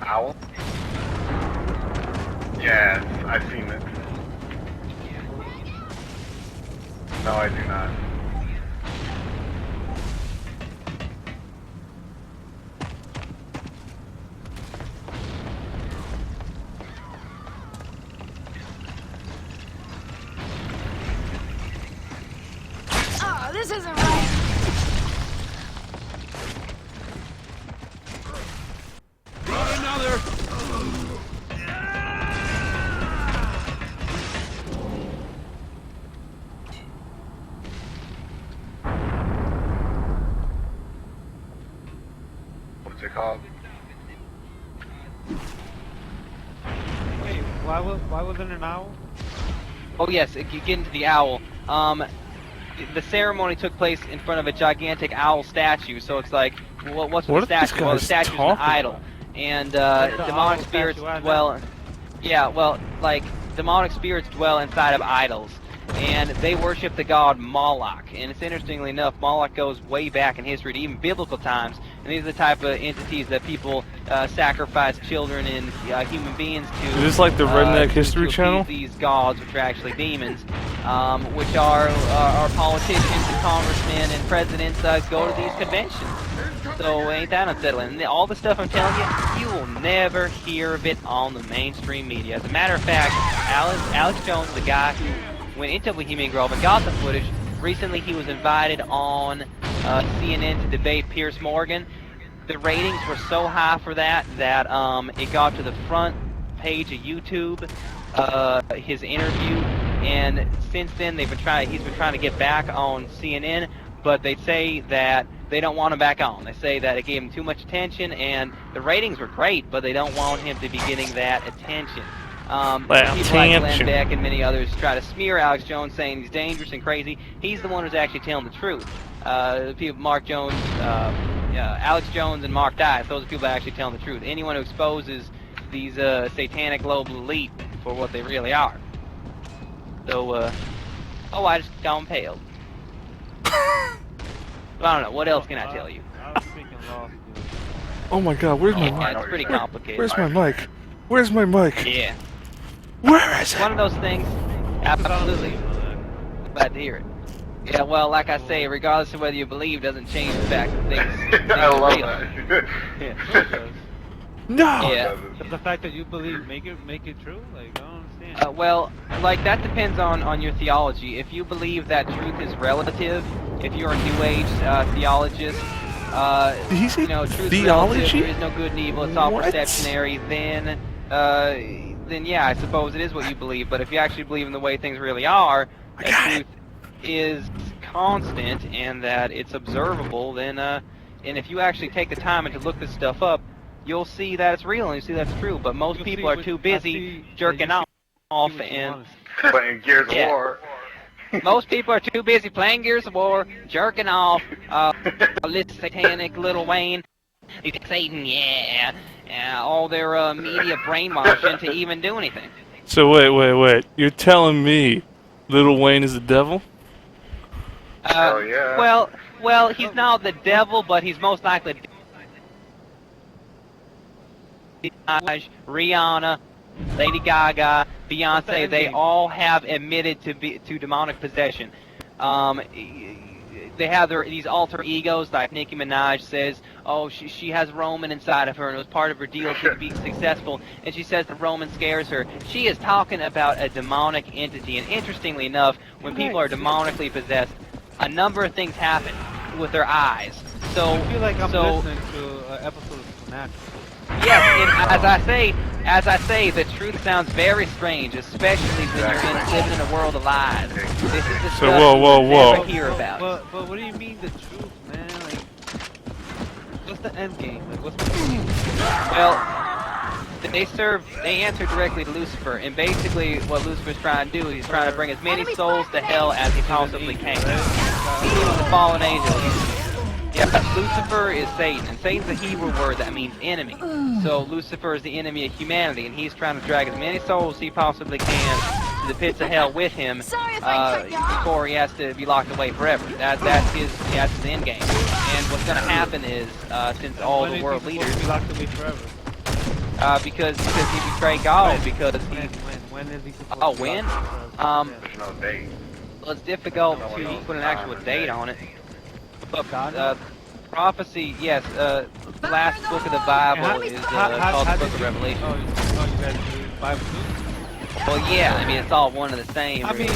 owl? Yes, I've seen it. No, I do not. Oh, this isn't right. Got another! What's it called? Wait, why wasn't an owl? Oh yes, you get into the owl. The ceremony took place in front of a gigantic owl statue, so it's like, what's with the statue? Well, the statue's an idol, and demonic spirits dwell. Yeah, well, like demonic spirits dwell inside of idols, and they worship the god Moloch. And it's interestingly enough, Moloch goes way back in history to even biblical times, and these are the type of entities that people sacrifice children and human beings to. Is this like the Redneck History Channel? These gods, which are actually demons, which are politicians and congressmen and presidents go to these conventions. So ain't that unsettling? And all the stuff I'm telling you, you will never hear of it on the mainstream media. As a matter of fact, Alex Jones, the guy who went into Bohemian Grove and got the footage, recently he was invited on CNN to debate Piers Morgan. The ratings were so high for that it got to the front page of YouTube, his interview, and since then he's been trying to get back on CNN, but they say that they don't want him back on. They say that it gave him too much attention, and the ratings were great, but they don't want him to be getting that attention. People like Glenn Beck and many others try to smear Alex Jones, saying he's dangerous and crazy. He's the one who's actually telling the truth. Mark Jones, Alex Jones and Mark Dice, those are people that are actually telling the truth. Anyone who exposes these satanic global elite for what they really are. So, I just got impaled. I don't know, what else can I tell you? I was freaking lost, dude. Oh my god, where's my mic? It's pretty complicated. Where's my mic? Where's my mic? Yeah. Where is it? One of those things, absolutely. Glad to hear it. Yeah, well, like I say, regardless of whether you believe, doesn't change the fact that things I love real. that. Yeah. No! Yeah. Does the fact that you believe make it true? Like, I don't understand. Well, like, that depends on your theology. If you believe that truth is relative, if you're a New Age theologist, Did he say truth theology? relative, there is no good and evil, it's all What? perceptionary, then yeah, I suppose it is what you believe. But if you actually believe in the way things really are, that truth is constant and that it's observable, then, and if you actually take the time and to look this stuff up, you'll see that it's real and you see that's true. But most people are too busy jerking off and playing Gears of War. most people are too busy playing Gears of War, jerking off, little satanic Lil Wayne, Satan, yeah, all their media brainwashing to even do anything. So wait. You're telling me Lil Wayne is the devil? Oh yeah. Well, he's not the devil, but he's most likely Rihanna, Lady Gaga, Beyonce. They all have admitted to demonic possession. They have these alter egos, like Nicki Minaj says, oh, she has Roman inside of her, and it was part of her deal to be successful, and she says the Roman scares her. She is talking about a demonic entity, and interestingly enough, when people are demonically possessed, a number of things happen with their eyes. So, I feel like I'm listening to an episode of Supernatural. Yes, and as I say, the truth sounds very strange, especially when you're living in a world of lies. This is the stuff you never hear about. But what do you mean the truth, man? Like, what's the end game? Like, what's the Well, they answer directly to Lucifer, and basically what Lucifer's trying to do is he's trying to bring as many souls to hell as he possibly can. He was a fallen angel. Yeah, Lucifer is Satan, and Satan's a Hebrew word that means enemy. So Lucifer is the enemy of humanity, and he's trying to drag as many souls as he possibly can to the pits of hell with him before he has to be locked away forever. That's his end game. And what's going to happen is, since all the world leaders... be locked away forever? because he betrayed God, because he... When is he supposed Oh, to when? There's no date. Well, it's difficult to put an actual date on it. But prophecy, yes, the last book of the Bible is called the Book of Revelation. Oh, you guys do Bible too? Well, yeah, I mean, it's all one and the same. I mean,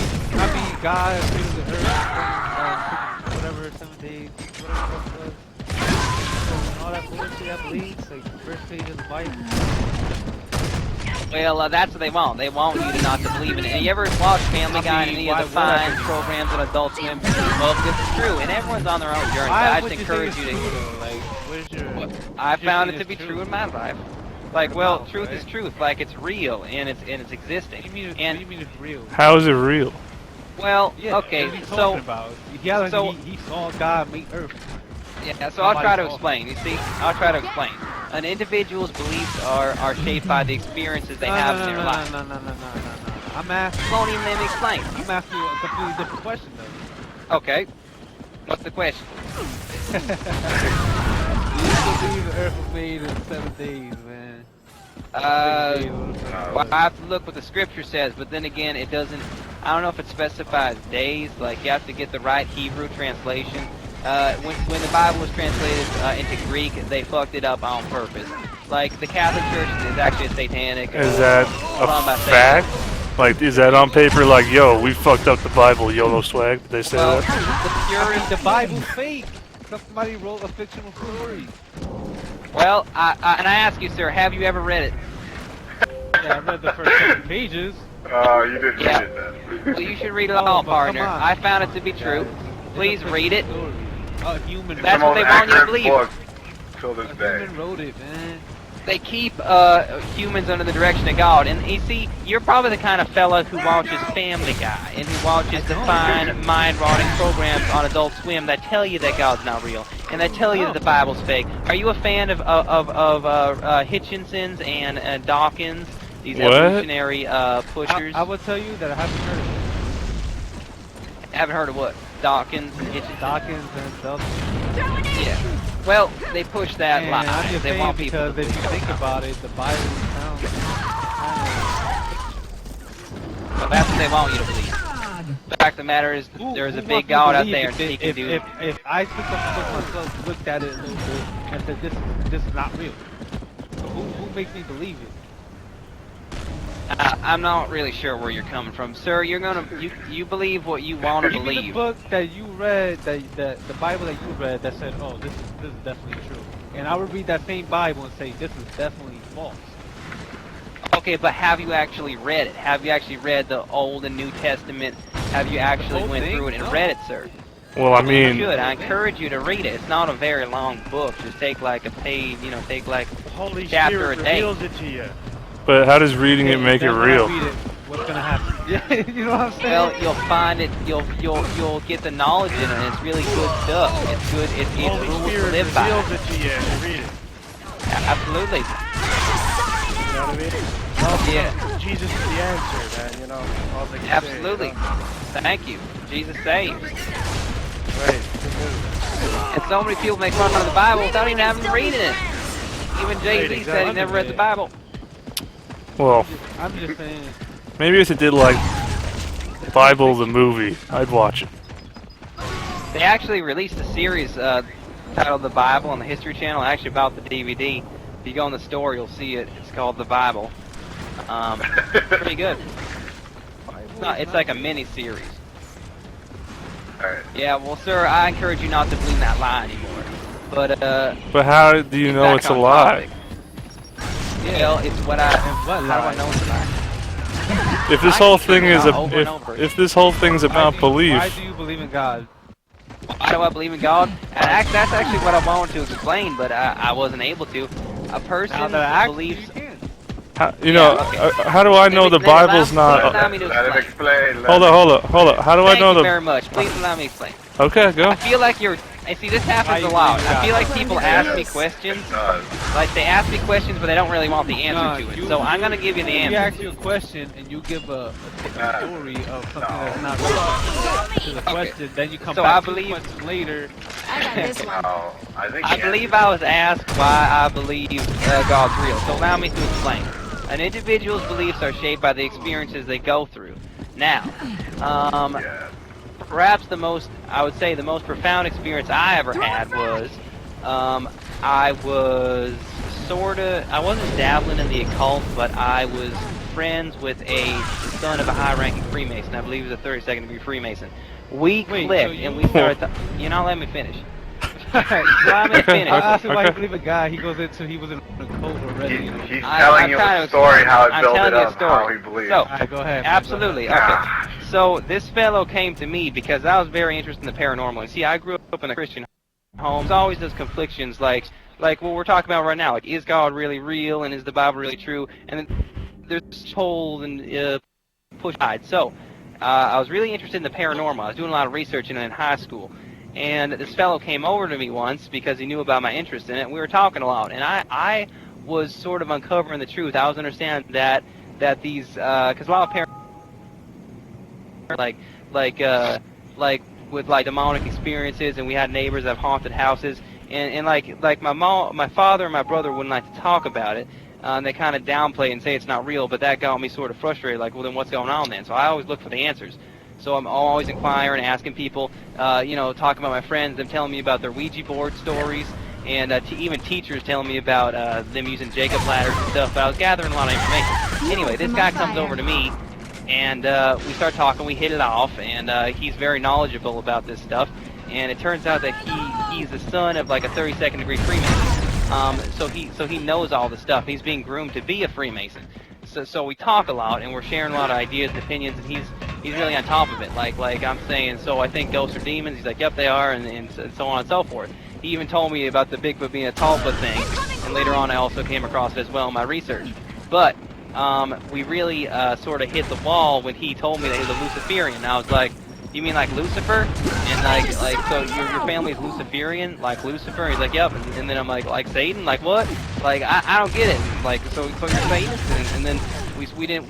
God created the earth, whatever, 7 days, whatever it was. And all that bullshit, I believe, it's like the first page of the Bible. Well, that's what they want. They want you to not to believe in it. And you ever watch Family Guy and any of the fine programs on Adult Swim? Well, this is true, and everyone's on their own journey. I just encourage you to... Like, what is your... I found it to be true in my life. Like, well, truth is truth. Like, it's real, and it's existing. What do you mean it's real? How is it real? Well, Yeah, okay, what are you so... talking about? He saw God make Earth. Yeah, so I'll try to explain. You see, I'll try to explain. An individual's beliefs are shaped by the experiences they have in their life. No. I'm asking. Won't even let me explain. I'm asking you a completely different question, though. Okay. What's the question? Do you believe the Earth was made in 7 days, man? Well, I have to look what the scripture says, but then again, it doesn't. I don't know if it specifies days. Like, you have to get the right Hebrew translation. When the Bible was translated into Greek, they fucked it up on purpose. Like, the Catholic Church is actually a satanic... Is that a fact? Like, is that on paper like, yo, we fucked up the Bible, YOLO swag? Did they say that? The Bible's fake. Somebody wrote a fictional story. Well, and I ask you, sir, have you ever read it? Yeah, I read the first 7 pages. Oh, you didn't read it then. Well, you should read it all, partner. come on. I found it to be true. Please read it. Human. That's what they want you to believe. Book till this day. Human wrote it, man. They keep humans under the direction of God, and you see, you're probably the kind of fella who watches Family Guy and who watches the fine, mind-rotting programs on Adult Swim that tell you that God's not real and that tell you that the Bible's fake. Are you a fan of Hitchinsons and Dawkins, these evolutionary pushers? I will tell you that I haven't heard of it. Haven't heard of what? Dawkins and Hitchens? Dawkins and stuff. Yeah. Well, they push that line. I'm just They saying want people because if you think about it, the Bible sounds But that's what they want you to believe. The fact of the matter is, there's a big God out there, and he can do... If I took up the book myself, looked at it a little bit, and said, this is not real, who makes me believe it? I'm not really sure where you're coming from, sir. You believe what you want to Give me the believe. book that you read, the Bible that you read, that said, oh, this is definitely true. And I would read that same Bible and say, this is definitely false. Okay, but have you actually read it? Have you actually read the Old and New Testament? Have you actually went through it and read it, sir? Well, I mean... You should. I encourage you to read it. It's not a very long book. Just take like a page, take like Holy chapter Spirit a day. reveals it to you. But how does reading it make it real? What's gonna happen? Yeah, you know what I'm saying? Well, you'll find it. You'll get the knowledge in it. And it's really good stuff. It's good. It's Holy rules to Spirit live by. reveals it to you and you read it. Absolutely. You know what I mean? Yeah. Jesus is the answer, man. You know, all they can Absolutely. say, you know? Thank you. Jesus saves. Right. And so many people make fun of the Bible without even having reading it. Even Jay-Z said he never read the Bible. Well, I'm just saying. maybe if it did like Bible the movie, I'd watch it. They actually released a series titled The Bible on the History Channel. I actually bought the DVD. If you go in the store, you'll see it. It's called The Bible. Pretty good. It's like a mini-series. Alright. Yeah, well, sir, I encourage you not to believe that lie anymore. But how do you know it's a lie? Well, it's what how do I know it's a lie? If this whole thing is if this whole thing's about belief, Why do you believe in God? Why do I believe in God? And that's actually what I wanted to explain, but I wasn't able to. A person believes... how do I know the Bible's not... Allow me to Let him explain. explain. Hold up. How do I know Thank you the... very much. Please allow me to explain. Okay, go. I feel like you're... I see, this happens a lot. I feel like people ask me questions. Like, they ask me questions, but they don't really want the answer to it. So I'm going to give you the We answer. ask you a question, and you give a story of something that's not relevant to the question. Then you come So back I believe- 2 questions later, I got this one. Oh, I think I believe I was asked why I believe God's real. So allow me to explain. An individual's beliefs are shaped by the experiences they go through. Now, Yeah. perhaps I would say the most profound experience I ever had was, I wasn't dabbling in the occult, but I was friends with the son of a high-ranking Freemason. I believe he was a 32nd degree Freemason. We Wait, clicked, so and we started. You're not letting me finish. Allow me to finish. I asked him why he believe a guy. He goes into he was in a cult already. He's I'm telling you trying a to story, explain. how it I'm built telling it you a up, story. how he believes. So, Alright, go ahead. absolutely. Okay. So this fellow came to me because I was very interested in the paranormal. And see, I grew up in a Christian home. There's always those conflictions, like what we're talking about right now. Like, is God really real, and is the Bible really true? And then there's whole and push side. So I was really interested in the paranormal. I was doing a lot of research in high school. And this fellow came over to me once because he knew about my interest in it, and we were talking a lot. And I was sort of uncovering the truth. I was understanding that these, because a lot of parents, like with like demonic experiences, and we had neighbors that have haunted houses, and like my father and my brother wouldn't like to talk about it. They kind of downplay it and say it's not real, but that got me sort of frustrated. Like, well, then what's going on then? So I always look for the answers. So I'm always inquiring, asking people, talking about my friends, them telling me about their Ouija board stories, and even teachers telling me about them using Jacob ladders and stuff. But I was gathering a lot of information. Anyway, this guy comes over to me, and we start talking. We hit it off, and he's very knowledgeable about this stuff. And it turns out that he's the son of like a 32nd degree Freemason. So he knows all the stuff. He's being groomed to be a Freemason. So we talk a lot, and we're sharing a lot of ideas and opinions, and he's really on top of it. Like I'm saying, so I think ghosts are demons. He's like, yep, they are, and so on and so forth. He even told me about the Bigfoot being a Talbot thing, and later on I also came across it as well in my research. But we really sort of hit the wall when he told me that he was a Luciferian. And I was like, you mean like Lucifer? And like so your family's Luciferian, like Lucifer? He's like, yep. And then I'm like Satan? Like what? Like I don't get it. Like so you're Satanist? And then we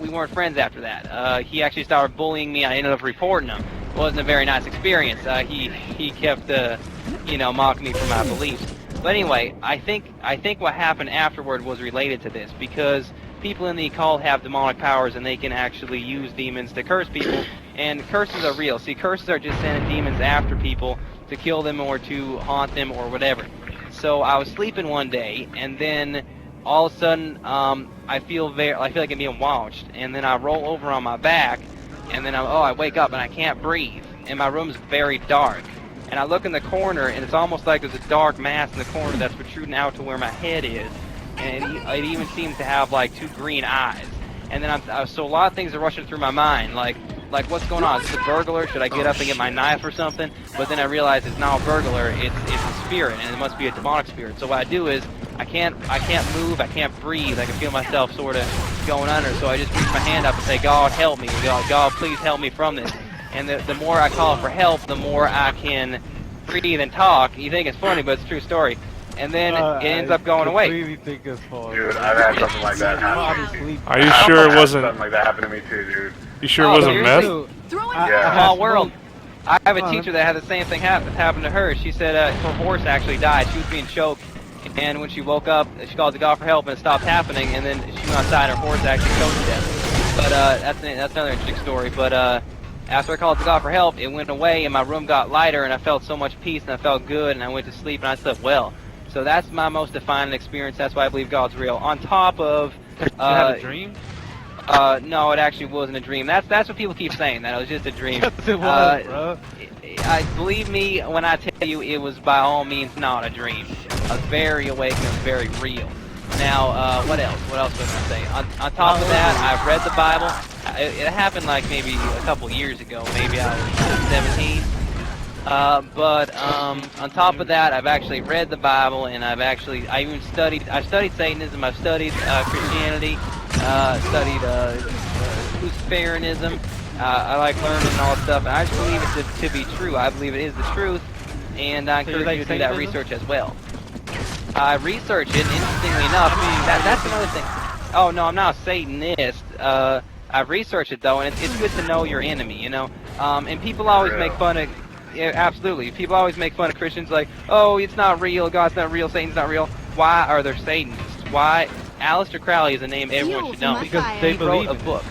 weren't friends after that. He actually started bullying me. I ended up reporting him. It wasn't a very nice experience. He kept mocking me for my beliefs. But anyway, I think what happened afterward was related to this, because people in the occult have demonic powers, and they can actually use demons to curse people, and curses are real. See, curses are just sending demons after people to kill them or to haunt them or whatever. So I was sleeping one day, and then all of a sudden I feel like I'm being watched, and then I roll over on my back, and then I wake up and I can't breathe, and my room's very dark. And I look in the corner, and it's almost like there's a dark mass in the corner that's protruding out to where my head is. And it even seems to have like two green eyes. And then so a lot of things are rushing through my mind, like what's going on? Is this a burglar? Should I get up and get my knife or something? But then I realize it's not a burglar, it's a spirit, and it must be a demonic spirit. So what I do is I can't move, I can't breathe, I can feel myself sort of going under. So I just reach my hand up and say, God help me, God please help me from this. And the more I call for help, the more I can breathe and talk. You think it's funny, but it's a true story. And then it ends up going away. I really think it's funny. Dude, I've had something like that happen to me. Are you sure it wasn't? Something like that happened to me too, dude. You sure it wasn't meth? Yeah. Small world. I have a teacher that had the same thing happen to her. She said her horse actually died. She was being choked, and when she woke up, she called to God for help, and it stopped happening. And then she went outside, and her horse actually choked to death. But that's another interesting story. But after I called to God for help, it went away, and my room got lighter, and I felt so much peace, and I felt good, and I went to sleep, and I slept well. So that's my most defining experience. That's why I believe God's real. On top of, Did you have a dream? No, it actually wasn't a dream. That's what people keep saying, that it was just a dream. Yes, it was, bro. Believe me when I tell you, it was by all means not a dream. I was very awake and it was very real. Now, what else? What else was I say? On top of that, I've read the Bible. It happened like maybe a couple years ago. Maybe I was 17. But on top of that, I've actually read the Bible, and I've studied Satanism, I've studied Christianity, studied Luciferianism. I like learning all that stuff, and I just believe it to be true. I believe it is the truth, and I encourage you to do that research as well. I research it, and interestingly enough, that's another thing. Oh no, I'm not a Satanist. I've researched it though, and it's good to know your enemy, you know. And people always make fun of Yeah, absolutely. People always make fun of Christians like, oh, it's not real, God's not real, Satan's not real. Why are there Satanists? Why? Aleister Crowley is a name everyone should know. Because they He wrote believe a in it. book.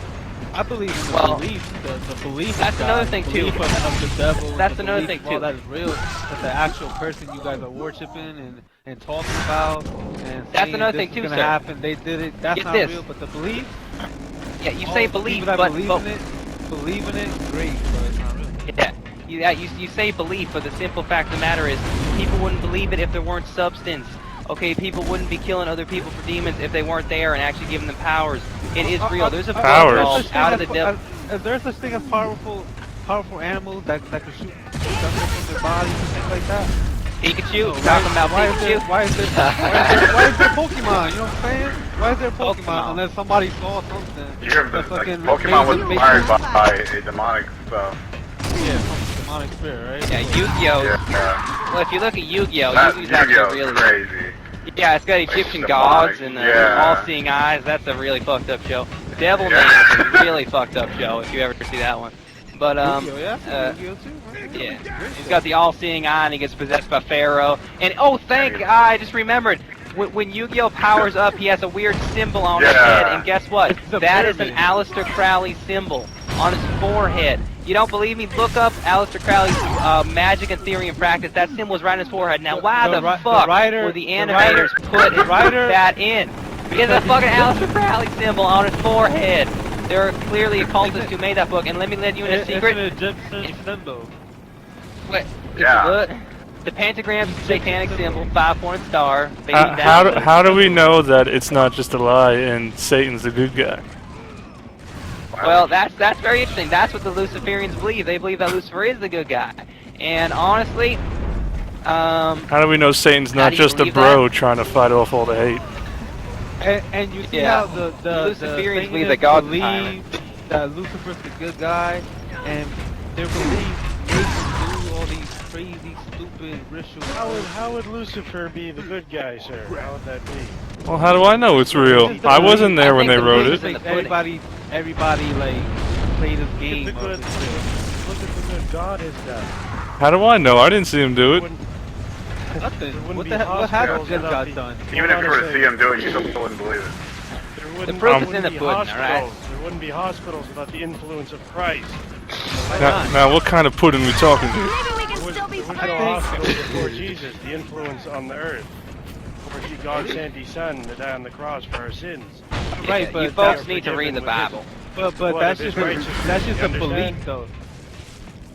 I believe in the Well, belief, the belief. that's of God, another thing, the too. belief of the devil. That's the another belief thing, of all too. that is real. That the actual person you guys are worshiping and talking about and That's saying another this thing, is too, gonna sir. happen. They did it. That's Get not this. real. But the belief. Yeah, you all say the believe, people that but believe in it, believe in it, great, but it's not real. yeah, you say belief, but the simple fact of the matter is, people wouldn't believe it if there weren't substance. Okay, people wouldn't be killing other people for demons if they weren't there and actually giving them powers. It is real. There's a book Powers. called Out of the Devil. Is there such thing as powerful animals that can shoot thunder from their bodies and things like that? Pikachu, So talking about why is there Pikachu. why is there Pokemon? You know what I'm saying? Why is there Pokemon Pokemon. unless somebody saw something? You're, that like, fucking Pokemon was made them inspired make- by a demonic stuff. Yeah, some demonic spirit, right? Yeah, Yu-Gi-Oh! Yeah. Well, if you look at Yu-Gi-Oh, That Yu-Gi-Oh's actually Yu-Gi-Oh! really is crazy. Yeah, it's got Egyptian demonic, gods and yeah. all-seeing eyes. That's a really fucked up show. Devil Yeah. Man is a really fucked up show if you ever see that one. But Yu-Gi-Oh, yeah? Yu-Gi-Oh too? Right? yeah, he's got the all-seeing eye and he gets possessed by Pharaoh. And oh, I just remembered. When Yu-Gi-Oh powers up, he has a weird symbol on his Yeah. head, and guess what? It's a That is an pyramid. Aleister Crowley symbol on his forehead. You don't believe me? Look up Aleister Crowley's Magic and Theory and Practice. That symbol is right on his forehead. Now, why the fuck would the animators put that in? He has a fucking Aleister Crowley symbol on his forehead. There are clearly occultists who made that book, and let me let you in a secret. It's an Egyptian symbol. Wait, Yeah. look. The pentagram's a satanic symbol, 5-point star, facing down. How do we know that it's not just a lie and Satan's the good guy? Well, that's very interesting. That's what the Luciferians believe. They believe that Lucifer is the good guy. And honestly, How do we know Satan's How not do you just a believe bro trying to fight off all the hate? And you see Yeah. how the Luciferians believe Satanists that God's a believe that Lucifer's the good guy, and their belief makes them do all these crazy, stupid rituals. How would Lucifer be the good guy, sir? How would that be? Well, how do I know it's real? I wasn't there when they wrote it. Everybody like play this game. Look at of this look at the good God has done. How do I know? I didn't see him do it. Wouldn't- Nothing. wouldn't What be the hell? What hospitals has good without God the- done? Even if you were to see him do it, you still wouldn't believe it. There wouldn't, proof there is in wouldn't the be pudding, all right? hospitals. There wouldn't be hospitals without the influence of Christ. Now, what kind of pudding we talking? Maybe we There can was, still be there was friends. no hospitals before Jesus. The influence on the earth. Before God sent His Son to die on the cross for our sins. Right, you but folks that- need to read the Bible. But What that's if just it's a, righteous? that's just You a belief, understand? though.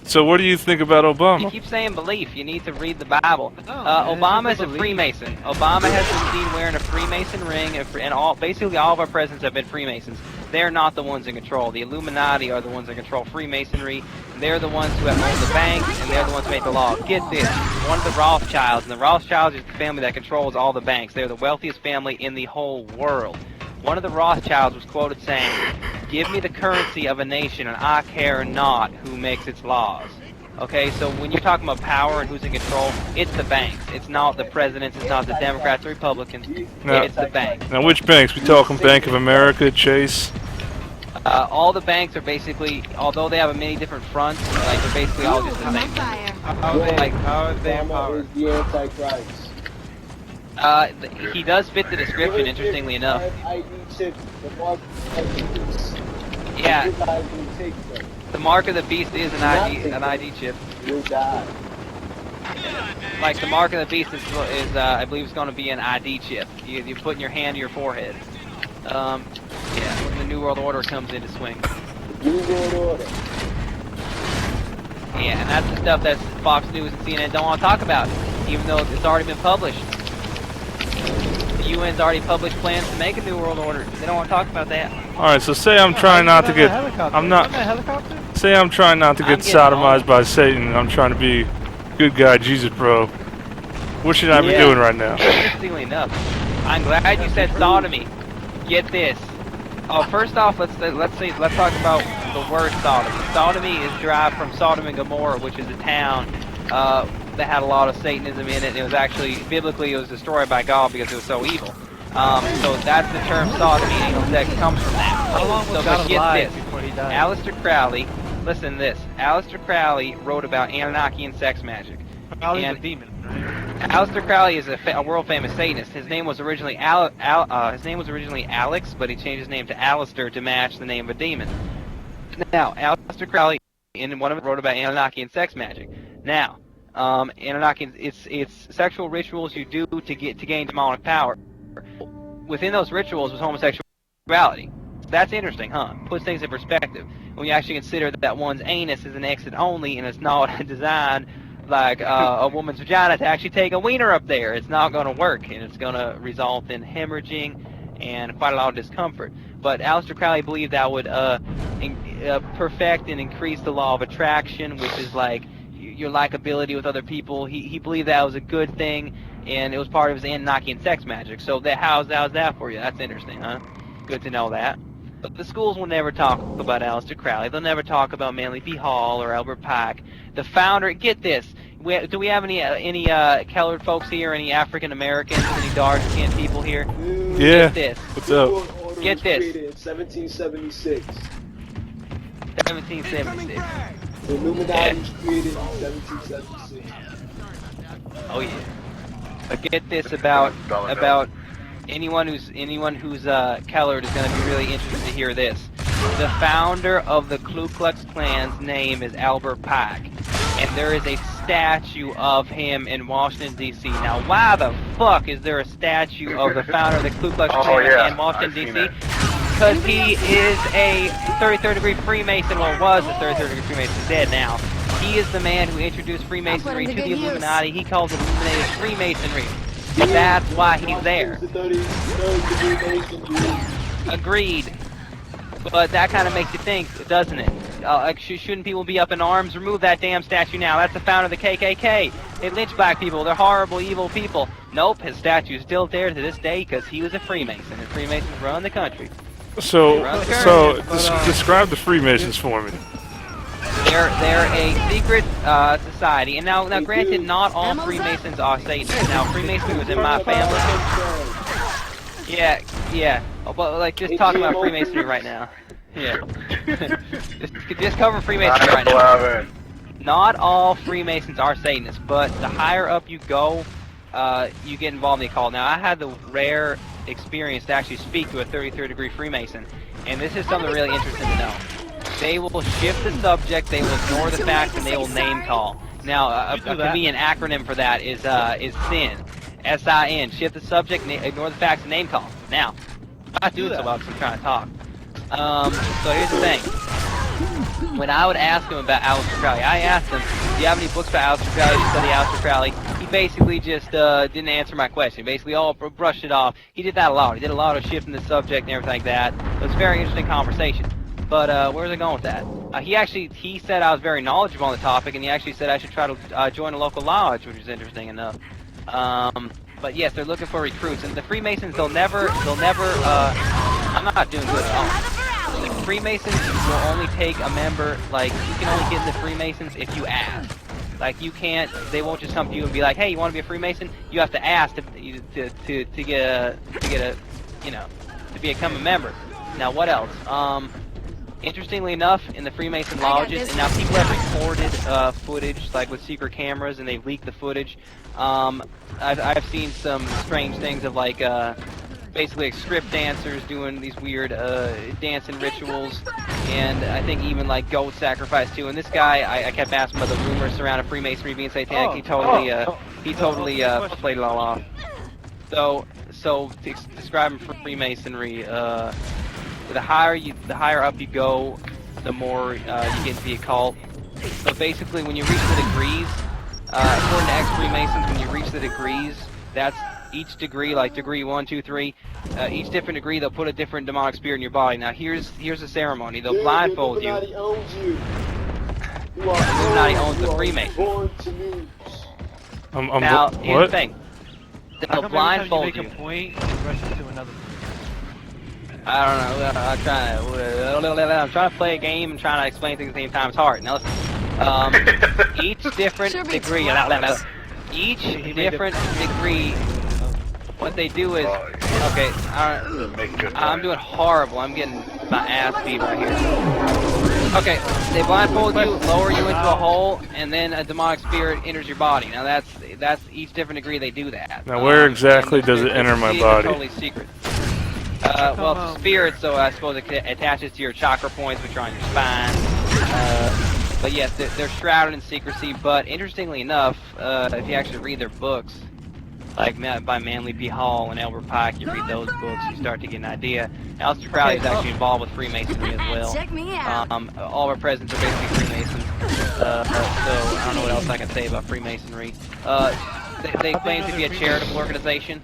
So, what do you think about You Obama? keep saying belief. You need to read the Bible. No, man, Obama it's is a just a belief. Freemason. Obama has been seen wearing a Freemason ring, and basically all of our presidents have been Freemasons. They're not the ones in control. The Illuminati are the ones in control Freemasonry. They're the ones who have owned the banks, and they're the ones who make the law. Get this: one of the Rothschilds, and the Rothschilds is the family that controls all the banks. They're the wealthiest family in the whole world. One of the Rothschilds was quoted saying, "Give me the currency of a nation, and I care not who makes its laws." Okay, so when you're talking about power and who's in control, it's the banks. It's not the presidents. It's not the Democrats or Republicans. No. It's the banks. Now, which banks? We talking Bank of America, Chase? All the banks are basically, although they have many different fronts, like they're basically all just the I'm on same. fire. How are they empowered? the Antichrist. He does fit the description, interestingly enough. ID chip, the mark Yeah, you guys will take them. the mark of the beast is an ID chip. You'll die. Like the mark of the beast is I believe it's going to be an ID chip. You put in your hand to your forehead. Yeah, when the New World Order comes into swing. New World Order. Yeah, and that's the stuff that Fox News and CNN don't want to talk about, even though it's already been published. The UN's already published plans to make a New World Order. They don't want to talk about that. All right, so say I'm trying not to get. I'm not. Say I'm trying not to I'm get getting sodomized old. by Satan. And I'm trying to be good guy, Jesus, bro. What should I be Yeah. doing right now? Interestingly enough, I'm glad you said sodomy. Get this. Oh, first off, let's talk about the word sodomy. Sodomy is derived from Sodom and Gomorrah, which is a town that had a lot of Satanism in it. And it was actually biblically it was destroyed by God because it was so evil. So that's the term sodomy. Anal sex comes from that. How long was So, God but get alive this. before he died? Aleister Crowley Listen to this. Aleister Crowley wrote about Anunnaki and sex magic. Crowley's a And demon, right? Aleister Crowley is a world famous Satanist. His name was originally Alex, but he changed his name to Alistair to match the name of a demon. Now, Aleister Crowley in one of them wrote about Anunnaki and sex magic. Now, Anunnaki, it's sexual rituals you do to gain demonic power. Within those rituals was homosexuality. That's interesting, huh? Puts things in perspective. When you actually consider that one's anus is an exit only and it's not designed like a woman's vagina to actually take a wiener up there. It's not going to work, and it's going to result in hemorrhaging and quite a lot of discomfort. But Aleister Crowley believed that would perfect and increase the law of attraction, which is like your likability with other people. He believed that was a good thing, and it was part of his Anunnaki and sex magic. So how's that for you? That's interesting, huh? Good to know that. But the schools will never talk about Aleister Crowley. They'll never talk about Manly P. Hall or Albert Pike. The founder, get this, do we have any colored folks here, any African Americans, any dark-skinned people here? Yeah. Get this. What's up? Get this. 1776. 1776. The Illuminati was created in 1776. Oh yeah. But get this about anyone who's colored is going to be really interested to hear this. The founder of the Ku Klux Klan's name is Albert Pike, and there is a statue of him in Washington D.C. Now, why the fuck is there a statue of the founder of the Ku Klux Klan in Washington D.C.? Because he is a 33rd degree Freemason. Well, was a 33rd degree Freemason. He's dead now. He is the man who introduced Freemasonry to the Illuminati. He calls it illuminated Freemasonry. And that's why he's there. Agreed. But that kind of makes you think, doesn't it? Like, shouldn't people be up in arms? Remove that damn statue now. That's the founder of the KKK. They lynch black people. They're horrible, evil people. Nope, his statue's still there to this day because he was a Freemason, and Freemasons run the country. So describe the Freemasons for me. They're a secret society, and now granted, not all Freemasons are Satanists. Now, Freemasonry was in my family. Yeah. Oh, but like, just talking about Freemasonry right now. Yeah. just cover Freemasonry right now. Not all Freemasons are Satanists, but the higher up you go, you get involved in the occult. Now, I had the rare experience to actually speak to a 33rd degree Freemason, and this is something really interesting to know. They will shift the subject, they will ignore the facts, and they will name call. Now, a convenient acronym for that is SIN. S-I-N. Shift the subject, ignore the facts, and name call. Now, I'm not doing so well because I'm trying to talk. So here's the thing. When I would ask him about Aleister Crowley, I asked him, do you have any books about Aleister Crowley? Did you study Aleister Crowley? He basically just didn't answer my question. Basically, all brushed it off. He did that a lot. He did a lot of shifting the subject and everything like that. It was a very interesting conversation. But where's I going with that? He said I was very knowledgeable on the topic, and he actually said I should try to join a local lodge, which is interesting enough. But yes, they're looking for recruits, and the Freemasons, they'll never, I'm not doing good at all. The Freemasons will only take a member, like, you can only get in the Freemasons if you ask. Like, you can't, they won't just come to you and be like, hey, you want to be a Freemason? You have to ask to become a member. Now, what else? Interestingly enough, in the Freemason lodges, and now people have recorded footage, like with secret cameras, and they've leaked the footage. I've seen some strange things of like basically like strip dancers doing these weird dancing rituals, and I think even like goat sacrifice too. And this guy, I kept asking about the rumors surrounding Freemasonry being satanic. He totally played it all off. So describing Freemasonry, the higher up you go, the more you get into the occult. So basically, when you reach the degrees, according to ex-Freemasons, when you reach the degrees, that's each degree, like degree 1, 2, 3, each different degree, they'll put a different demonic spirit in your body. Now, here's the ceremony. They'll blindfold you. The Illuminati owns the Freemasons. Now, here's the thing. They'll blindfold you. Make a point and rush into another. I don't know. I'm trying to play a game and trying to explain things at the same time. It's hard. Now listen. Each different degree. Each different degree. What they do is, okay. I'm doing horrible. I'm getting my ass beat right here. Okay, they blindfold you, lower you into a hole, and then a demonic spirit enters your body. Now that's each different degree they do that. Now where exactly and does it the enter my proceedings are body? Totally secret. Well, it's a spirit, so I suppose it attaches to your chakra points, which are on your spine. But yes, they're shrouded in secrecy. But interestingly enough, if you actually read their books, like by Manly P. Hall and Albert Pike, you read those books, you start to get an idea. Aleister Crowley is actually involved with Freemasonry as well. Check me out. All of our presidents are basically Freemasons. So I don't know what else I can say about Freemasonry. They claim to be a charitable organization,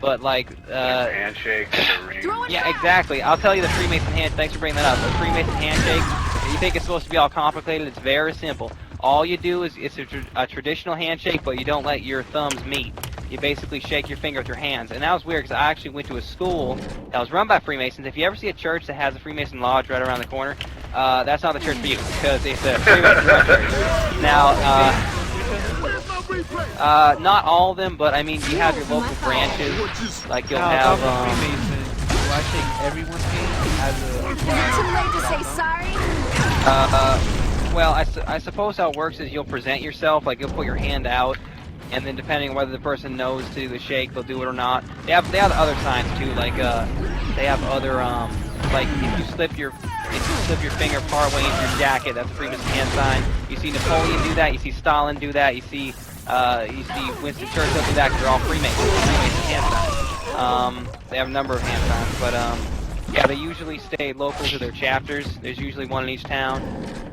but like handshake, the ring. yeah, exactly. I'll tell you the Freemason hand. Thanks for bringing that up. The Freemason handshake. You think it's supposed to be all complicated? It's very simple. All you do is it's a traditional handshake, but you don't let your thumbs meet. You basically shake your finger with your hands. And that was weird because I actually went to a school that was run by Freemasons. If you ever see a church that has a Freemason lodge right around the corner, that's not the church for you because it's a Freemason run church. Now, not all of them, but I mean, you have your local branches. Like you'll have. Freemason. Do I shake everyone's hand as a? Is it too late to say sorry? Well, I suppose how it works is you'll present yourself, like you'll put your hand out, and then depending on whether the person knows to do the shake, they'll do it or not. They have other signs too, like they have other like if you slip your finger part way into your jacket, that's a Freemason hand sign. You see Napoleon do that. You see Stalin do that. You see Winston Churchill do that because they're all Freemason hand signs. They have a number of hand signs, but yeah, they usually stay local to their chapters. There's usually one in each town.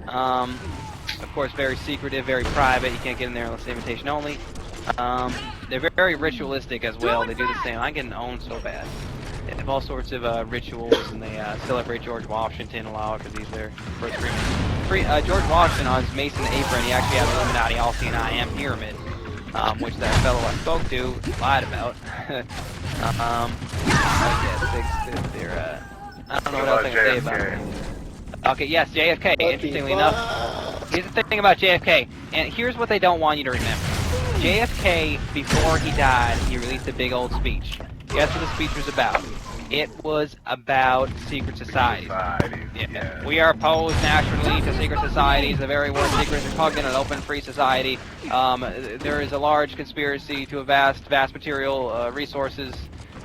Of course, very secretive, very private. You can't get in there unless invitation only. They're very ritualistic as well. They do the same. I'm getting owned so bad. They have all sorts of rituals, and they celebrate George Washington a lot because he's their first Freemason. George Washington, on his Mason apron, he actually had an Illuminati All-Seeing I Am pyramid, which that fellow I spoke to lied about. I don't know what else I can say about it. Okay, yes, JFK, interestingly enough. Here's the thing about JFK, and here's what they don't want you to remember. JFK, before he died, he released a big old speech. Guess what the speech was about? It was about secret societies. Yeah. We are opposed naturally to secret societies. The very word secret is repugnant an open, free society. There is a large conspiracy to vast material resources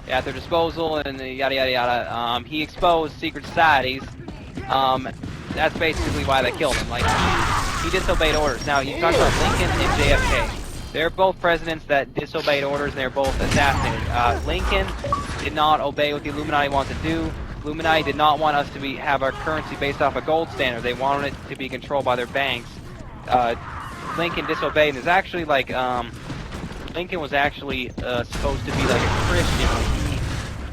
at their disposal, and yada yada yada. He exposed secret societies. That's basically why they killed him. Like he disobeyed orders. Now you talk about Lincoln and JFK. They're both presidents that disobeyed orders, and they're both assassinated. Lincoln did not obey what the Illuminati wanted to do. Illuminati did not want us to have our currency based off a gold standard. They wanted it to be controlled by their banks. Lincoln disobeyed, and there's actually like Lincoln was actually supposed to be like a Christian.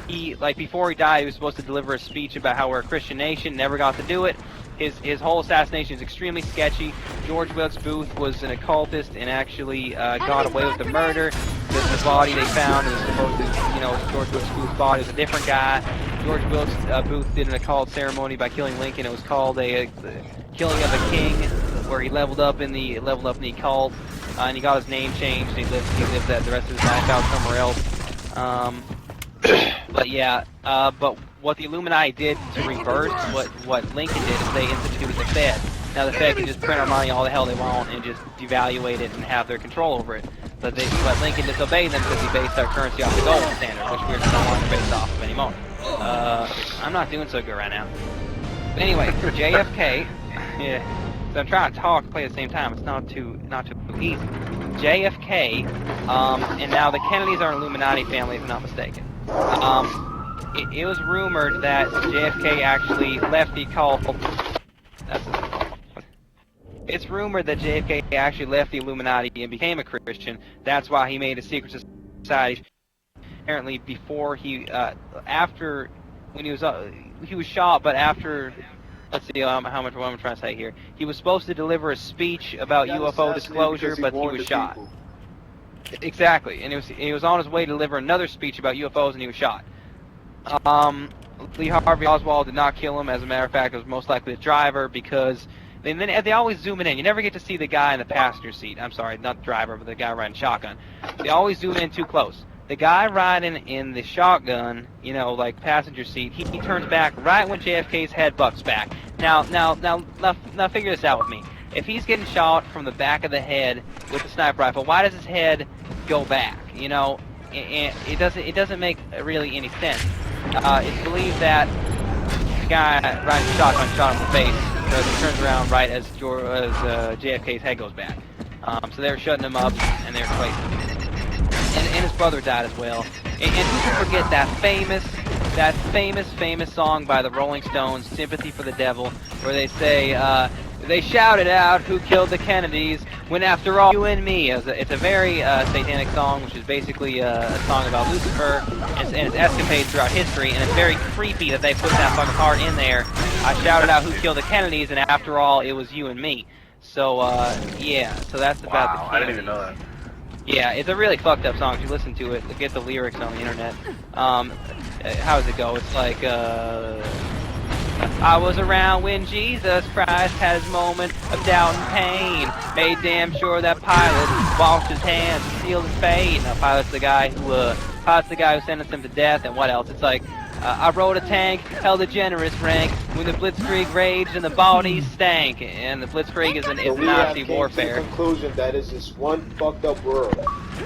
He like before he died, he was supposed to deliver a speech about how we're a Christian nation. Never got to do it. His whole assassination is extremely sketchy. George Wilkes Booth was an occultist and actually got away with the murder. The body they found was supposed to, George Wilkes Booth's body was a different guy. George Wilkes Booth did an occult ceremony by killing Lincoln. It was called the killing of a king, where he leveled up in the occult, and he got his name changed. He lived that the rest of his life out somewhere else. But yeah, but what the Illuminati did to reverse what Lincoln did is they instituted the Fed. Now the Fed can just print our money all the hell they want and just devaluate it and have their control over it. But Lincoln disobeyed them because he based our currency off the gold standard, which we're no longer based off of anymore. I'm not doing so good right now. But anyway, for JFK, yeah, so I'm trying to talk and play at the same time. It's not too easy. JFK, and now the Kennedys are an Illuminati family, if I'm not mistaken. It was rumored that JFK actually left the occult. It's rumored that JFK actually left the Illuminati and became a Christian. That's why he made a secret society. Apparently, before after when he was shot, but after. Let's see how much what I'm trying to say here. He was supposed to deliver a speech about UFO disclosure, but he was shot. Exactly, and he was on his way to deliver another speech about UFOs, and he was shot. Lee Harvey Oswald did not kill him. As a matter of fact, it was most likely the driver because they always zoom it in. You never get to see the guy in the passenger seat. I'm sorry, not the driver, but the guy riding shotgun. They always zoom in too close. The guy riding in the shotgun, like passenger seat, he turns back right when JFK's head bucks back. Now figure this out with me. If he's getting shot from the back of the head with a sniper rifle, why does his head go back? You know, it doesn't make really any sense. It's believed that the guy riding the shotgun shot him in the face because he turns around right as JFK's head goes back. So they were shutting him up and they were replacing him. And his brother died as well. And who can forget that famous song by the Rolling Stones, "Sympathy for the Devil," where they say, they shouted out, "Who killed the Kennedys?" When after all, you and me. It's a very satanic song, which is basically a song about Lucifer and its escapades throughout history, and it's very creepy that they put that fucking part in there. I shouted out, "Who killed the Kennedys?" and after all, it was you and me. So, yeah, so that's about the Kennedys. I didn't even know that. Yeah, it's a really fucked up song. If you listen to it, get the lyrics on the internet. How does it go? It's like, I was around when Jesus Christ had his moment of doubt and pain. Made damn sure that Pilate washed his hands and sealed his fate. Now Pilate's the guy who sentenced him to death. And what else? It's like, I rode a tank, held a generous rank when the Blitzkrieg raged and the bodies stank. And the Blitzkrieg is Nazi warfare. To the conclusion that it's just one fucked up world.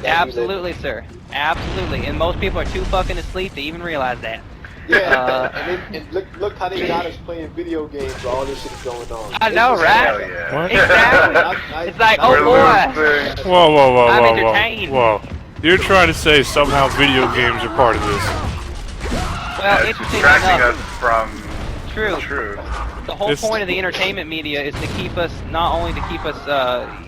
Absolutely, sir. Absolutely. And most people are too fucking asleep to even realize that. Yeah, and look how they got us playing video games while all this shit is going on. I know, right? Hell yeah. What? Exactly. It's like, oh We're boy. losing. I'm Whoa, entertained. whoa. You're trying to say somehow video games are part of this. Well, It's interesting distracting enough. us from True. the truth. The whole point of the entertainment media is to keep us, not only to keep us,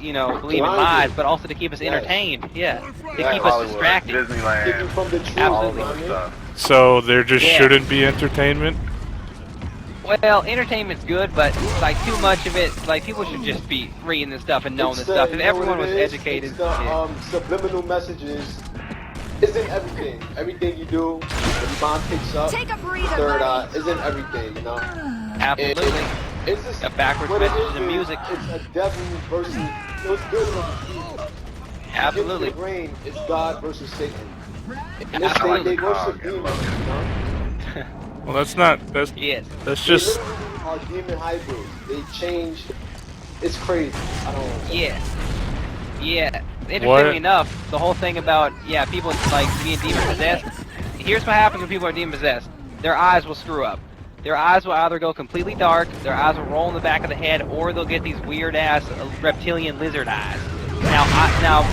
you know, believing lies, but also to keep us entertained. Yeah. To keep us Hollywood, distracted. Keep you Disneyland, from the truth, all Absolutely. this stuff. So there just Yeah. shouldn't be entertainment? Well, entertainment's good, but like too much of it, like people should just be reading this stuff and knowing this stuff. If everyone was educated, It's the subliminal messages isn't everything. Everything you do, when your mom picks up, Take a breather, third eye buddy. isn't everything, you know? absolutely. It's just Got backwards what it messages is in music. It's a devil versus. It's good versus evil. Absolutely. Against the grain, it's God versus Satan. And this Absolutely. they worship demons, you know? Well, that's Yes. that's They just literally are demon hybrids. They change. It's crazy. I don't. Yeah. Yeah. Interestingly What? enough, the whole thing about, people like being demon possessed, here's what happens when people are demon possessed. Their eyes will screw up. Their eyes will either go completely dark, their eyes will roll in the back of the head, or they'll get these weird ass reptilian lizard eyes. Now,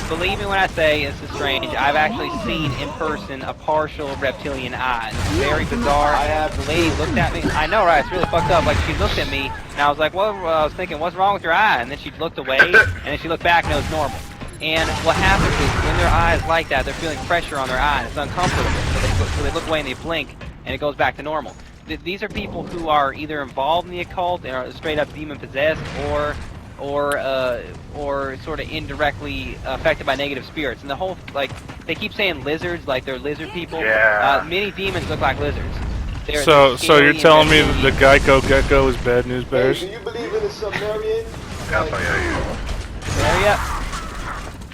believe me when I say this is strange, I've actually seen in person a partial reptilian eye. It's very bizarre. I have The lady looked at me. I know, right? It's really fucked up. Like, she looked at me, and I was like, well, I was thinking, what's wrong with your eye? And then she looked away, and then she looked back, and it was normal. And what happens is, when their eye is like that, they're feeling pressure on their eye, and it's uncomfortable. So they look away and they blink, and it goes back to normal. These are people who are either involved in the occult and are straight up demon possessed, or sort of indirectly affected by negative spirits. And the whole, like, they keep saying lizards, like they're lizard people. Yeah. Many demons look like lizards. They're so scary you're and telling me that reptilian. the Geico Gecko is bad news Hey, bears? do you believe in the Sumerian? That's why you. There ya.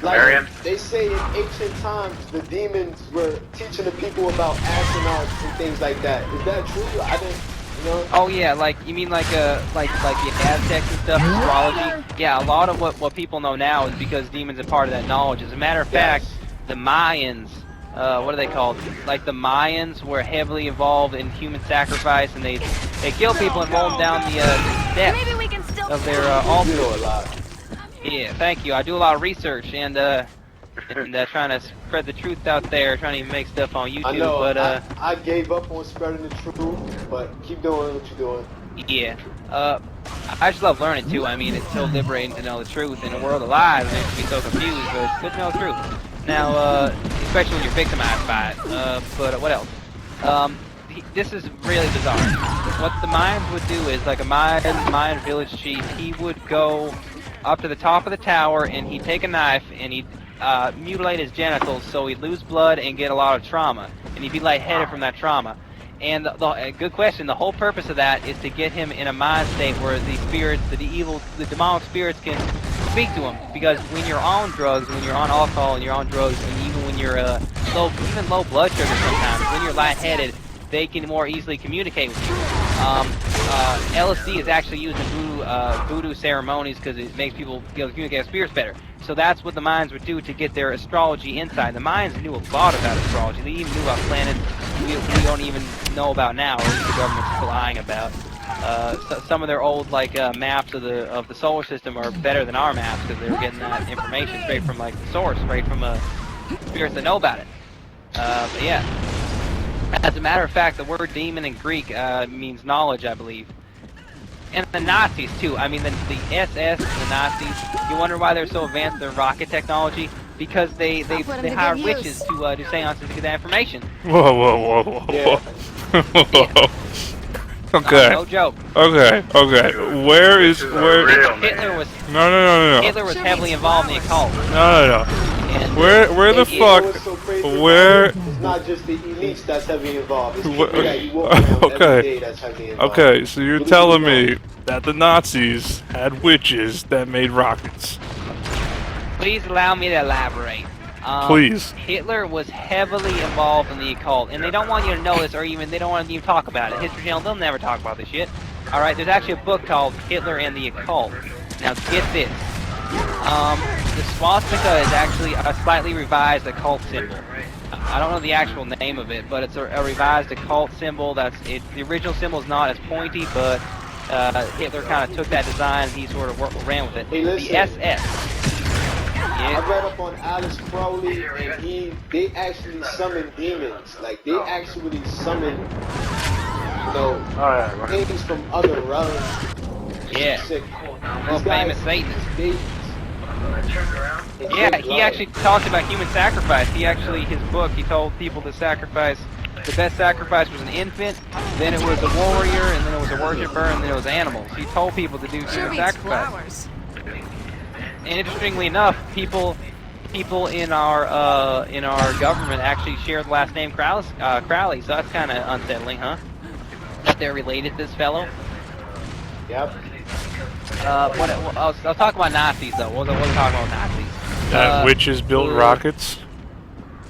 Sumerian? Like, they say in ancient times the demons were teaching the people about astronauts and things like that. Is that true? I didn't, you know. Oh yeah, like you mean like the Aztecs and stuff, astrology. Yeah, a lot of what people know now is because demons are part of that knowledge. As a matter of fact, the Mayans, what are they called? Like the Mayans were heavily involved in human sacrifice, and they kill people and roll them down the steps Maybe we can still. of their You altars. know a lot. Yeah, thank you. I do a lot of research and trying to spread the truth out there, trying to even make stuff on YouTube. I know. But I gave up on spreading the truth, but keep doing what you're doing. yeah, I just love learning too. I mean, it's so liberating to know the truth in a world of lies, and it can be so confused. But it's good to know the truth. Now, especially when you're victimized by it. But what else? This is really bizarre. What the Mayans would do is, like a Mayan village chief, he would go up to the top of the tower and he'd take a knife and he'd mutilate his genitals so he'd lose blood and get a lot of trauma, and he'd be lightheaded from that trauma. And good question. The whole purpose of that is to get him in a mind state where the spirits, the demonic spirits, can speak to him. Because when you're on drugs, when you're on alcohol, and you're on drugs, and even when you're low blood sugar, sometimes when you're lightheaded, they can more easily communicate with you. LSD is actually used in voodoo ceremonies because it makes people communicate with spirits better. So that's what the Mayans would do to get their astrology insight. The Mayans knew a lot about astrology. They even knew about planets we don't even know about now, or the government's lying about. Some of their old maps of the solar system are better than our maps because they were getting that information straight from the source, straight from spirits that know about it. But yeah. As a matter of fact, the word demon in Greek means knowledge, I believe. And the Nazis, too. I mean, the SS, the Nazis, you wonder why they're so advanced in their rocket technology? Because they hired witches to do seances to get that information. Whoa. Yeah. Okay. No joke. Okay. Where? Hitler was No. Hitler was heavily involved in the occult. No. And Where the fuck? What's so crazy about Where? it, it's not just the elites that's heavily involved. It's Wh- people that you walk around okay. every day that's heavily involved. Okay, so you're Believe it telling or me not. that the Nazis had witches that made rockets? please allow me to elaborate. Please. Hitler was heavily involved in the occult, and they don't want you to know this, or even they don't want to even talk about it. History Channel, they'll never talk about this shit. All right, there's actually a book called Hitler and the Occult. Now get this. The swastika is actually a slightly revised occult symbol. I don't know the actual name of it, but it's a revised occult symbol. The original symbol is not as pointy, but Hitler kind of took that design and he sort of ran with it. Hey, listen. The SS. I read up on Alice Crowley, and they actually summon demons. Like, they actually summon, things from other realms. Yeah. Sick. Well, These famous guys, Satanists. they Yeah, take he life. actually talked about human sacrifice. His book, he told people to sacrifice. The best sacrifice was an infant, then it was a warrior, and then it was a worshiper, and then it was animals. He told people to do Sure human beats sacrifice. flowers. And interestingly enough, people in our government actually share the last name Crowley, so that's kind of unsettling, huh? That they're related to this fellow. Yep. I'll talk about Nazis though. We'll talk about Nazis. Witches built rockets?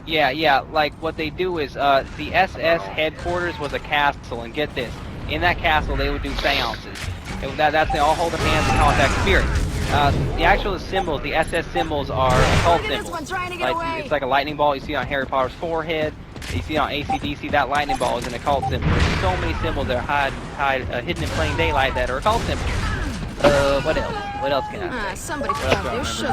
Yeah. Like what they do is the SS headquarters was a castle, and get this, in that castle they would do seances. They all hold their hands and contact spirits. The actual symbols, the SS symbols, are occult Look at this symbols. one trying to get away. It's like a lightning ball you see on Harry Potter's forehead. You see on AC/DC, that lightning ball is an occult symbol. There's so many symbols that are hidden in plain daylight that are occult symbols. What else? What else can I say? Somebody What else forgot do I their remember?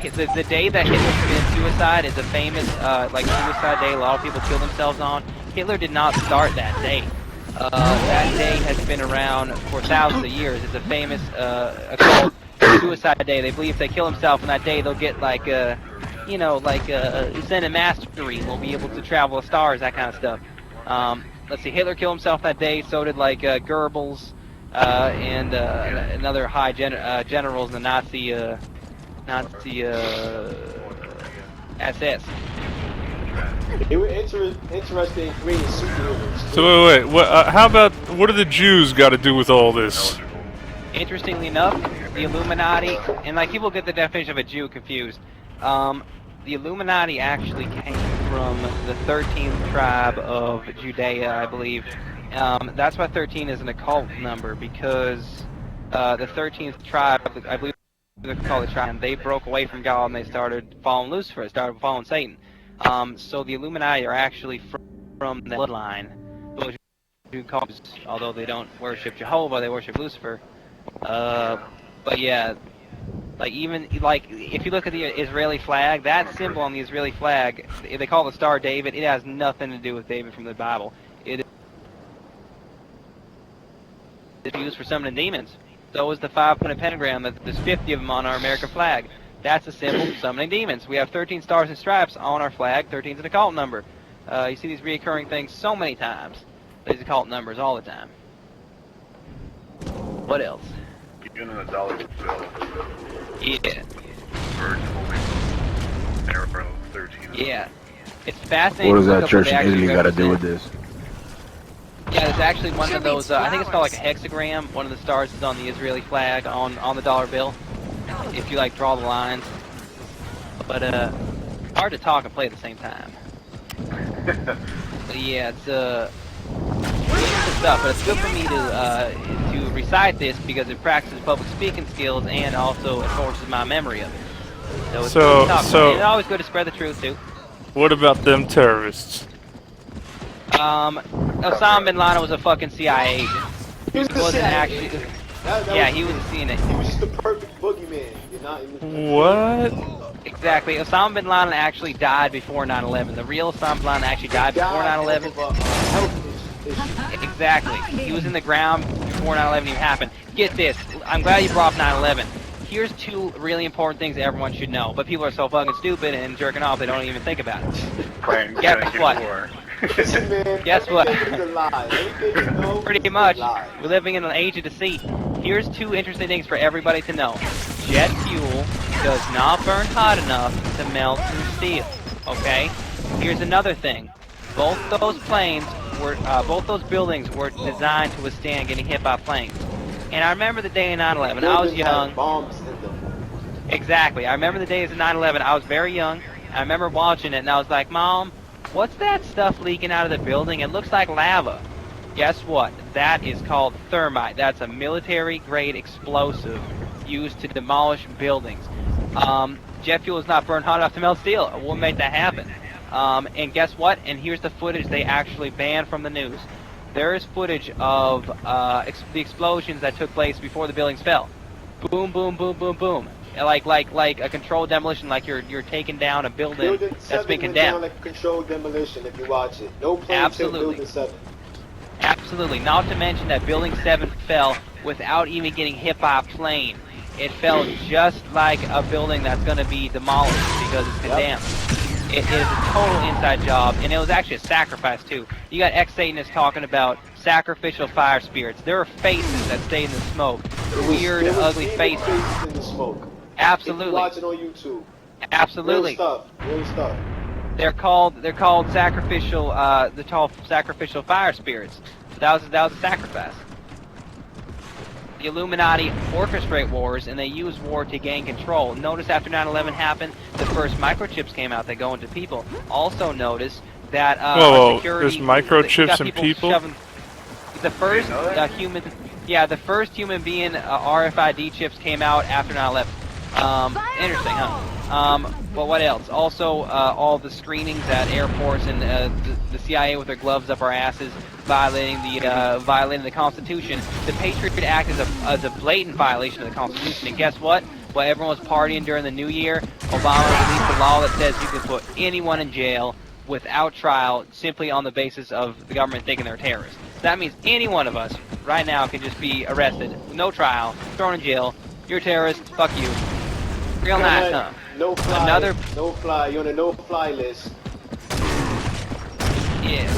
sugar. The day that Hitler committed suicide is a famous suicide day a lot of people kill themselves on. Hitler did not start that day. That day has been around for thousands of years. It's a famous occult suicide day. They believe if they kill themselves on that day, they'll get ascended mastery. They'll be able to travel the stars, that kind of stuff. Let's see, Hitler killed himself that day. So did Goebbels and another high generals in the Nazi SS. They were interested in creating superheroes. So wait. What do the Jews got to do with all this? Interestingly enough, the Illuminati, and people get the definition of a Jew confused. The Illuminati actually came from the 13th tribe of Judea, I believe. That's why 13 is an occult number, because the 13th tribe, I believe they call it tribe, they broke away from God and they started following Lucifer, started following Satan. So the Illuminati are actually from the bloodline. Those who call, although they don't worship Jehovah, they worship Lucifer. But yeah, if you look at the Israeli flag, that symbol on the Israeli flag, they call it the Star of David. It has nothing to do with David from the Bible. It is used for summoning demons. So is the 5-pointed pentagram. There's 50 of them on our American flag. That's a symbol for summoning demons. We have 13 stars and stripes on our flag. 13 is an occult number. You see these recurring things so many times. These occult numbers all the time. What else? Even in the dollar bill. Yeah. Arrow 13. Yeah. It's fascinating. What does to look that up church what in they Italy actually got to do with represent. this? Yeah, there's actually one Sure of those, beats I think it's called like a flowers. hexagram. One of the stars is on the Israeli flag on the dollar bill. If you draw the lines. But hard to talk and play at the same time. But yeah, it's stuff, but it's good for me to recite this because it practices public speaking skills and also enforces my memory of it. So it's good to talk about it. It's always good to spread the truth too. What about them terrorists? Osama bin Laden was a fucking CIA agent. He was the Wasn't CIA actually. agent. He was a CNN. He was just the perfect boogeyman. You're not even. What? Exactly. Osama bin Laden actually died before 9/11. The real Osama bin Laden actually died before 9/11. Exactly. He was in the ground before 9/11 even happened. Get this. I'm glad you brought up 9/11. Here's two really important things that everyone should know, but people are so fucking stupid and jerking off they don't even think about it. Playing Guess what? Listen, man, Guess what? everything is a lie. Everything you know Pretty is much. a lie. We're living in an age of deceit. Here's two interesting things for everybody to know. Jet fuel does not burn hot enough to melt through steel. Okay? Here's another thing. Both those buildings were designed to withstand getting hit by planes. And I remember the day of 9/11. I was Buildings had young. bombs in them. Exactly. I remember the days of 9/11. I was very young. I remember watching it, and I was like, Mom, what's that stuff leaking out of the building? It looks like lava. Guess what? That is called thermite. That's a military-grade explosive used to demolish buildings. Jet fuel is not burned hot enough to melt steel. It won't make that happen. And guess what? And here's the footage they actually banned from the news. There is footage of the explosions that took place before the buildings fell. Boom, boom, boom, boom, boom. Like a controlled demolition, like you're taking down a building that's been condemned. Down like a controlled demolition if you watch it. No plane Absolutely. Building 7. Absolutely. Not to mention that Building 7 fell without even getting hit by a plane. It fell just like a building that's going to be demolished because it's condemned. It is a total inside job, and it was actually a sacrifice too. You got ex-Satanists talking about sacrificial fire spirits. There are faces that stay in the smoke. Weird, ugly faces. In the smoke. Absolutely. If you watch it on YouTube. Absolutely. Real stuff. They're called sacrificial sacrificial fire spirits. So that was a sacrifice. The Illuminati orchestrate wars, and they use war to gain control. Notice after 9/11 happened, the first microchips came out that go into people. Also notice that Whoa, security, there's microchips in people? The first the first human being RFID chips came out after 9/11. Interesting, huh? But what else? Also, all the screenings at airports and the CIA with their gloves up our asses, violating the Constitution. The Patriot Act is a blatant violation of the Constitution. And guess what? While everyone was partying during the New Year, Obama released a law that says you can put anyone in jail without trial simply on the basis of the government thinking they're terrorists. That means any one of us right now can just be arrested, no trial, thrown in jail. You're a terrorist. Fuck you. Real nice, huh? No fly. Another. No fly. You're on a no-fly list. Yeah.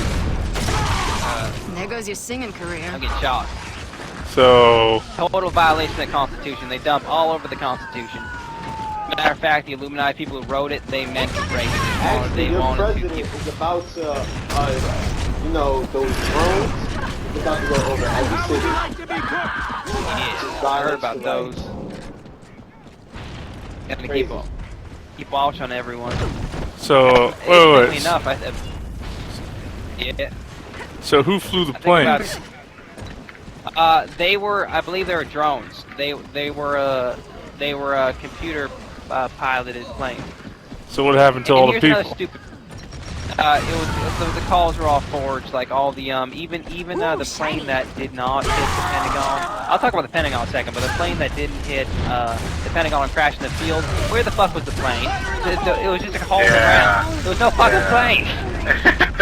There goes your singing career. I'm getting shot. So, Total violation of the Constitution. They dump all over the Constitution. Matter of fact, the Illuminati people who wrote it, they meant to break it. Actually, They your wanted to president keep. is about to, those drones. He's about to go over every city. Yeah, I heard about those. Gotta keep watch on everyone. so Interestingly wait. enough, yeah. So who flew the I think about planes? it. They were, I believe, they were drones. They were computer piloted planes. So what happened to And all the here's another people? stupid. The calls were all forged. Like all the even the plane that did not hit the Pentagon. I'll talk about the Pentagon in a second, but the plane that didn't hit the Pentagon and crashed in the field. Where the fuck was the plane? It was just a hole in the ground. There was no fucking plane.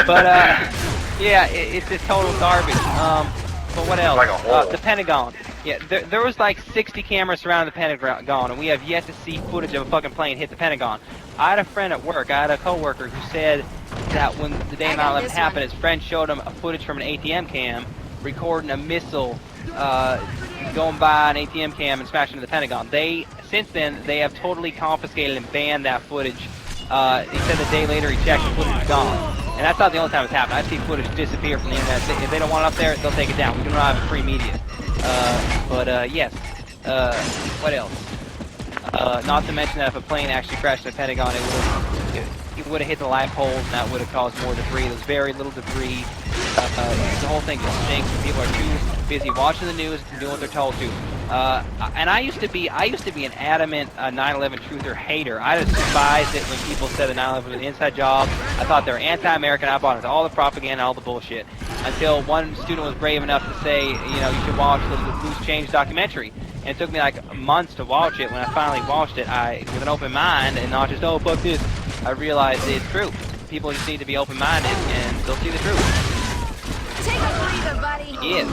But yeah, it's just total garbage. But what else? Like a hole. The Pentagon. Yeah, there was like 60 cameras surrounding the Pentagon, and we have yet to see footage of a fucking plane hit the Pentagon. I had a friend at work, I had a coworker who said that when the day 9/11 happened, his friend showed him a footage from an ATM cam recording a missile going by an ATM cam and smashing into the Pentagon. Since then, they have totally confiscated and banned that footage. He said the day later he checked, the footage is gone. And that's not the only time it's happened. I've seen footage disappear from the internet. If they don't want it up there, they'll take it down. We do not have a free media. Yes. What else? Not to mention that if a plane actually crashed in the Pentagon, it would have hit the light poles, and that would have caused more debris. There's very little debris The whole thing just stinks. People are too busy watching the news and doing what they're told to. And I used to be an adamant 9/11 truther hater. I just despised it when people said that 9/11 was an inside job. I thought they were anti-American. I bought into all the propaganda, all the bullshit. Until one student was brave enough to say, you know, you should watch the Loose Change documentary. And it took me like months to watch it. When I finally watched it, with an open mind and not just, oh, fuck this, I realized it's true. People just need to be open-minded and they'll see the truth. Take a breather, buddy. Yeah,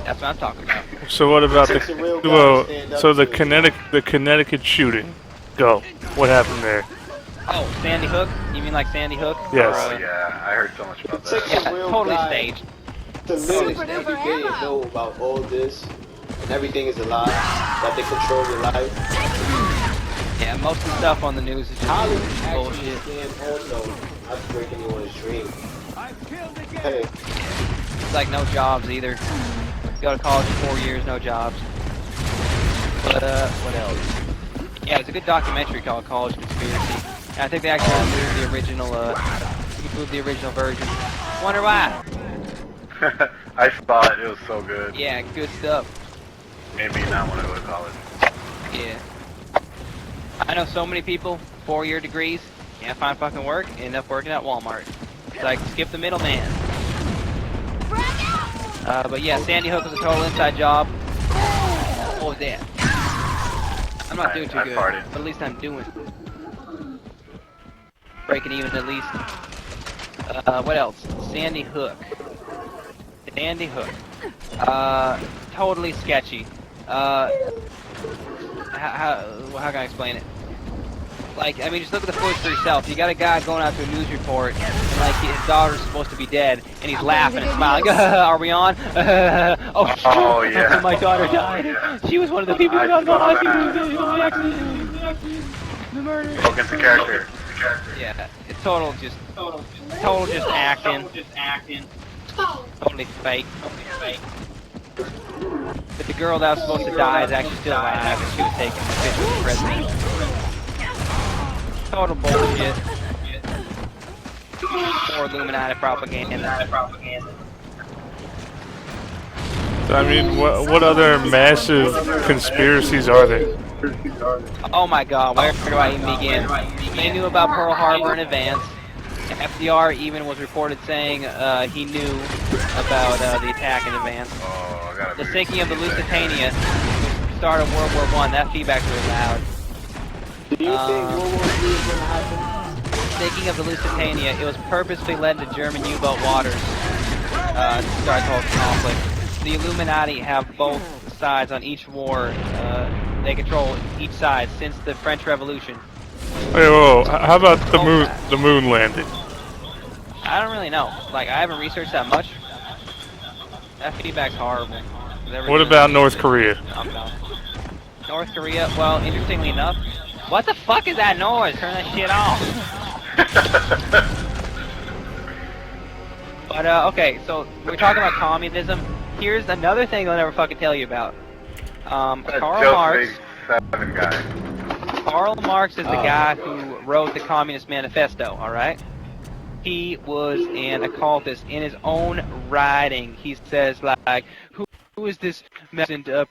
that's what I'm talking about. So what about Takes a real guy to well, stand up so the to it. Connecticut shooting? Go. What happened there? Oh, Sandy Hook? You mean like Sandy Hook? Yes. Oh yeah, I heard so much about It takes that. Yeah, a real totally guy staged. to manage every day and know about all this, and everything is a lie, that they control your life. Yeah, most of the stuff on the news is How do you just actually bullshit. stand also not to break anyone's dream? Hey, It's like no jobs either. Go to college for 4 years, no jobs. But, what else? Yeah, it's a good documentary called College Conspiracy. And I think they actually removed the original version. Wonder why? I saw it. It was so good. Yeah, good stuff. Maybe not when I go to college. Yeah. I know so many people, 4-year degrees, can't find fucking work, end up working at Walmart. It's like, skip the middleman. But yeah, Sandy Hook was a total inside job. What was that? I'm not doing too I good, farted. but at least I'm doing. Breaking even at least. What else? Sandy Hook. Sandy Hook. Totally sketchy. How can I explain it? Like, I mean, just look at the footage for yourself. You got a guy going out to a news report, and like his daughter's supposed to be dead, and he's laughing and smiling. Are we on? Oh shit! Oh, yeah. My daughter Oh, died. yeah. She was one of the people who I got saw lost. that. The accident. The murder. Spoke into character. Yeah, it's total just acting. Totally fake. But the girl that was supposed to die is actually still alive, and she was taking the picture of the president. Total bullshit. More Illuminati propaganda. I mean, what other massive conspiracies are there? Oh my god, where do I even begin? They knew about Pearl Harbor in advance. FDR even was reported saying he knew about the attack in advance. Oh, I gotta The be- sinking of the Lusitania, the start of World War I, that feedback was loud. do you think World War III is gonna happen? Sinking of the Lusitania, it was purposely led into German U-boat waters to start the whole conflict. The Illuminati have both sides on each war. They control each side since the French Revolution. Hey, whoa! How about the moon landing? I don't really know. Like, I haven't researched that much. That feedback's horrible. What about North Korea? North Korea? Well, interestingly enough, what the fuck is that noise? Turn that shit off. But, okay, so we're talking about communism. Here's another thing I'll never fucking tell you about. Karl Marx. Seven guy. Karl Marx is the guy who wrote the Communist Manifesto, alright? He was an occultist in his own writing. He says, like, who is this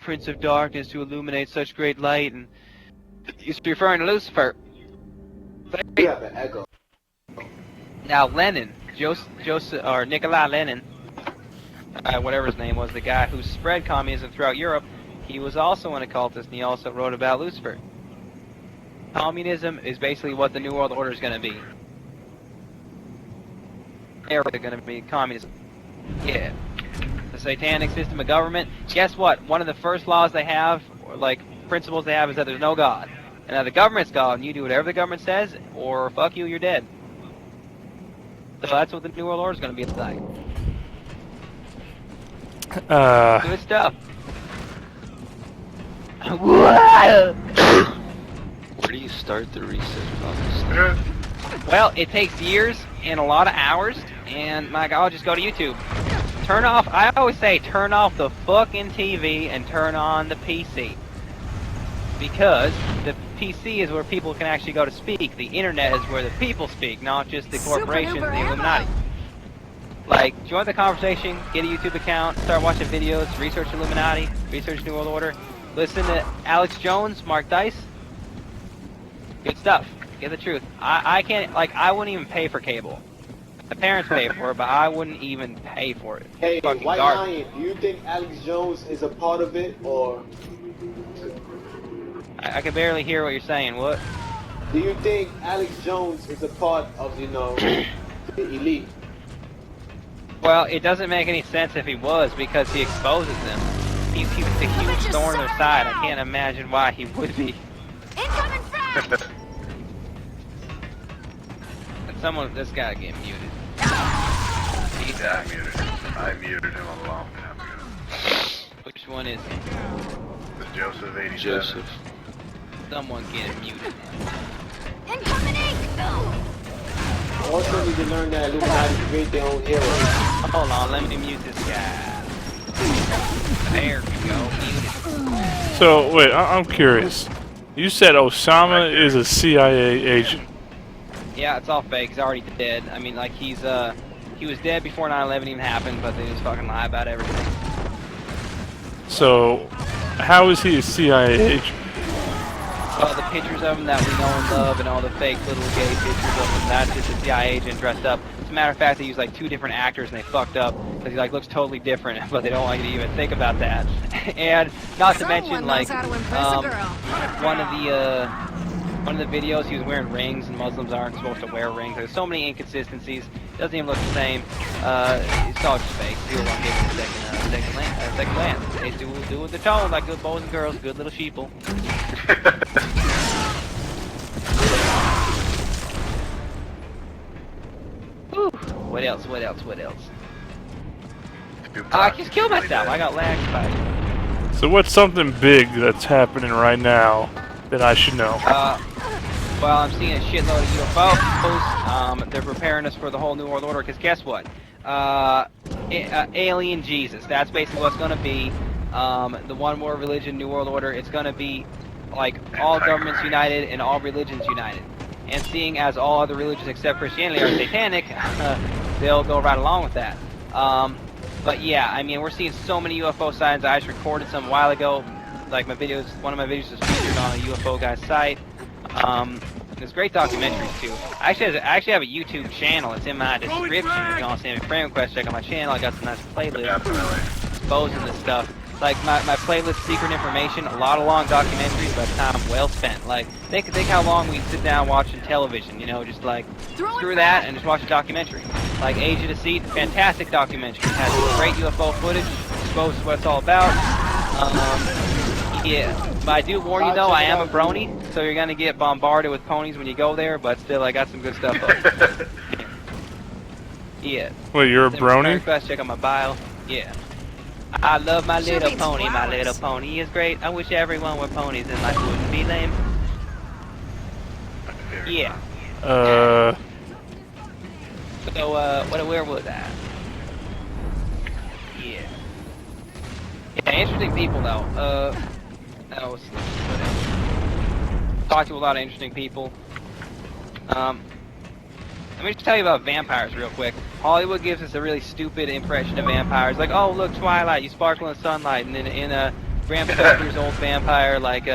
Prince of Darkness who illuminates such great light? And he's referring to Lucifer. You have an echo. Now, Lenin, or Nikolai Lenin, whatever his name was, the guy who spread communism throughout Europe, he was also an occultist, and he also wrote about Lucifer. Communism is basically what the New World Order is going to be. They're going to be communism. Yeah. The satanic system of government. Guess what? One of the first laws they have, or like principles they have, is that there's no God. And now the government's God, and you do whatever the government says, or fuck you, you're dead. So that's what the New World Order is going to be like. Good stuff. Where do you start the research process? Well, it takes years and a lot of hours, and like, I'll just go to YouTube. Turn off, I always say, turn off the fucking TV and turn on the PC. Because the PC is where people can actually go to speak. The internet is where the people speak, not just the corporations and the Illuminati. Like, join the conversation, get a YouTube account, start watching videos, research Illuminati, research New World Order, listen to Alex Jones, Mark Dice. Good stuff. Get the truth. I can't, like, I wouldn't even pay for cable. My parents pay for it, but I wouldn't even pay for it. Hey, Fucking White garbage. Lion, do you think Alex Jones is a part of it, or I can barely hear what you're saying. What? do you think Alex Jones is a part of, you know, the elite? Well, it doesn't make any sense if he was, because he exposes them. He's a huge thorn in their side. I can't imagine why he would be. Incoming frag! This guy get muted. Yeah, I muted him a long time ago. Which one is he? It's Joseph 87. Joseph. Someone get him muted. Incoming ink! Also need to learn that Illuminati create their own hero. Hold on, let me mute this guy. There we go, muted. So wait, I'm curious. You said Osama is a CIA agent. Yeah, it's all fake. He's already dead. I mean, like, he was dead before 9/11 even happened, but they just fucking lie about everything. So how is he a CIA agent? Well, the pictures of him that we know and love, and all the fake little gay pictures of him, that's just a CIA agent dressed up. As a matter of fact, they used like 2 different actors, and they fucked up because he like looks totally different, but they don't like to even think about that. And not to mention, like, one of the videos, he was wearing rings, and Muslims aren't supposed to wear rings. There's so many inconsistencies. Doesn't even look the same. It's all just fake. People won't give it a second glance. They do what they're told, like good boys and girls, good little sheeple. Whew. What else? I just killed myself. I got lag spiked. So what's something big that's happening right now that I should know? Well, I'm seeing a shitload of UFOs. They're preparing us for the whole New World Order, because guess what? Alien Jesus. That's basically what's going to be. The one world religion, New World Order. It's going to be like all governments united and all religions united. And seeing as all other religions except Christianity are satanic, they'll go right along with that. But yeah, I mean, we're seeing so many UFO sightings. I just recorded some a while ago. Like one of my videos was featured on a UFO guy's site. There's great documentaries too. I actually have a YouTube channel. It's in my description. If you want to send me a friend request, check out my channel. I got some nice playlists exposing this stuff. Like my playlist, Secret Information, a lot of long documentaries, but time well spent. Like think how long we sit down watching television. You know, just like screw that and just watch a documentary. Like Age of Deceit, fantastic documentary. It has great UFO footage, exposes what it's all about. Yeah, but I do warn you though, I am a brony, so you're gonna get bombarded with ponies when you go there, but still, I got some good stuff up. Yeah. Wait, you're a brony? Request, check out my bio. Yeah. I love my little pony. My little pony is great. I wish everyone were ponies and life wouldn't be lame. Yeah. So, where was I? Yeah. Yeah, interesting people though. Talked to a lot of interesting people. Let me just tell you about vampires real quick. Hollywood gives us a really stupid impression of vampires. Like, oh, look, Twilight, you sparkle in sunlight. And then in a Bram Stoker's old vampire, like,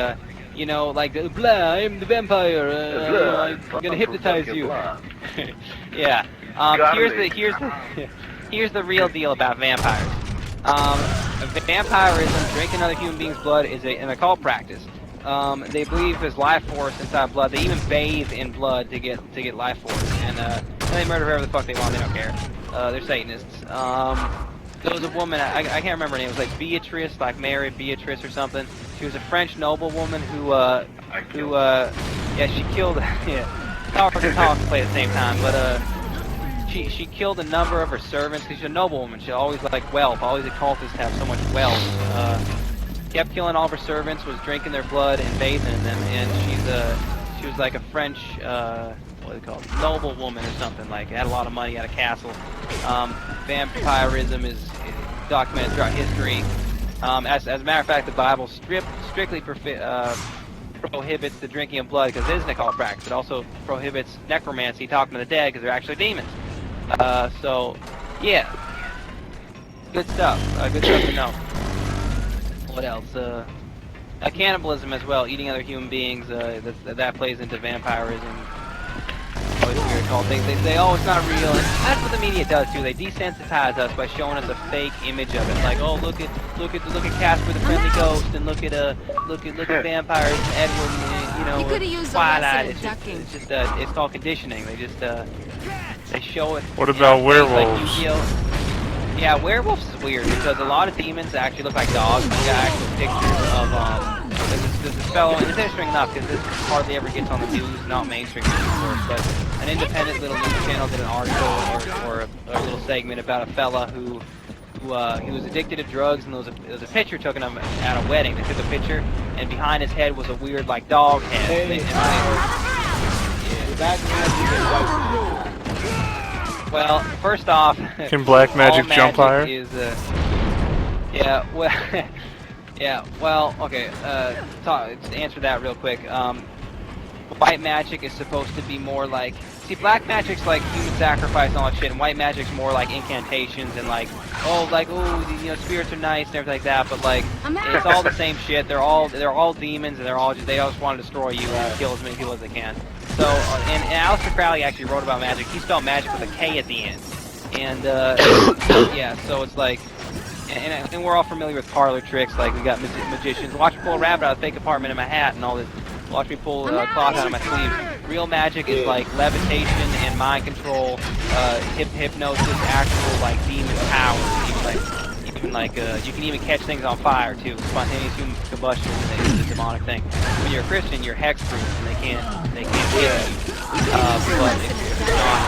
you know, like, blah, I'm the vampire, I'm gonna hypnotize you. Yeah. Here's the real deal about vampires. Vampirism, drinking other human beings' blood, is an occult practice. They believe there's life force inside blood. They even bathe in blood to get life force, and they murder whoever the fuck they want. They don't care. They're Satanists. There was a woman, I can't remember her name. It was like Beatrice, like Mary Beatrice or something. She was a French noblewoman who she killed. Yeah, talk and play at the same time, but She killed a number of her servants because she's a noblewoman. She always like wealth. Always occultists have so much wealth. Kept killing all of her servants. Was drinking their blood and bathing in them. And she was like a French what do they call it? Noblewoman or something. Like had a lot of money, had a castle. Vampirism is documented throughout history. As a matter of fact, the Bible strictly prohibits the drinking of blood because it is an occult practice. It also prohibits necromancy, talking to the dead, because they're actually demons. So Yeah. Good stuff. Good stuff to know. What else? Cannibalism as well. Eating other human beings. That plays into vampirism. Always weird called things. They say, oh, it's not real. And that's what the media does too. They desensitize us by showing us a fake image of it. Like, oh, look at Casper the Friendly Ghost, and look at vampires, Edward, and, You coulda used a Twilight. lesson at ducking. It's called conditioning. They just they show it. What about things werewolves? Like Yu-Gi-Oh. Yeah, werewolves is weird because a lot of demons actually look like dogs. We got actual pictures of there's this fellow, and it's interesting enough because this hardly ever gets on the news, not mainstream news, of course, but an independent little news channel did an article or a little segment about a fella who he was addicted to drugs, and there was a picture taken of him at a wedding. They took a picture, and behind his head was a weird like dog head. Black magic and white magic. Well, first off, Can black magic all jump higher? Is, yeah, well, yeah, well, okay. To answer that real quick. White magic is supposed to be more like. See, black magic's like human sacrifice and all that shit, and white magic's more like incantations and like, spirits are nice and everything like that. But like, it's all the same shit. They're all demons, and they just want to destroy you and kill as many people as they can. So, and Aleister Crowley actually wrote about magic. He spelled magic with a K at the end. And, yeah, so it's like, and we're all familiar with parlor tricks, like we got magicians. Watch me pull a rabbit out of a fake apartment in my hat and all this. Watch me pull cloth out of my sleeves. Real magic is like levitation and mind control, hypnosis, actual like demon powers. Even like you can even catch things on fire too. Spontaneous human combustion is a demonic thing. When you're a Christian, you're hex-proof and they can't get you. But if you're not, if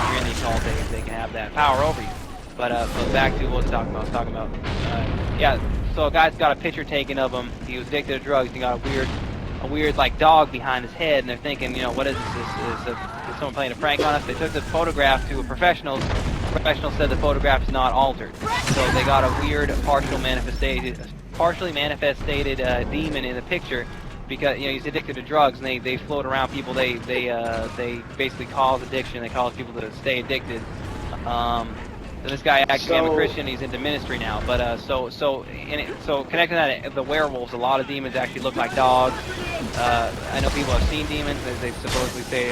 you're in the occult, they can have that power over you. But back to what I was talking about. Yeah. So a guy's got a picture taken of him. He was addicted to drugs. He got a weird like dog behind his head, and they're thinking, what is this? Is someone playing a prank on us? They took the photograph to a professional. The professional said the photograph is not altered, so they got a weird partially manifested demon in the picture because he's addicted to drugs, and they float around people. They basically cause addiction. They cause people to stay addicted. So this guy actually became a Christian. He's into ministry now. But so connecting that to the werewolves, a lot of demons actually look like dogs. I know people have seen demons. They supposedly say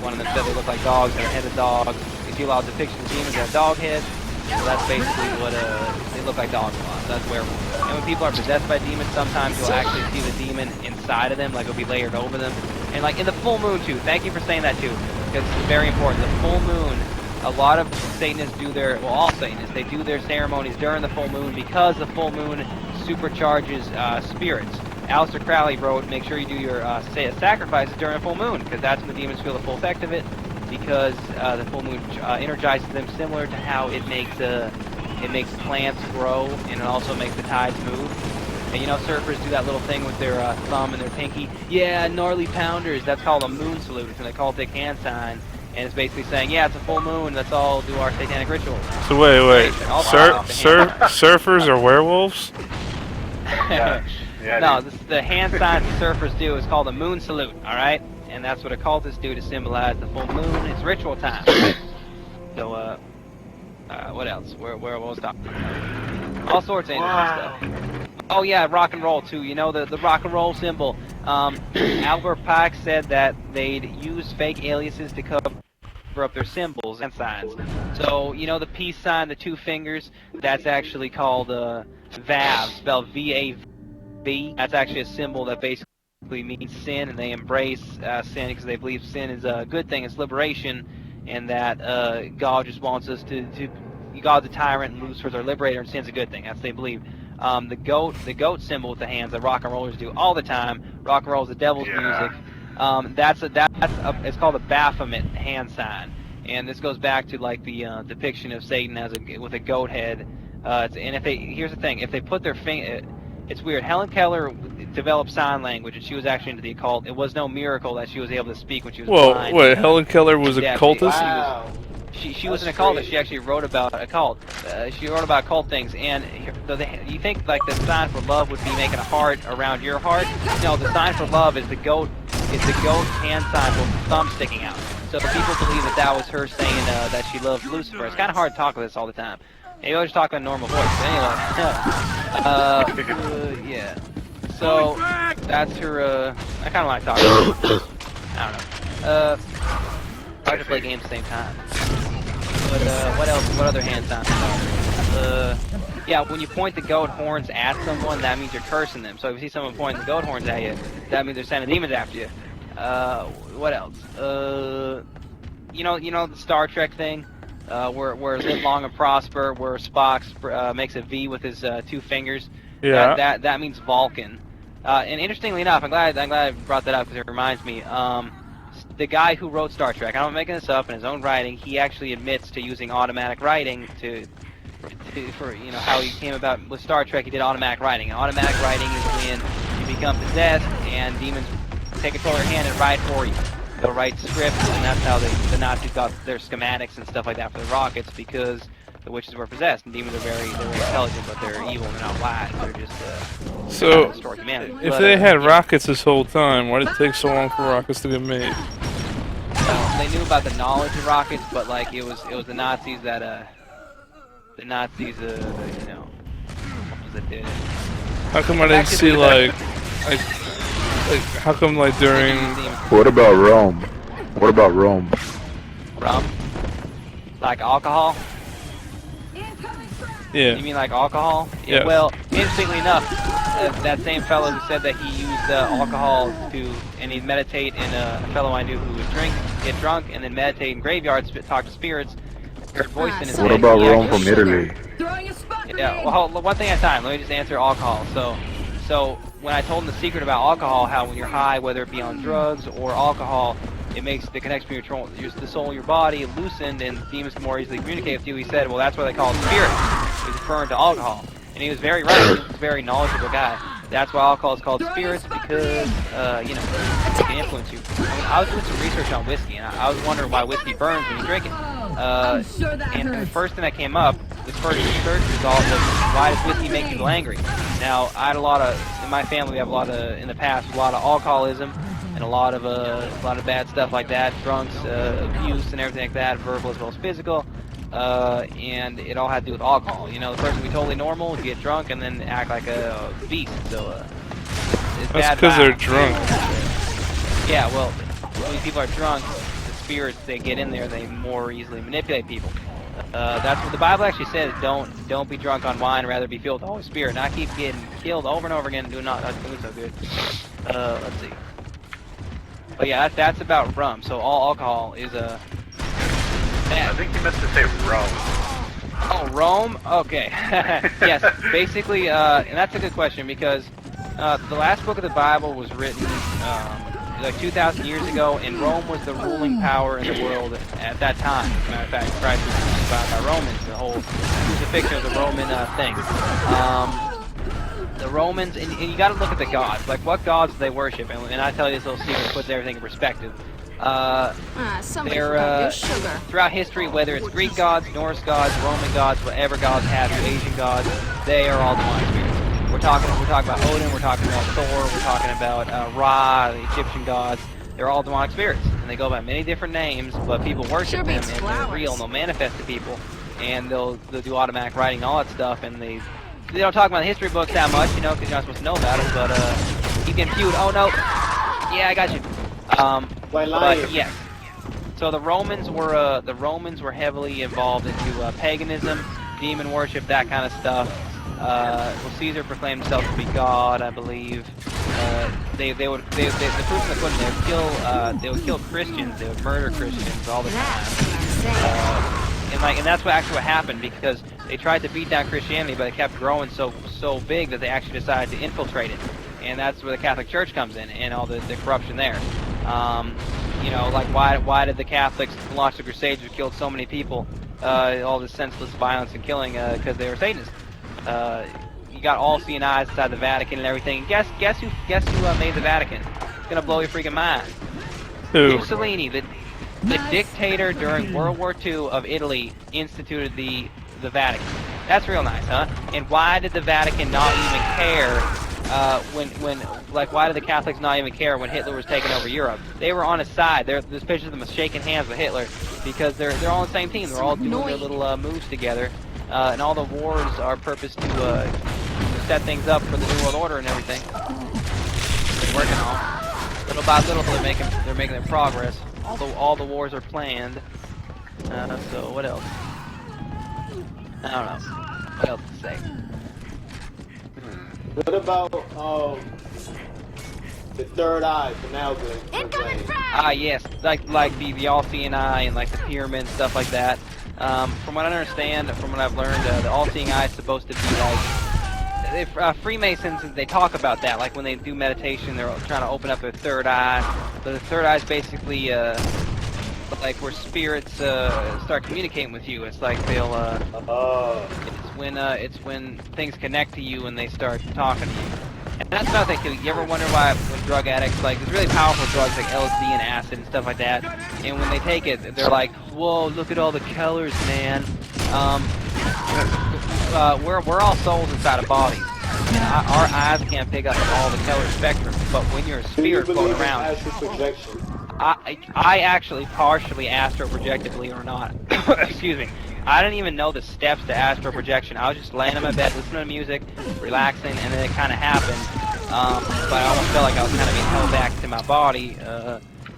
one of them said they look like dogs. They're head of dogs. You see a lot of depictions of demons that have dog heads. So that's basically what they look like dogs a lot. So that's werewolves. And when people are possessed by demons, sometimes you'll actually see the demon inside of them, like it'll be layered over them. And like in the full moon too. Thank you for saying that too, because it's very important. The full moon. A lot of Satanists all Satanists, they do their ceremonies during the full moon because the full moon supercharges spirits. Aleister Crowley wrote, make sure you do your sacrifices during a full moon, because that's when the demons feel the full effect of it, because the full moon energizes them similar to how it makes plants grow, and it also makes the tides move. And surfers do that little thing with their thumb and their pinky. Yeah, gnarly pounders, that's called a moon salute, and they call it the hand sign. And it's basically saying, yeah, it's a full moon, let's all do our satanic rituals. So wait. Surfers are werewolves? Yeah. No, this is the hand signs the surfers do. It's called a moon salute, alright? And that's what occultists do to symbolize the full moon. It's ritual time. So, what else? Where was talking about? All sorts of interesting stuff. Oh yeah, rock and roll too. The rock and roll symbol. Albert Pike said that they'd use fake aliases to cover up their symbols and signs. So, the peace sign, the two fingers, that's actually called VAV, spelled V-A-V. That's actually a symbol that basically means sin, and they embrace sin because they believe sin is a good thing, it's liberation, and that God just wants us to God's a tyrant and Lucifer's our liberator, and sin's a good thing. That's what they believe. The goat symbol with the hands that rock and rollers do all the time. Rock and roll is the devil's music. It's called a Baphomet hand sign, and this goes back to like the depiction of Satan with a goat head. Here's the thing: if they put their finger, it's weird. Helen Keller developed sign language, and she was actually into the occult. It was no miracle that she was able to speak when she was blind. Wait, Helen Keller was a cultist? Wow. She was an occultist. She actually wrote about occult. She wrote about occult things. And you think like the sign for love would be making a heart around your heart? No, the sign for love is the goat hand sign with the thumb sticking out. So people believe that that was her saying that she loved Lucifer. It's kind of hard to talk with this all the time. Maybe I'll just talk in a normal voice. But anyway, yeah. So that's her. I kind of like talking. I don't know. I like to play games at the same time. But what else? What other hand signs? Yeah, when you point the goat horns at someone, that means you're cursing them. So if you see someone pointing the goat horns at you, that means they're sending demons after you. What else? You know the Star Trek thing, where live long and prosper, where Spock makes a V with his 2 fingers. Yeah. That means Vulcan. And interestingly enough, I'm glad I brought that up because it reminds me. The guy who wrote Star Trek, I'm not making this up, in his own writing, he actually admits to using automatic writing for how he came about with Star Trek. He did automatic writing. And automatic writing is when you become possessed and demons take control of your hand and write for you. They'll write scripts, and that's how the Nazis got their schematics and stuff like that for the rockets, because the witches were possessed, and demons are very intelligent, but they're evil and they're not wise. They're just so destroy humanity. If they had rockets this whole time, why did it take so long for rockets to get made? They knew about the knowledge of rockets, but like it was the Nazis that what was it did? How come I didn't see like how come like during? What about Rome? What about Rome? Rum? Like alcohol? Yeah. You mean like alcohol? Yeah. Well, interestingly enough, that same fellow who said that he used alcohol and he'd meditate, and a fellow I knew who would get drunk, and then meditate in graveyards, talk to spirits, heard voice in his head. What about Rome from Italy? Yeah, well, one thing at a time. Let me just answer alcohol. So when I told him the secret about alcohol, how when you're high, whether it be on drugs or alcohol, it makes the connection between the soul and your body loosened, and demons can more easily communicate with you. He said, well, that's why they call it spirit. He was referring to alcohol. And he was very right. He was a very knowledgeable guy. That's why alcohol is called spirits, because, it can influence you. I was doing some research on whiskey, and I was wondering why whiskey burns when you drink it. And the first thing that came up, this first research result was, why does whiskey make people angry? Now, I had in my family, we have in the past, a lot of alcoholism, and a lot of bad stuff like that, drunks, abuse and everything like that, verbal as well as physical. And it all had to do with alcohol. The person would be totally normal, would get drunk, and then act like a beast. So, it's That's bad because they're vibes. drunk. Yeah, well, when people are drunk, the spirits, they get in there, they more easily manipulate people. That's what the Bible actually says. Don't be drunk on wine, rather be filled with the Holy Spirit. Not keep getting killed over and over again and not doing so good. Let's see. But yeah, that's about rum. So all alcohol is a... I think you meant to say Rome. Oh, Rome? Okay. Yes, basically, and that's a good question, because the last book of the Bible was written like 2,000 years ago, and Rome was the ruling power in the world at that time. As a matter of fact, Christ was crucified by Romans. The whole crucifixion was a Roman thing. The Romans, and you got to look at the gods. Like, what gods do they worship? And I tell you this little secret, puts everything in perspective. Throughout history, whether it's Greek gods, Norse gods, Roman gods, whatever gods have you, Asian gods, they are all demonic spirits. We're talking about Odin, we're talking about Thor, we're talking about Ra, the Egyptian gods. They're all demonic spirits, and they go by many different names, but people worship them, and they're real, and they'll manifest to people, and they'll do automatic writing and all that stuff, and they don't talk about the history books that much, because you're not supposed to know about it, but you can feud. Oh no, yeah, I got you. But yes, so the Romans were heavily involved into paganism, demon worship, that kind of stuff. Well, Caesar proclaimed himself to be God, I believe. The proof in the pudding, they would kill Christians, they would murder Christians all the time. And that's what happened, because they tried to beat down Christianity, but it kept growing so big that they actually decided to infiltrate it. And that's where the Catholic Church comes in, and all the corruption there. Like why did the Catholics launch the Crusades, who killed so many people? All this senseless violence and killing, because they were Satanists. You got all seeing eyes inside the Vatican and everything. Guess who made the Vatican? It's gonna blow your freaking mind. Who? Mussolini, the dictator during World War II of Italy, instituted the Vatican. That's real nice, huh? And why did the Vatican not even care when like, why did the Catholics not even care when Hitler was taking over Europe? They were on his side. There's pictures of them shaking hands with Hitler because they're all on the same team. They're all doing their little moves together, and all the wars are purpose to set things up for the New World Order and everything. They're working on little by little. They're making their progress. All the wars are planned. So what else? I don't know. What else to say? What about the third eye for now? Yes, like the all-seeing eye and like the pyramid and stuff like that. From what I understand, from what I've learned, the all-seeing eye is supposed to be like Freemasons. They talk about that, like when they do meditation, they're trying to open up their third eye. But the third eye is basically like where spirits start communicating with you. It's like they'll it's when things connect to you and they start talking to you. And that's another thing too. You ever wonder why when drug addicts, like, there's really powerful drugs like LSD and acid and stuff like that, and when they take it, they're like, whoa, look at all the colors, man. We're all souls inside of bodies. Our eyes can't pick up all the color spectrum, but when you're a spirit floating around, I actually partially astral projectively or not. Excuse me. I didn't even know the steps to astral projection. I was just laying in my bed, listening to music, relaxing, and then it kind of happened. But I almost felt like I was kind of being held back to my body,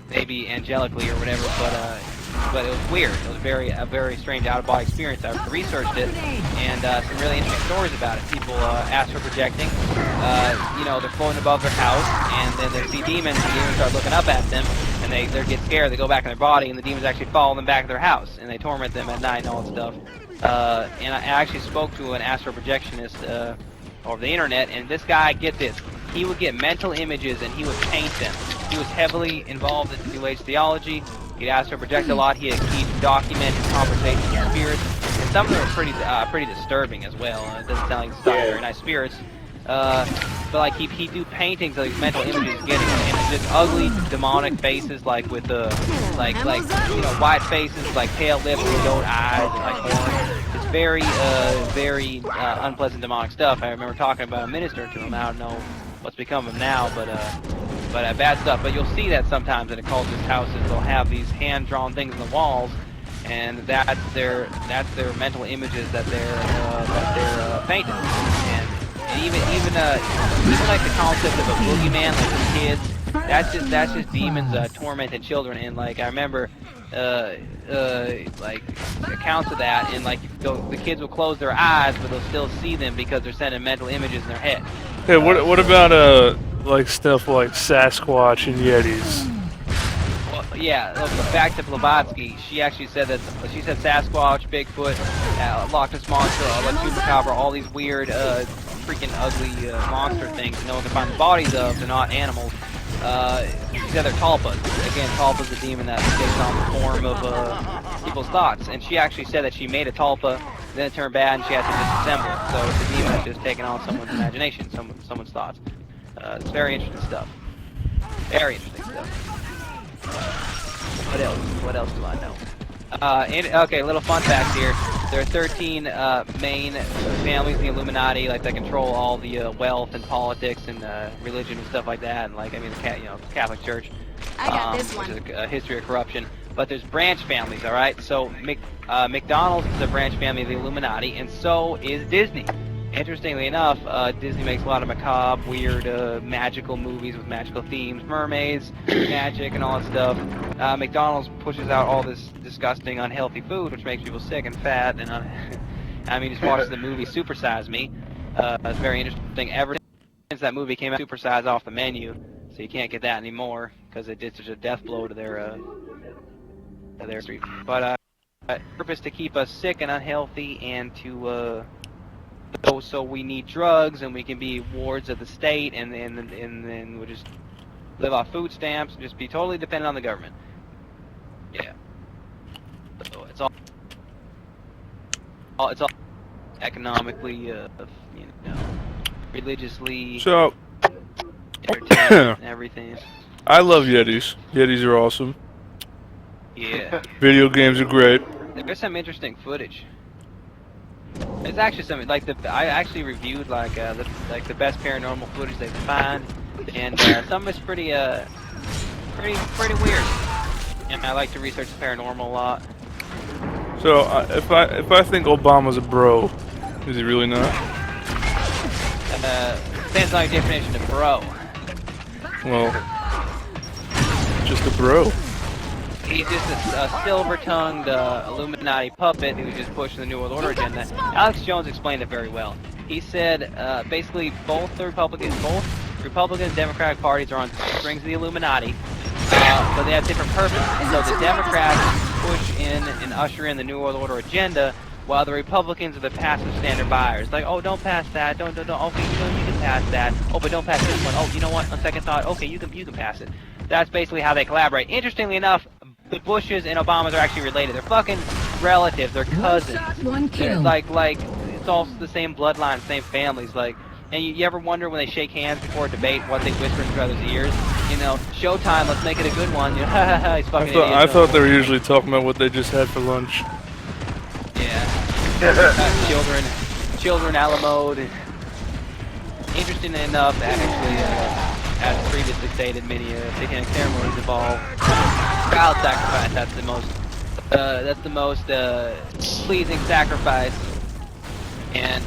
maybe angelically or whatever. But it was weird. It was a very strange out-of-body experience. I researched it, and some really interesting stories about it. People astral projecting. They're floating above their house, and then they see demons, and demons start looking up at them, and they get scared. They go back in their body, and the demons actually follow them back to their house, and they torment them at night and all that stuff. And I actually spoke to an astral projectionist over the internet, and this guy, get this, he would get mental images and he would paint them. He was heavily involved in New Age theology. He'd astral project a lot. He'd document his conversations with spirits, and some of them are pretty disturbing as well. It doesn't sound like he's talking very nice spirits. But like he'd do paintings of these mental images, getting and just ugly demonic faces, like with like white faces, like pale lips and goat eyes and like horns. It's very unpleasant demonic stuff. I remember talking about a minister to him. I don't know what's become of him now, but bad stuff. But you'll see that sometimes in occultist houses. They'll have these hand-drawn things in the walls, and that's their mental images that they're painting. And even like the concept of a boogeyman, like the kids, that's just demons tormenting children. And like I remember like accounts of that, and like the kids will close their eyes, but they'll still see them because they're sending mental images in their head. Hey, what about like stuff like Sasquatch and Yetis? Well, yeah, back to Blavatsky. She actually said that she said Sasquatch, Bigfoot, Loch Ness Monster, like Chupacabra, all these weird, freaking ugly monster things no one can find the bodies of. They're not animals. She said they're tulpas. Again, tulpa's a demon that takes on the form of people's thoughts. And she actually said that she made a tulpa, then it turned bad, and she had to disassemble it. So it's a demon that's just taking on someone's imagination, someone's thoughts. It's very interesting stuff. Very interesting stuff. What else? What else do I know? Okay, little fun fact here. There are 13 main families in the Illuminati, like, that control all the wealth and politics and religion and stuff like that. And like, I mean, the Catholic Church, I got this one. which is a history of corruption. But there's branch families, all right. So McDonald's is a branch family of the Illuminati, and so is Disney. Interestingly enough, Disney makes a lot of macabre, weird, magical movies with magical themes, mermaids, magic, and all that stuff. McDonald's pushes out all this disgusting, unhealthy food, which makes people sick and fat. And I mean, just watch the movie Super Size Me. It's very interesting. Ever since that movie came out, Super Size off the menu, so you can't get that anymore because it did such a death blow to their street. But purpose to keep us sick and unhealthy, and to so we need drugs, and we can be wards of the state, and then we'll just live off food stamps and just be totally dependent on the government. Yeah. So it's all economically, religiously, So, entertainment and everything. I love Yetis. Yetis are awesome. Yeah. Video games are great. There's some interesting footage. It's actually something like I actually reviewed like the best paranormal footage they could find, and some of it's pretty weird. And I like to research the paranormal a lot. So if I think Obama's a bro, is he really not? Depends on your definition of bro. Well, just a bro. He's just a silver-tongued Illuminati puppet who's just pushing the New World Order agenda. Alex Jones explained it very well. He said basically both Republican and Democratic parties are on strings of the Illuminati, but they have different purposes. So the Democrats push in and usher in the New World Order agenda, while the Republicans are the passive standard buyers. Like, oh, don't pass that. Don't. Okay, you can pass that. Oh, but don't pass this one. Oh, you know what? On second thought, okay, you can pass it. That's basically how they collaborate. Interestingly enough, the Bushes and Obamas are actually related. They're fucking relatives. They're cousins. One kill. Like it's all the same bloodline, same families. Like, and you ever wonder when they shake hands before a debate what they whisper in each other's ears? You know, showtime. Let's make it a good one. You know, ha ha ha. He's fucking idiot. I thought they were usually talking about what they just had for lunch. Yeah. Children a la mode. Interesting enough, actually, as previously stated, many satanic ceremonies involve child sacrifice. That's the most pleasing sacrifice, and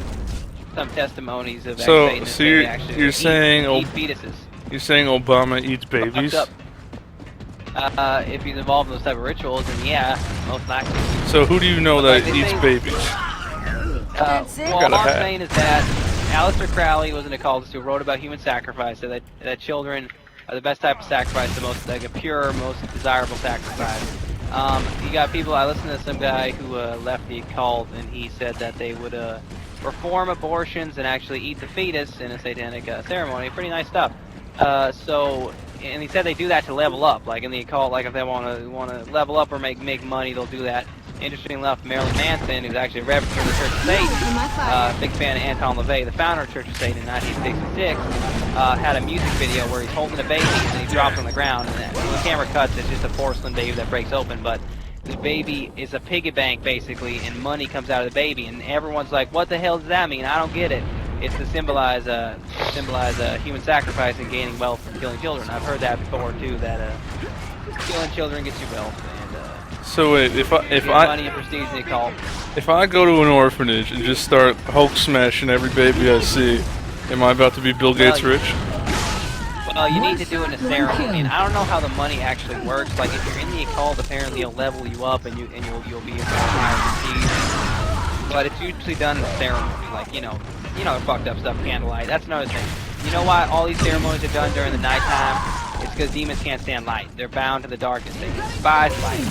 some testimonies of Satanists So that they actually you're saying eat fetuses. You're saying Obama eats babies? If he's involved in those type of rituals, then yeah, most likely. So who do you know that eats babies? Well, all I'm saying is that Aleister Crowley was an occultist who wrote about human sacrifice, so that children are the best type of sacrifice, the most like a pure, most desirable sacrifice. You got people. I listened to some guy who left the occult, and he said that they would perform abortions and actually eat the fetus in a satanic ceremony. Pretty nice stuff. And he said they do that to level up, like in the occult. Like if they want to level up or make money, they'll do that. Interestingly enough, Marilyn Manson, who's actually a reverend from the Church of Satan, big fan of Anton LaVey, the founder of Church of Satan in 1966, had a music video where he's holding a baby and he drops on the ground. And when the camera cuts, it's just a porcelain baby that breaks open. But the baby is a piggy bank basically, and money comes out of the baby. And everyone's like, "What the hell does that mean? I don't get it." It's to symbolize human sacrifice and gaining wealth from killing children. I've heard that before too. That killing children gets you wealth. So wait, if money and prestige in the occult. If I go to an orphanage and just start Hulk smashing every baby I see, am I about to be Bill Gates rich? Well, you need to do it in a ceremony. And I don't know how the money actually works. Like if you're in the occult, apparently it'll level you up and you'll be a higher prestige. But it's usually done in a ceremony, like you know the fucked up stuff, candlelight. That's another thing. You know why all these ceremonies are done during the nighttime? It's because demons can't stand light. They're bound to the darkness. They despise light.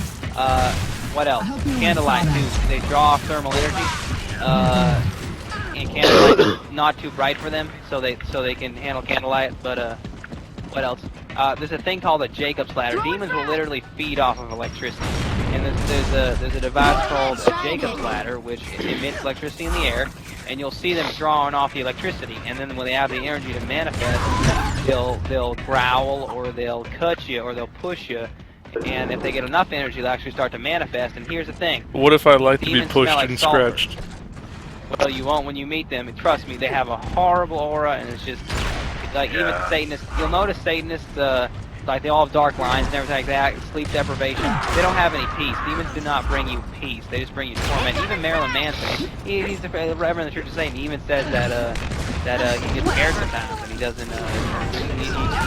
What else? Candlelight too. They draw off thermal energy. And candlelight is not too bright for them, so they can handle candlelight. But what else? There's a thing called a Jacob's ladder. Demons will literally feed off of electricity. And there's a device called a Jacob's ladder, which emits electricity in the air, and you'll see them drawing off the electricity. And then when they have the energy to manifest, they'll growl or they'll cut you or they'll push you. And if they get enough energy, they'll actually start to manifest. And here's the thing. What if I like to be Demons pushed smell like and sulfur. scratched? Well, you won't when you meet them. And trust me, they have a horrible aura, and it's just like even Satanists. You'll notice Satanists, like they all have dark lines and everything like that, sleep deprivation. They don't have any peace. Demons do not bring you peace. They just bring you torment. Even Marilyn Manson, he's the reverend of the Church of Satan. He even says that he gets scared sometimes, and he doesn't. He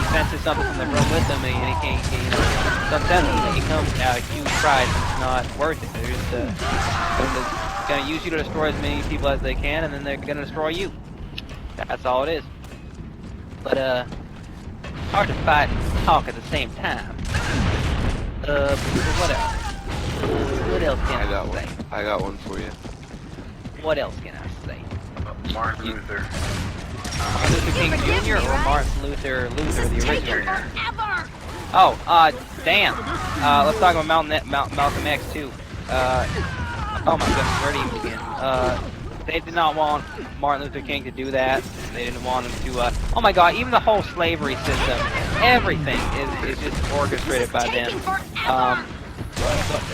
senses something from the room with him, and he can't. Sometimes he comes out a huge price, and it's not worth it. They're just gonna use you to destroy as many people as they can, and then they're gonna destroy you. That's all it is. But hard to fight and talk at the same time. What else? What else can I say? I got one for you. What else can I say? Martin Luther. Martin Luther King Jr. or Martin Luther, the original? Oh, damn. Let's talk about Malcolm X too. Oh my goodness, where did he begin? They did not want Martin Luther King to do that. They didn't want him to, oh my god, even the whole slavery system, everything is just orchestrated by them.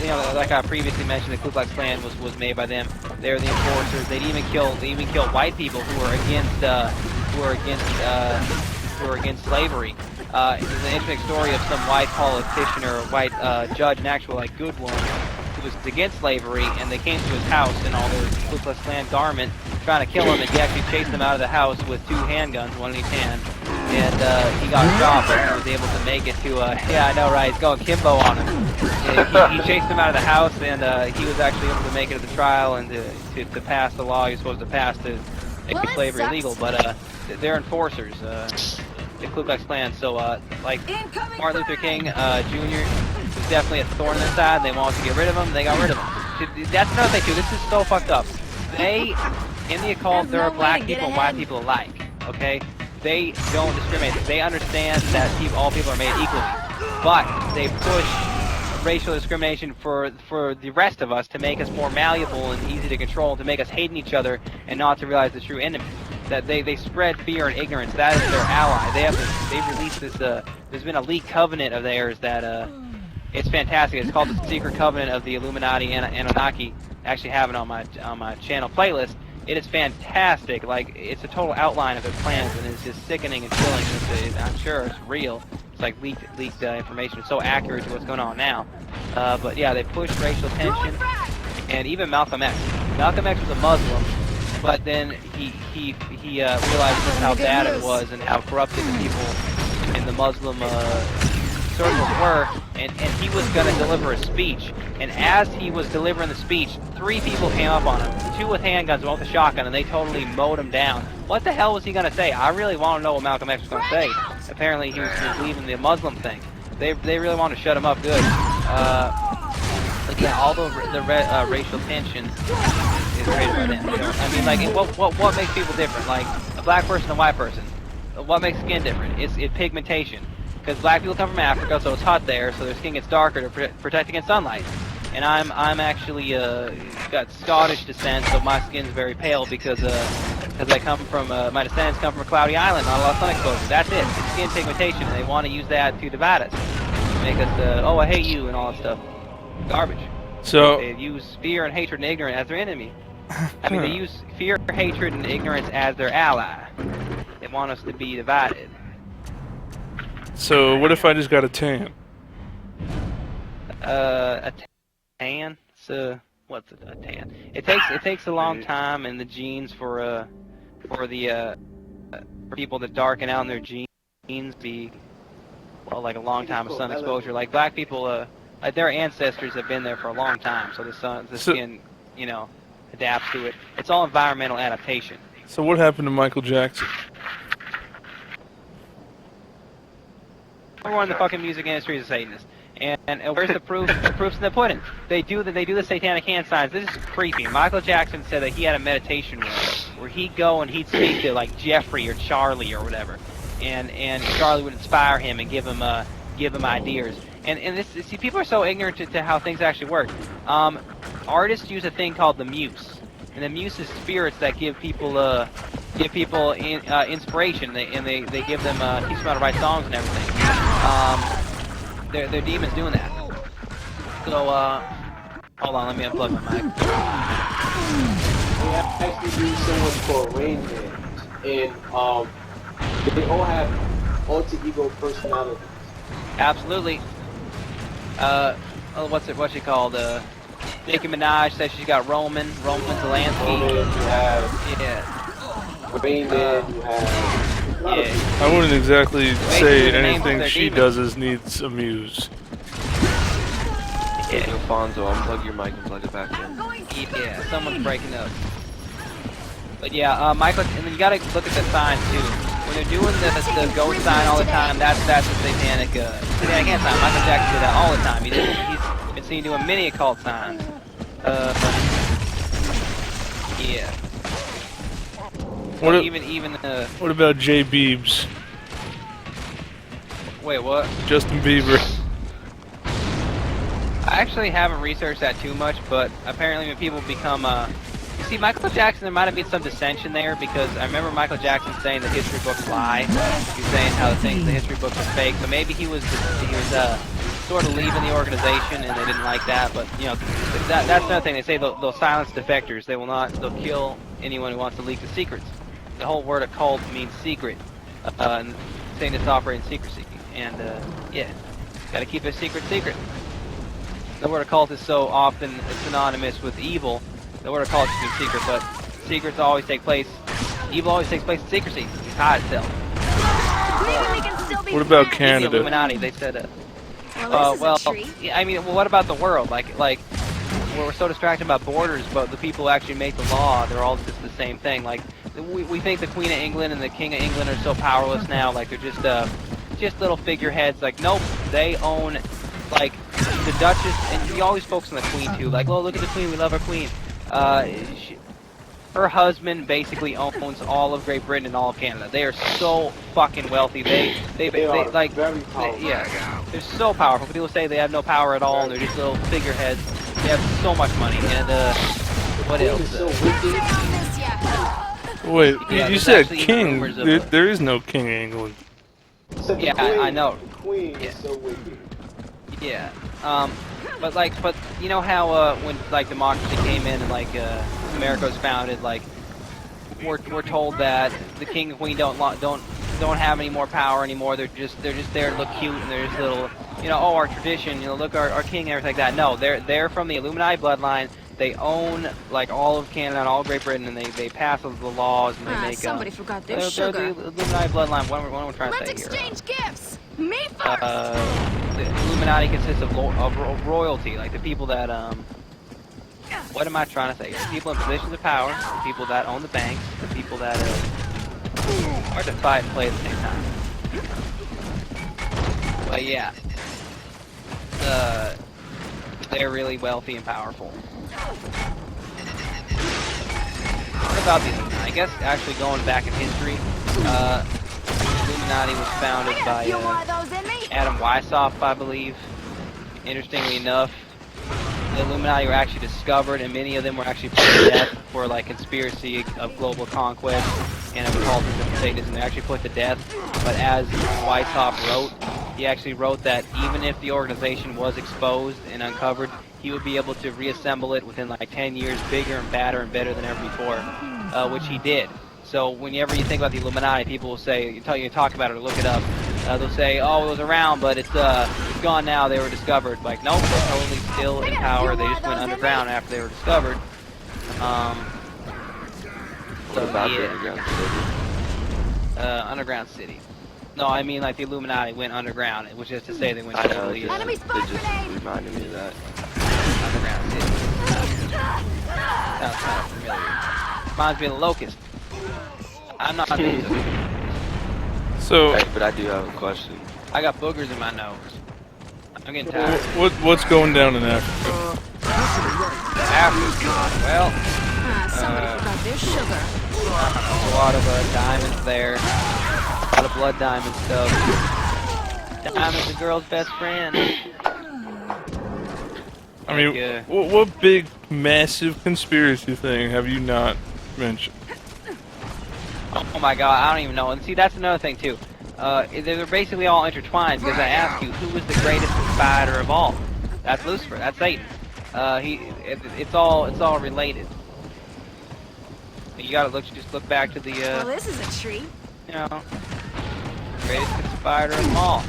you know, like I previously mentioned, the Ku Klux Klan was made by them. They're the enforcers. They even kill white people who are against slavery. There's an interesting story of some white politician or white judge, an actual like good one, who was against slavery, and they came to his house in all their Ku Klux Klan garment, trying to kill him, and he actually chased them out of the house with 2 handguns, one in each hand, and he got shot, but he was able to make it to, yeah, I know, right, he's going Kimbo on him. He chased him out of the house, and he was actually able to make it to the trial and to pass the law he was supposed to pass to make slavery illegal, but they're enforcers, the Ku Klux Klan, so, like, Martin Luther King, Jr. was definitely a thorn in their side. They wanted to get rid of him, they got rid of him. That's another thing, too, this is so fucked up. They, in the occult, there are black people and white people alike, okay? They don't discriminate. They understand that all people are made equally, but they push racial discrimination for the rest of us to make us more malleable and easy to control, to make us hating each other and not to realize the true enemy. That they spread fear and ignorance. That is their ally. They've released this. There's been a leaked covenant of theirs that it's fantastic. It's called the Secret Covenant of the Illuminati and Anunnaki. I actually have it on my channel playlist. It is fantastic. Like, it's a total outline of their plans, and it's just sickening and chilling. I'm sure it's real. It's like leaked information. It's so accurate to what's going on now. But yeah, they push racial tension, and even Malcolm X. Malcolm X was a Muslim, but then he realized just how bad it was and how corrupted the people in the Muslim circles were, and he was going to deliver a speech. And as he was delivering the speech, 3 people came up on him, 2 with handguns, 1 with a shotgun, and they totally mowed him down. What the hell was he going to say? I really want to know what Malcolm X was going to say. Apparently he was leaving the Muslim thing. They really want to shut him up good. But yeah, all the racial tension is created by them. You know? I mean, like, what makes people different? Like, a black person and a white person. What makes skin different? It's pigmentation. Because black people come from Africa, so it's hot there, so their skin gets darker to protect against sunlight. And I'm actually got Scottish descent, so my skin's very pale because I come from my descendants come from a cloudy island, not a lot of sun exposure. That's it. It's skin pigmentation, and they want to use that to divide us, make us oh, I hate you and all that stuff. Garbage. So they use fear and hatred and ignorance as their enemy. I mean, they use fear, hatred, and ignorance as their ally. They want us to be divided. So what if I just got a tan? A tan? So what's a tan? It takes a long time in the genes for people to darken out in their genes be like a long time of sun exposure. Like black people, like their ancestors have been there for a long time, so the skin, you know, adapts to it. It's all environmental adaptation. So what happened to Michael Jackson? Everyone in the fucking music industry is a Satanist. And where's the proof? The proof's in the pudding. They do the satanic hand signs. This is creepy. Michael Jackson said that he had a meditation room where he'd go and he'd speak to like Jeffrey or Charlie or whatever, and Charlie would inspire him and give him ideas. And this, see, people are so ignorant to how things actually work. Artists use a thing called the muse, and the muse is spirits that give people inspiration. They give them teach them how to write songs and everything. They're demons doing that. So hold on, let me unplug my mic. We actually use someone called Rain Man, and they all have alter ego personalities. Absolutely. What's she called? Nicki Minaj says she's got Roman Zelensky. You have Rain Man, you have... Yeah. I wouldn't exactly say anything she does needs a muse. Yeah. Alfonso, unplug your mic and plug it back in. Yeah, someone's breaking up. But yeah, Michael, and then you gotta look at the signs too. When they're doing the goat sign all the time, that's the satanic hand sign. Michael Jackson did that all the time. He's been seen doing many occult signs. Yeah. What What about J. Biebs? Wait, what? Justin Bieber. I actually haven't researched that too much, but apparently when people become you see, Michael Jackson, there might have been some dissension there, because I remember Michael Jackson saying the history books lie. He was saying how the history books are fake, so maybe he was sort of leaving the organization, and they didn't like that. But you know, that's another thing. They say they'll silence defectors. They will not. They'll kill anyone who wants to leak the secrets. The whole word occult means secret. And saying it's operating secrecy, and yeah, gotta keep a secret secret. The word occult is so often synonymous with evil. The word occult means secret, but secrets always take place. Evil always takes place in secrecy. It's hide itself. Maybe we can still be What about friends. The Canada? Illuminati, they said. Well, this is Well, a treat. yeah, I mean, well, what about the world? Like we're so distracted about borders, but the people who actually make the law, they're all just the same thing. Like we think the Queen of England and the King of England are so powerless now, like they're just little figureheads. Like nope, they own like the Duchess, and we always focus on the Queen too. Like, oh look at the Queen, we love our Queen. Her husband basically owns all of Great Britain and all of Canada. They are so fucking wealthy. They are like very powerful. yeah, they're so powerful. People say they have no power at all, and they're just little figureheads. They have so much money, and what Queen else? is so wicked. I'll miss ya. Wait, Yeah, you there's said actually king. rumors of There is no king of England. Except the Yeah, Queen, I know. The Queen Yeah. is so wicked. Yeah. But you know how when like democracy came in and like America was founded, like we're told that the king and queen don't have any more power anymore. They're just there to look cute, and they're just little, you know, oh, our tradition, you know, look our king and everything like that. No, they're from the Illuminati bloodline. They own like all of Canada and all of Great Britain, and they pass the laws and they make. Somebody forgot their they're sugar. the Illuminati bloodline. What am I trying to Let's say here? exchange gifts. Me first. The Illuminati consists of royalty, like the people that what am I trying to say? The people in positions of power, the people that own the banks, the people that hard to fight and play at the same time. But yeah, they're really wealthy and powerful. What about the Illuminati? I guess actually going back in history, Illuminati was founded by You want those in me? Adam Weishaupt, I believe. Interestingly enough, the Illuminati were actually discovered, and many of them were actually put to death for like conspiracy of global conquest and of occultism and Satanism. They actually put to death. But as Weishaupt wrote, he actually wrote that even if the organization was exposed and uncovered, he would be able to reassemble it within like 10 years, bigger and badder and better than ever before, which he did. So whenever you think about the Illuminati, people will say, you talk about it or look it up, they'll say, oh, it was around, but it's gone now, they were discovered. Like, nope, they're totally still in power, they just went underground after they were discovered. What about the underground city? Underground city. No, I mean like the Illuminati went underground, which is to say they went I know, totally Enemy it spot just grenade. reminded me of that. underground city. Sounds kind of familiar. Reminds me of the Locust. I'm not into it. So, Hey, but I do have a question. I got boogers in my nose. I'm getting tired. what's going down in Africa? Africa. Well, Somebody forgot their sugar. there's a lot of diamonds there. A lot of blood diamond stuff. Diamond's a girl's best friend. I mean, Yeah. what big, massive conspiracy thing have you not mentioned? Oh my god, I don't even know. And see, that's another thing too. They're basically all intertwined because I asked you who was the greatest spider of all. That's Lucifer. That's Satan. It's all related. You gotta just look back to the Well, this is a treat. you know, greatest spider of them all.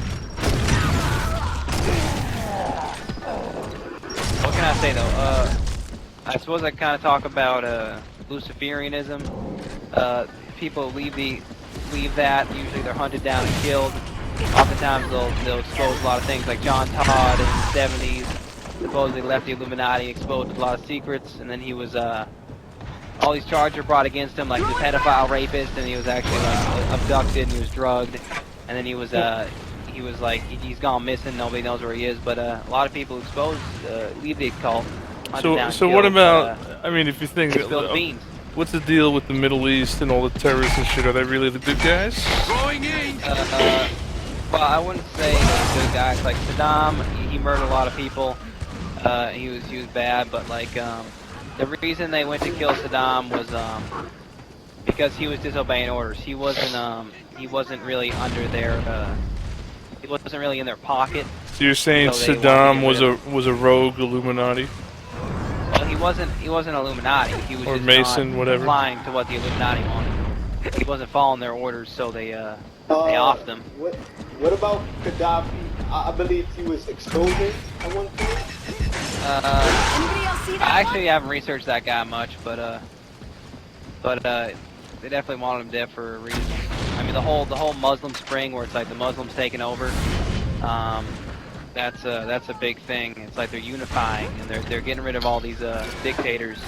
What can I say though? I suppose I kind of talk about Luciferianism. People leave that. Usually they're hunted down and killed. Oftentimes they'll expose a lot of things, like John Todd in the 70s supposedly left the Illuminati, exposed a lot of secrets, and then he was all these charges were brought against him, like he was a pedophile rapist, and he was actually like abducted and he was drugged, and then he's gone missing. Nobody knows where he is, but a lot of people exposed leave the occult. hunted down and So what killed, about? I mean, if you think, spilled beans. what's the deal with the Middle East and all the terrorists and shit? Are they really the good guys? Throwing in! Well, I wouldn't say they're good guys. Like Saddam, he murdered a lot of people. He was bad, but like the reason they went to kill Saddam was because he was disobeying orders. He wasn't really under their He wasn't really in their pocket. So you're saying So they Saddam wanted to get was a rogue Illuminati? Well, he wasn't Illuminati. He was Or just Mason, not whatever. complying to what the Illuminati wanted. He wasn't following their orders, so they offed him. What about Gaddafi? I believe he was exposing at one point. Anybody else see I that actually haven't researched that guy much, but they definitely wanted him dead for a reason. I mean, the whole Muslim spring, where it's like the Muslims taking over. That's a big thing. It's like they're unifying and they're getting rid of all these dictators.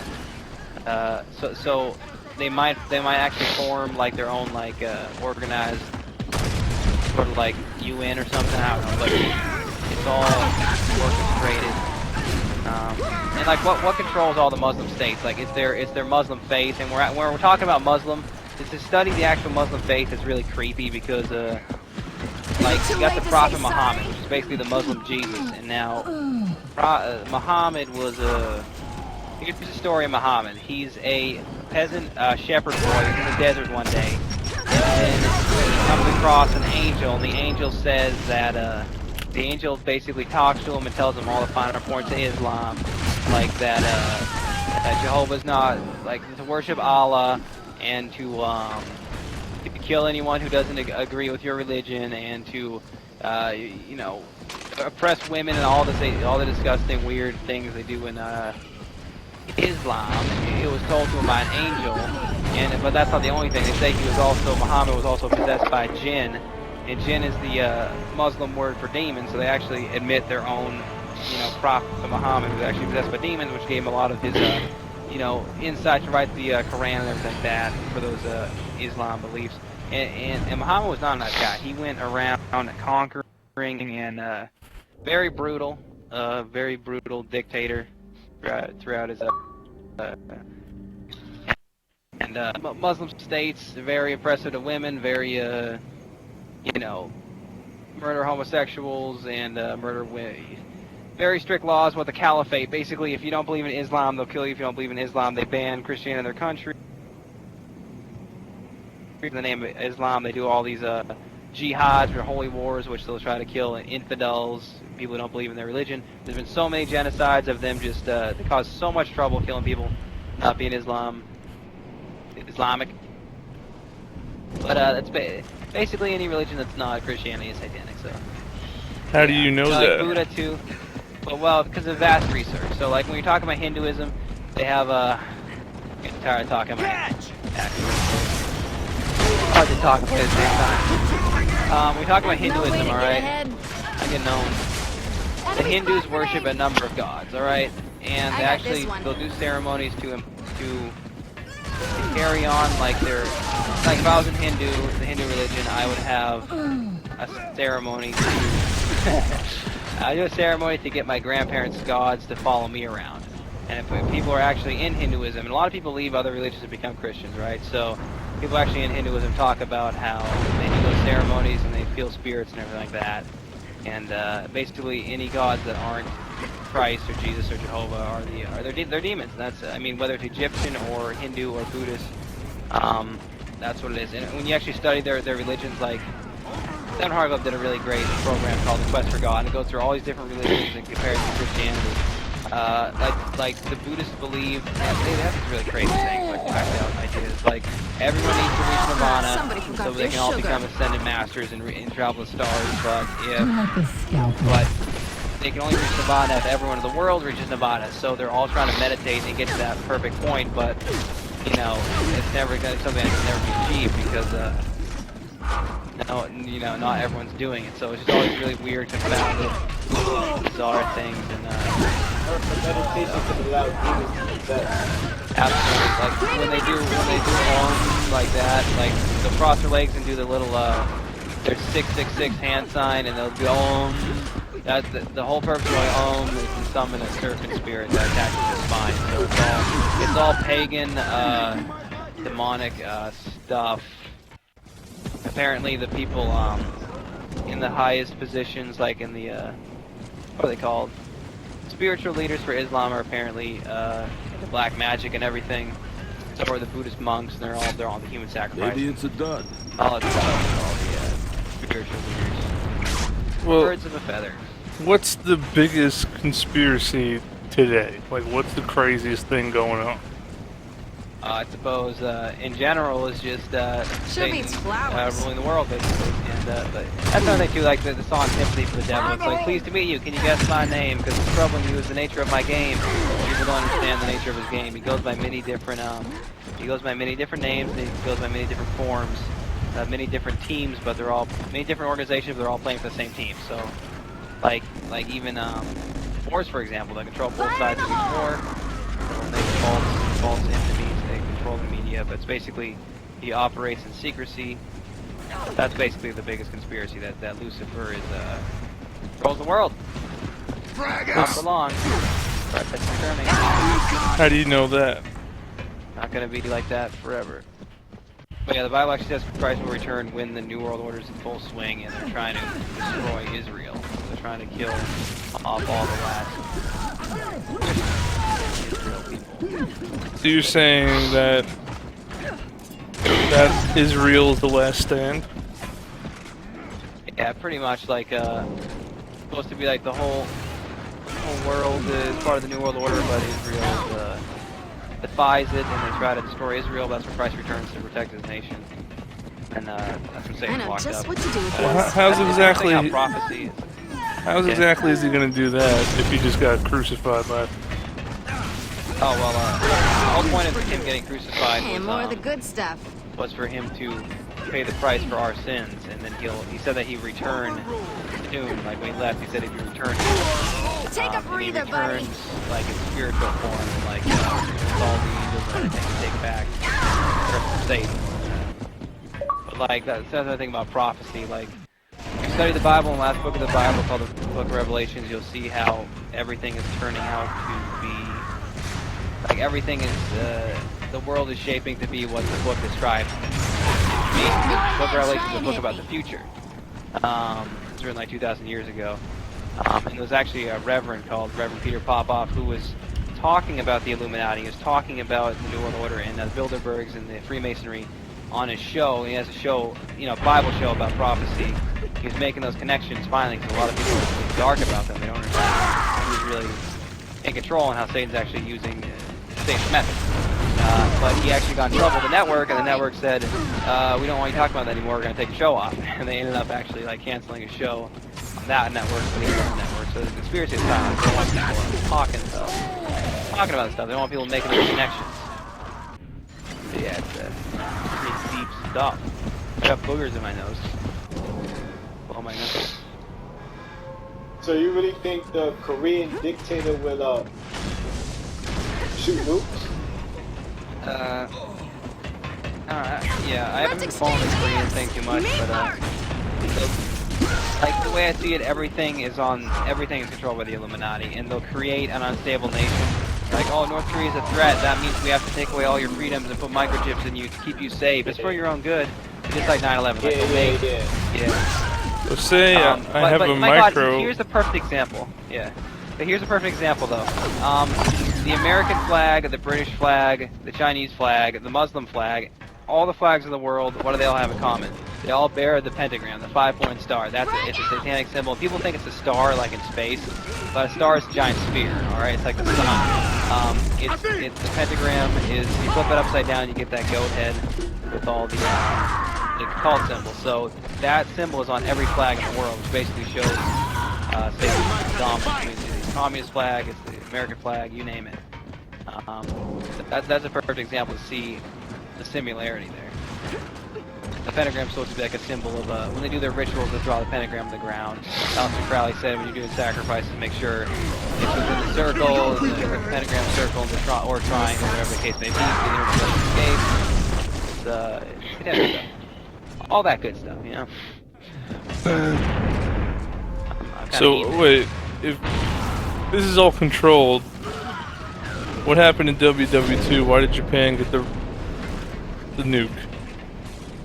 So they might actually form like their own like organized sort of like UN or something. I don't know, but it's all orchestrated. And like what controls all the Muslim states? Like it's their Muslim faith, and when we're talking about Muslim, to study the actual Muslim faith is really creepy because like you got the Prophet Muhammad, which is basically the Muslim Jesus, and now Muhammad was here's the story of Muhammad. He's a peasant shepherd boy in the desert one day, and he comes across an angel, and the angel says that the angel basically talks to him and tells him all the finer points of Islam, like that Jehovah's not like to worship Allah and to kill anyone who doesn't agree with your religion, and to you know, oppress women and all the disgusting weird things they do in Islam. It was told to him by an angel, but that's not the only thing. They say Muhammad was also possessed by jinn, and jinn is the Muslim word for demon, so they actually admit their own, you know, prophet Muhammad was actually possessed by demons, which gave him a lot of his you know, insight to write the Quran and everything like that for those Islam beliefs. And Muhammad was not that guy. He went around conquering and very brutal dictator throughout his Muslim states. Very oppressive to women. Very you know, murder homosexuals and murder women. Very strict laws with the caliphate. Basically, if you don't believe in Islam, they'll kill you. If you don't believe in Islam, they ban Christianity in their country. In the name of Islam, they do all these jihads or holy wars, which they'll try to kill infidels, people who don't believe in their religion. There's been so many genocides of them just they cause so much trouble killing people not being Islamic. But that's basically any religion that's not Christianity is satanic. So How do you know like that? Buddha too. But well, because of vast research. So like when you're talking about Hinduism, they have I'm getting tired of talking about hard to talk about at the same time. We talk about Hinduism, alright? I get known. The Hindus worship a number of gods, alright? And they actually, they'll do ceremonies to carry on like their, like if I was in the Hindu religion, I would have a ceremony I do a ceremony to get my grandparents' gods to follow me around. And if people are actually in Hinduism, and a lot of people leave other religions and become Christians, right? So people actually in Hinduism talk about how they do those ceremonies and they feel spirits and everything like that. And basically any gods that aren't Christ or Jesus or Jehovah they're demons. That's I mean, whether it's Egyptian or Hindu or Buddhist, that's what it is. And when you actually study their religions, like Seven Hargrove did a really great program called The Quest for God, and it goes through all these different religions and compares to Christianity. Like the Buddhists believe, they have these really crazy things, like ideas, like everyone needs to reach Nirvana so they can all become ascended masters and travel the stars, but they can only reach Nirvana if everyone in the world reaches Nirvana, so they're all trying to meditate and get to that perfect point, but, you know, it's never going to something that can never be achieved because, no, you know, not everyone's doing it, so it's just always really weird, confounded, bizarre things, and absolutely, like when they do like that, like they'll cross their legs and do the little their 666 hand sign, and they'll do That's the whole purpose of going is to summon a serpent spirit that attaches the spine. So it's all pagan, demonic stuff. Apparently, the people in the highest positions, like in the what are they called? Spiritual leaders for Islam are apparently into black magic and everything. So are the Buddhist monks, and they're all the human sacrifice. Maybe it's a dud. All the spiritual leaders. Well, Birds of a feather. what's the biggest conspiracy today? Like, what's the craziest thing going on? I suppose, in general, is just Satan beats flowers. ruling the world, basically. And but that's another thing too, like the song "Sympathy for the Devil." It's like, "Pleased to meet you. Can you guess my name? Because it's troubling you is the nature of my game." People don't understand the nature of his game. He goes by many different names. And he goes by many different forms, many different teams, but they're all many different organizations. But they're all playing for the same team. So, like even wars, for example, they control both sides of each war. They false enemies. They control the media, but it's basically he operates in secrecy. That's basically the biggest conspiracy, that Lucifer is controls the world. Not for long. But that's determined. How do you know that? Not gonna be like that forever. But yeah, the Bible actually says Christ will return when the New World Order is in full swing, and they're trying to destroy Israel. They're trying to kill off all the last Israel people. So you're saying that Israel is the last stand? Yeah, pretty much like supposed to be like the whole world is part of the New World Order, but Israel defies it, and they try to destroy Israel. That's when Christ returns to protect his nation, and that's when I Satan's know walked just up. what to do with Well, this. how's exactly? How prophecy is. How's exactly is he gonna do that if he just got crucified by? Oh well, the whole point of him getting crucified Hey, more of the was, good stuff. was for him to pay the price for our sins, and then he said that he returned soon. Like when he left, he said if you return, Take a and he breather, buddy. returns like in spiritual form, and like with all the angels and everything to take back for Satan. But like that's another thing about prophecy. Like if you study the Bible, in the last book of the Bible called the Book of Revelations, you'll see how everything is turning out to be. Like everything is, the world is shaping to be what the book describes. The Book of Revelation is a book about the future. It's written like 2,000 years ago. And there was actually a reverend called Reverend Peter Popoff who was talking about the Illuminati. He was talking about the New World Order and the Bilderbergs and the Freemasonry on his show. He has a show, Bible show about prophecy. He was making those connections finally because a lot of people are dark about them. They don't understand who's really in control and how Satan's actually using Satan's method. But he actually got in trouble with the network, and the network said, we don't want you talking about that anymore, we're going to take the show off. And they ended up actually like canceling a show on that network for the other network. So the conspiracy is silent. They don't want people talking about this stuff. They don't want people making those connections. But yeah, it's pretty deep stuff. I got boogers in my nose. Blow my nose. So you really think the Korean dictator will shoot nukes? Yeah, I haven't been following the Korean thing too much, but like the way I see it, everything is controlled by the Illuminati, and they'll create an unstable nation. Like, oh, North Korea is a threat. That means we have to take away all your freedoms and put microchips in you to keep you safe. It's for your own good. It's just like 9/11. Like, yeah. So say I have a my micro. God, here's a perfect example. Yeah. But here's a perfect example, though. The American flag, the British flag, the Chinese flag, the Muslim flag, all the flags of the world, what do they all have in common? They all bear the pentagram, the 5-point star. It's a satanic symbol. People think it's a star, like in space, but a star is a giant sphere. All right, it's like the sun. It's the pentagram is you flip it upside down, you get that goat head with all the cult symbols. So that symbol is on every flag in the world, which basically shows Satan's dominance. It's the communist flag, it's the American flag, you name it. That's a perfect example to see the similarity there. The pentagram is supposed to be like a symbol of when they do their rituals, they draw the pentagram on the ground. Aleister Crowley said when you're doing sacrifices, make sure it's within the circle, the pentagram circle, or triangle, whatever the case may be, so the escape. It's all that good stuff, you know. So wait, if this is all controlled, what happened in WW2? Why did Japan get the nuke?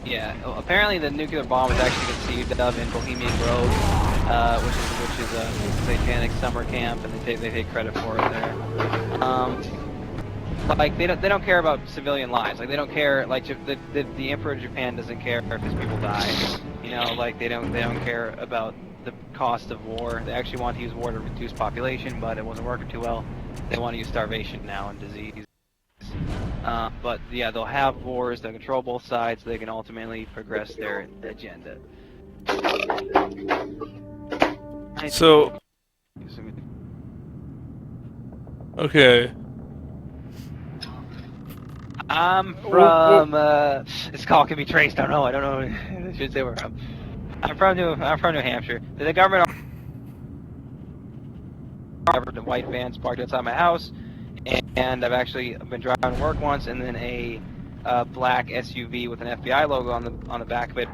Yeah, well, apparently the nuclear bomb was actually conceived of in Bohemian Grove, which is a satanic summer camp, and they take credit for it there. Like they don't care about civilian lives. Like they don't care. Like the Emperor of Japan doesn't care if his people die. You know, like they don't care about the cost of war. They actually want to use war to reduce population, but it wasn't working too well. They want to use starvation now and disease. But yeah, they'll have wars, they'll control both sides, so they can ultimately progress their agenda. So, okay. I'm from, this call can be traced, I don't know, I should say where I'm from. I'm from New Hampshire. The government the white vans parked outside my house, and I've actually been driving to work once, and then a black SUV with an FBI logo on the back of it.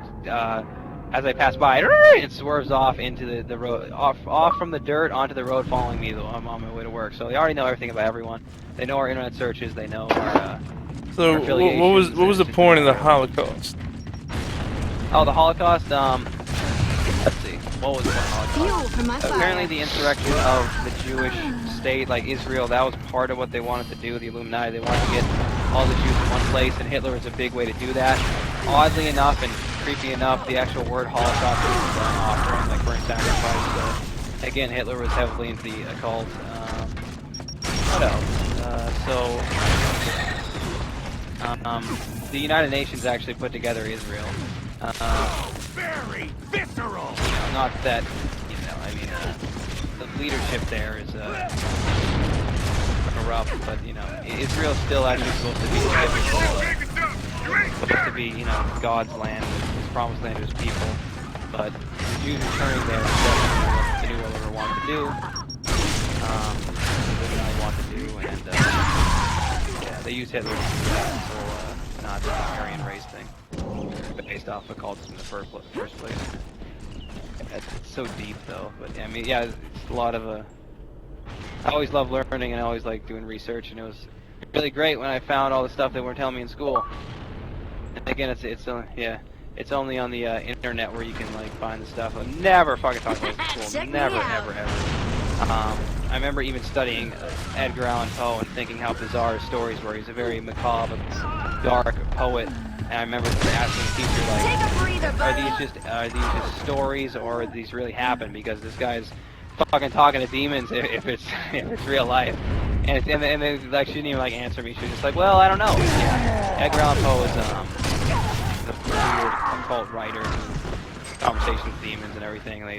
As I pass by, it swerves off into the road, off from the dirt onto the road, following me. Though I'm on my way to work, so they already know everything about everyone. They know our internet searches. They know our. So our what was the point of the Holocaust? Oh, the Holocaust. Let's see. What was the Holocaust? Apparently, the insurrection of the Jewish state, like Israel, that was part of what they wanted to do. The Illuminati, they wanted to get all the Jews in one place, and Hitler was a big way to do that. Oddly enough, and creepy enough, the actual word Holocaust was an offering, like burnt sacrifice. So again, Hitler was heavily into the occult. What else? The United Nations actually put together Israel. Very visceral. Not that, I mean, the leadership there is corrupt, but Israel's still actually supposed to be God's land, His promised land to His people. But the Jews returning there is definitely what the New World Order wanted to do. What they want to do, and yeah, they use Hitler to do that whole Nazi Aryan race thing, based off of occultism in the first place. It's so deep though, but I mean, yeah, it's a lot of I always love learning and I always like doing research, and it was really great when I found all the stuff they weren't telling me in school. And again, it's only on the internet where you can like find the stuff. I'll never fucking talk about it in school, never, ever, ever. I remember even studying Edgar Allan Poe and thinking how bizarre his stories were. He's a very macabre, dark poet. And I remember asking the teacher, like, are these just stories, or these really happen? Because this guy's fucking talking to demons if it's real life. And they like she didn't even like answer me. She was just like, well, I don't know. Yeah. Edgar Allan Poe is a weird occult writer, conversations with demons and everything. And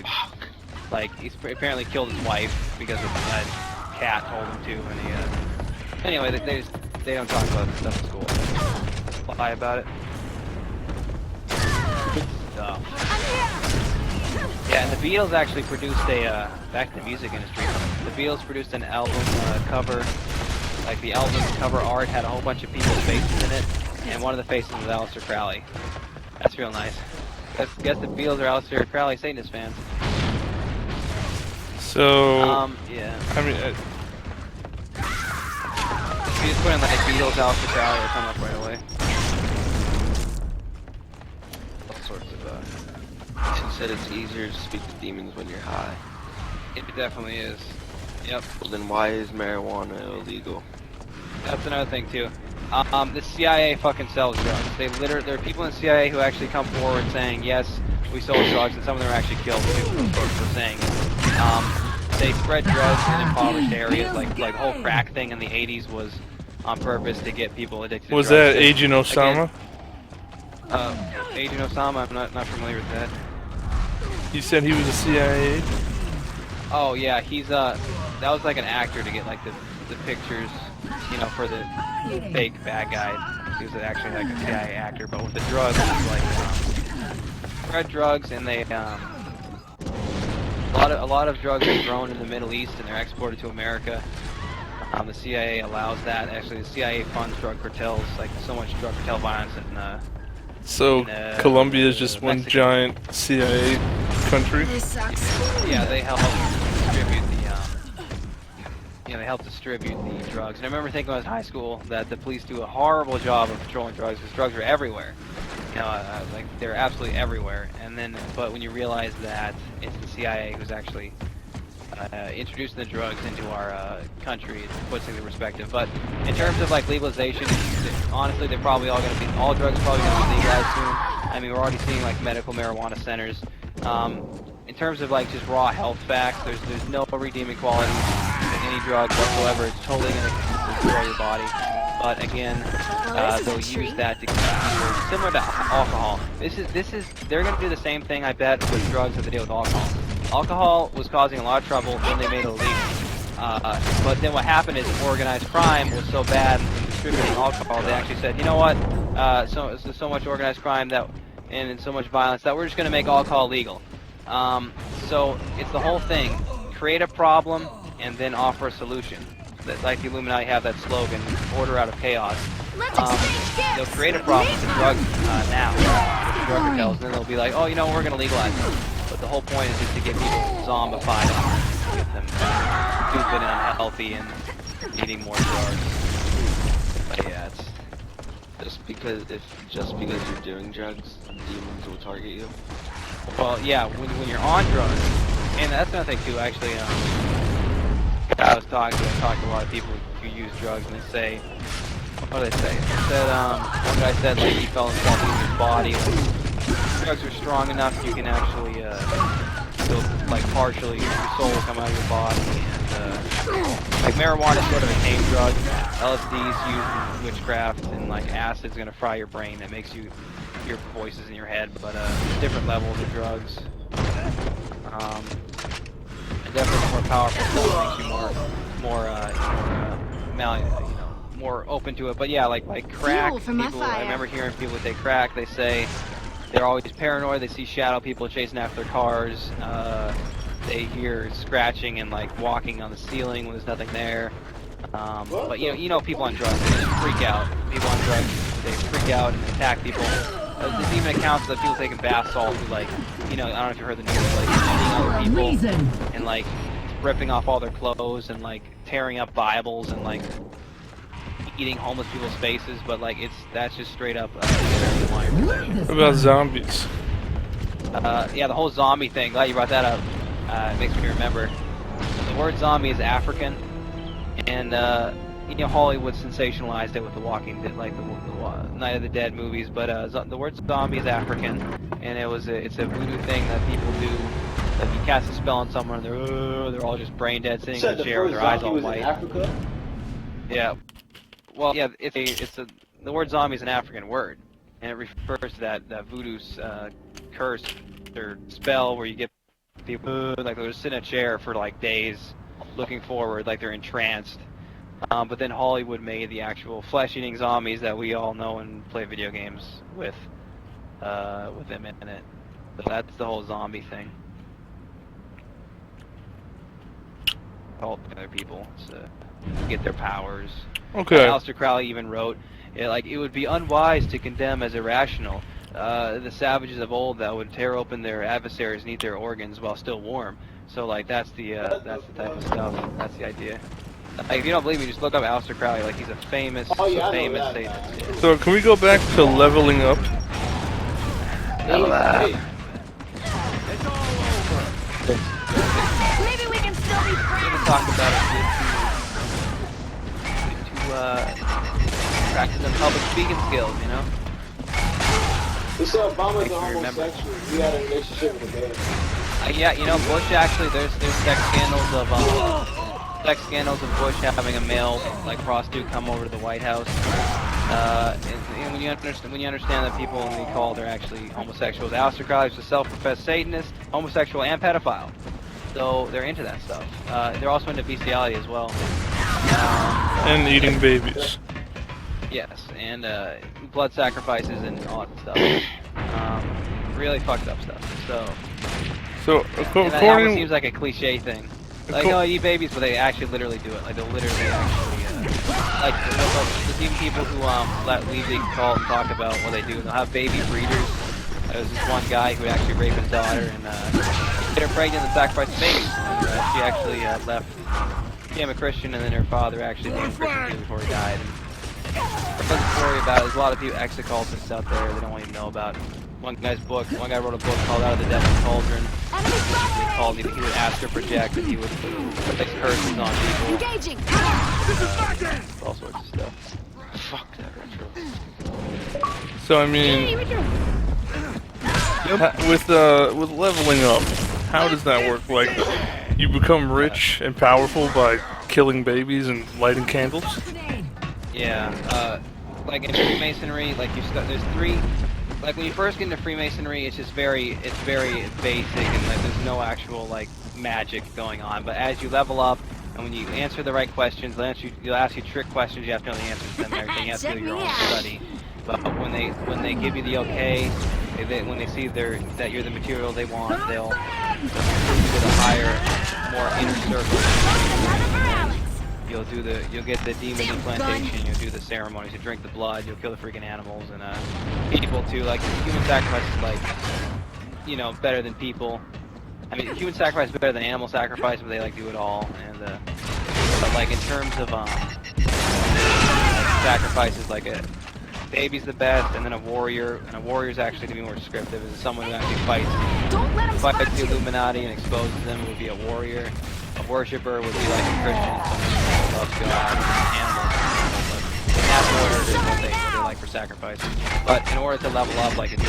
he's apparently killed his wife because a cat told him to. And anyway, they don't talk about this stuff in school. Lie about it. So. Yeah, and the Beatles actually produced back in the music industry, the Beatles produced an album cover, like the album cover art had a whole bunch of people's faces in it, and one of the faces was Aleister Crowley. That's real nice. Guess the Beatles are Aleister Crowley Satanist fans. So, yeah. I mean, if you just put in like Beatles, Aleister Crowley, it'll come up right away. All sorts of, She said it's easier to speak to demons when you're high. It definitely is. Yep. Well, then why is marijuana illegal? That's another thing too. The CIA fucking sells drugs. There are people in the CIA who actually come forward saying, yes, we sold drugs, and some of them are actually killed too, for saying it. They spread drugs in impoverished areas, like the whole crack thing in the 80s was on purpose to get people addicted to drugs. Was that Agent Osama? Agent Osama, I'm not familiar with that. You said he was a CIA agent? Oh yeah, he's that was like an actor to get like the pictures, for the fake bad guy. He was actually like a CIA actor, but with the drugs, it's like spread drugs, and they a lot of drugs are grown in the Middle East and they're exported to America. The CIA allows that. Actually, the CIA funds drug cartels, like so much drug cartel violence So Colombia is just one Mexico. giant CIA country. Yeah, they help distribute the drugs. And I remember thinking when I was in high school that the police do a horrible job of controlling drugs because drugs are everywhere. Like they're absolutely everywhere. But when you realize that it's the CIA who's actually introducing the drugs into our country, it puts things in perspective. But in terms of like legalization, honestly, they're probably all drugs are probably going to be legalized soon. I mean, we're already seeing like medical marijuana centers. in terms of like just raw health facts, there's no redeeming qualities in any drug whatsoever. It's totally gonna destroy your body. But again, they'll use that to keep people similar to alcohol. They're gonna do the same thing, I bet, with drugs that they did with alcohol. Alcohol was causing a lot of trouble when they made it illegal. But then what happened is organized crime was so bad in distributing alcohol, they actually said, you know what, so much organized crime and so much violence that we're just going to make alcohol legal. So it's the whole thing, create a problem and then offer a solution. Like the Illuminati have that slogan, order out of chaos. They'll create a problem with the drugs now, with the drug cartels, and then they'll be like, oh, you know, we're going to legalize it. But the whole point is just to get people zombified and get them stupid and unhealthy and eating more drugs. But yeah, it's Just because you're doing drugs, demons will target you. well, yeah, when you're on drugs, and that's another thing too. Actually, I talked to a lot of people who use drugs, and they say, what do they say? They said, one guy said like he felt himself in his body. Like, drugs are strong enough, you can actually, like partially, your soul will come out of your body, and like marijuana is sort of a tame drug. LSD is used in witchcraft, and like acid's gonna fry your brain. That makes you hear voices in your head, but different levels of drugs. Definitely more powerful stuff makes you more open to it. But yeah, like crack, people, I remember hearing people take crack, they say they're always paranoid, they see shadow people chasing after their cars, they hear scratching and like walking on the ceiling when there's nothing there. But you know people on drugs, they just freak out. People on drugs, they freak out and attack people. There's even accounts of people taking bath salts who, like, you know, I don't know if you heard the news, like shooting other people and like ripping off all their clothes and like tearing up Bibles and like eating homeless people's faces, but like that's just straight up What about zombies? yeah, the whole zombie thing, glad you brought that up. It makes me remember. The word zombie is African, and you know, Hollywood sensationalized it with The Walking Dead, like the Night of the Dead movies, but the word zombie is African, and it's a voodoo thing that people do. Like you cast a spell on someone, and they're all just brain dead, sitting in the chair with their eyes all white. Yeah. Well, yeah, the word zombie is an African word, and it refers to that voodoo curse or spell where you get people like they'll just sit in a chair for like days, looking forward, like they're entranced. But then Hollywood made the actual flesh-eating zombies that we all know and play video games with them in it. But that's the whole zombie thing. All other people to get their powers. Okay. Aleister Crowley even wrote, like, it would be unwise to condemn as irrational the savages of old that would tear open their adversaries and eat their organs while still warm. So like that's the type of stuff. That's the idea. Like, if you don't believe me, just look up Aleister Crowley. Like, he's a famous Satanist. Yeah. So can we go back to leveling up? Maybe we can still be We're friends. gonna talk about it to practice some public speaking skills, you know? They said Obama's Make a me remember. homosexual. We had a relationship with a man. Yeah, you know, Bush actually, there's sex scandals of Bush having a male like prostitute come over to the White House. And when you understand that people in the call they're actually homosexuals, Aleister Crowley is a self-professed Satanist, homosexual, and pedophile. So they're into that stuff. They're also into bestiality as well. And eating babies. Yes, and blood sacrifices and all that stuff. Really fucked up stuff. So And that almost according, seems like a cliche thing. Like, no, you eat babies, but they actually literally do it. Like, they'll literally actually, like, there's even people who leave the call and talk about what they do. And they'll have baby breeders. There was this one guy who would actually rape his daughter and get her pregnant and sacrifice the baby. And she actually left, became a Christian, and then her father actually became a Christian too before he died. And there's a story about it. There's a lot of people, ex-occultists out there, they don't even know about. One guy wrote a book called Out of the Devil's Cauldron. He would astral project, and he would place curses on people. Engaging. All sorts of stuff. Fuck that retro. so I mean, with leveling up, How does that work? Like, you become rich and powerful by killing babies and lighting candles? Yeah, like in Freemasonry, like there's three. Like when you first get into Freemasonry, it's very basic and like there's no actual like magic going on. But as you level up, and when you answer the right questions, they'll ask you trick questions. You have to know the answers to them and everything. You have to do your own study. But when they give you the okay, when they see that you're the material they want, they'll move you to the higher, more inner circle. You'll get the demon implantation. You'll do the ceremonies. You drink the blood. You'll kill the freaking animals and people too. Like human sacrifice is like, better than people. I mean, human sacrifice is better than animal sacrifice, but they like do it all. And but like in terms of sacrifices, like a baby's the best, and then a warrior. And a warrior's actually to be more descriptive is someone who actually fights the Illuminati and exposes them. Would be a warrior. A worshipper would be like a Christian, someone who loves God and animals. In that order is what they like for sacrifice. But in order to level up, like if you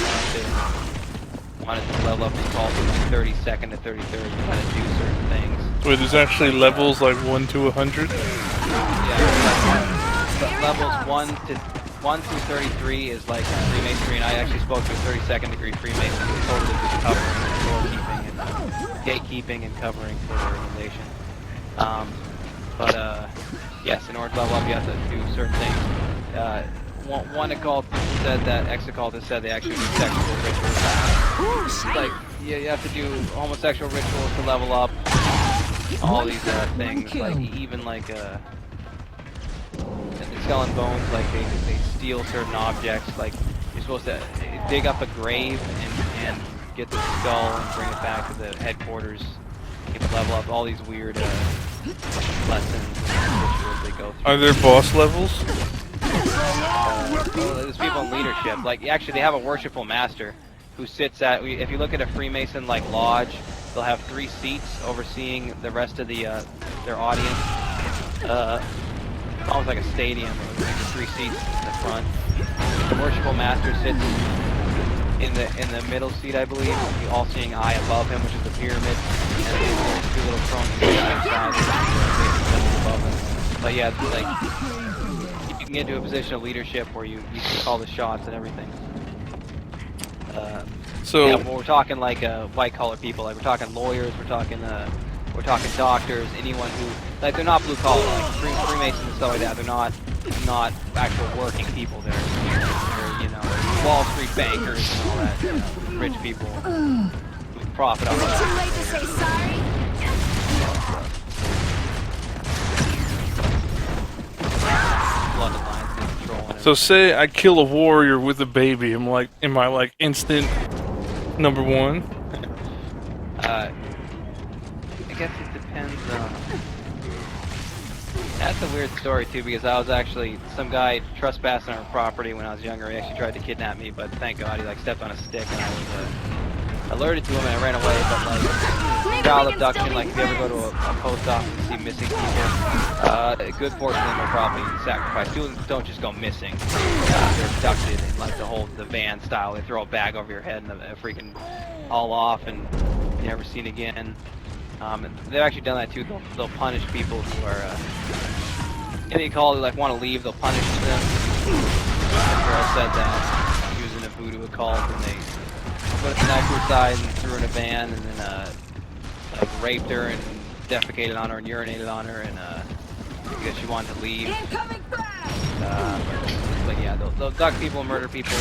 wanted to level up, you call from like 32nd to 33rd, you gotta do certain things. Wait, there's actually levels like 1 to 100? Yeah, levels 1 through 33 is like Freemasonry, and I actually spoke to a 32nd degree Freemason who totally just covering doorkeeping and gatekeeping and covering for the organization. Yes, in order to level up, you have to do certain things. One occultist said that ex-occultist said they actually do sexual rituals. Like, you have to do homosexual rituals to level up. All these things, like even like Skull and Bones, like they steal certain objects. Like you're supposed to dig up a grave and get the skull and bring it back to the headquarters. You can level up all these weird lessons and rituals they go through. Are there boss levels? There's people in leadership. Like actually, they have a worshipful master who sits at. If you look at a Freemason like lodge, they'll have 3 seats overseeing the rest of the their audience. Almost like a stadium with 3 seats in the front. The worshipful master sits in the middle seat, I believe, with the all-seeing eye above him, which is the pyramid, and there's 2 little cronies inside above him. But yeah, like you can get into a position of leadership where you can call the shots and everything. Yeah, well, we're talking like white-collar people. Like we're talking lawyers. We're talking doctors. Anyone who like they're not blue collar, like Freemasons and stuff like that. They're not actual working people. They're Wall Street bankers and all that, rich people who profit off of that. Too late to say sorry. Blooded lines and controlling it. So say I kill a warrior with a baby, am I like instant number 1? I guess it depends on... That's a weird story too, because I was actually some guy trespassing on our property when I was younger. He actually tried to kidnap me, but thank God he like stepped on a stick and I was alerted to him and I ran away. But like child abduction, like if you ever go to a post office and see missing people, a good portion of them are probably sacrificed. People don't just go missing; they're abducted in like the van style. They throw a bag over your head and a freaking haul off, and you're never seen again. They've actually done that too. They'll punish people who are, they call it like want to leave. They'll punish them. That girl said that using a voodoo occult, and they put a knife to her side and threw her in a van, and then like raped her and defecated on her and urinated on her, and because she wanted to leave. But yeah, they'll abduct people and murder people.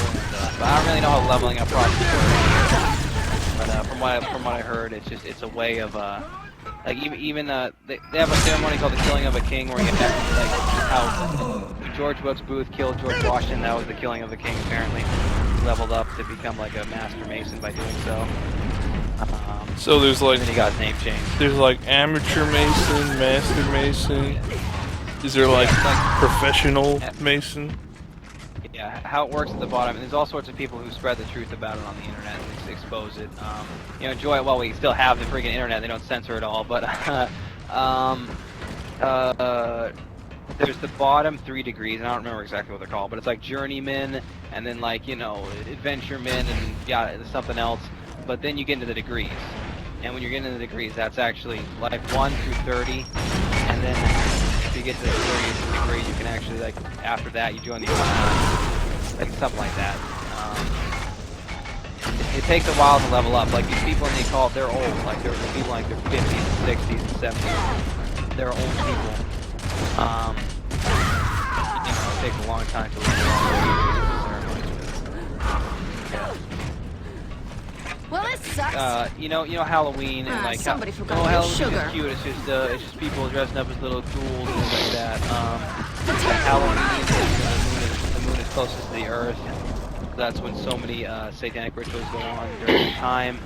But I don't really know how leveling up process works. But from what I heard, it's a way of like even they have a ceremony called the killing of a king, where you have like how George Wilkes Booth killed George Washington. That was the killing of the king. Apparently, he leveled up to become like a master mason by doing so. So there's like and then he got his name changed. There's like amateur mason, master mason. Is there like professional mason? Yeah, how it works at the bottom. And there's all sorts of people who spread the truth about it on the internet and expose it. Enjoy it while we still have the freaking internet. They don't censor it all, but there's the bottom 3 degrees, and I don't remember exactly what they're called, but it's like journeyman, and then like adventureman, and yeah, something else. But then you get into the degrees. And when you're getting into the degrees, that's actually like 1 through 30, and then if you get to the 30th degree, you can actually, like, after that, you join the like something like that. It takes a while to level up. Like, these people in the occult, they're old. Like, they're people like their 50s and 60s and 70s. They're old people. You know, it takes a long time to level up. Yeah. Well, this sucks. You know Halloween and like somebody forgot oh, your Halloween sugar. is cute. It's just people dressing up as little ghouls and things like that. Halloween the moon is closest to the Earth. That's when so many satanic rituals go on during the time.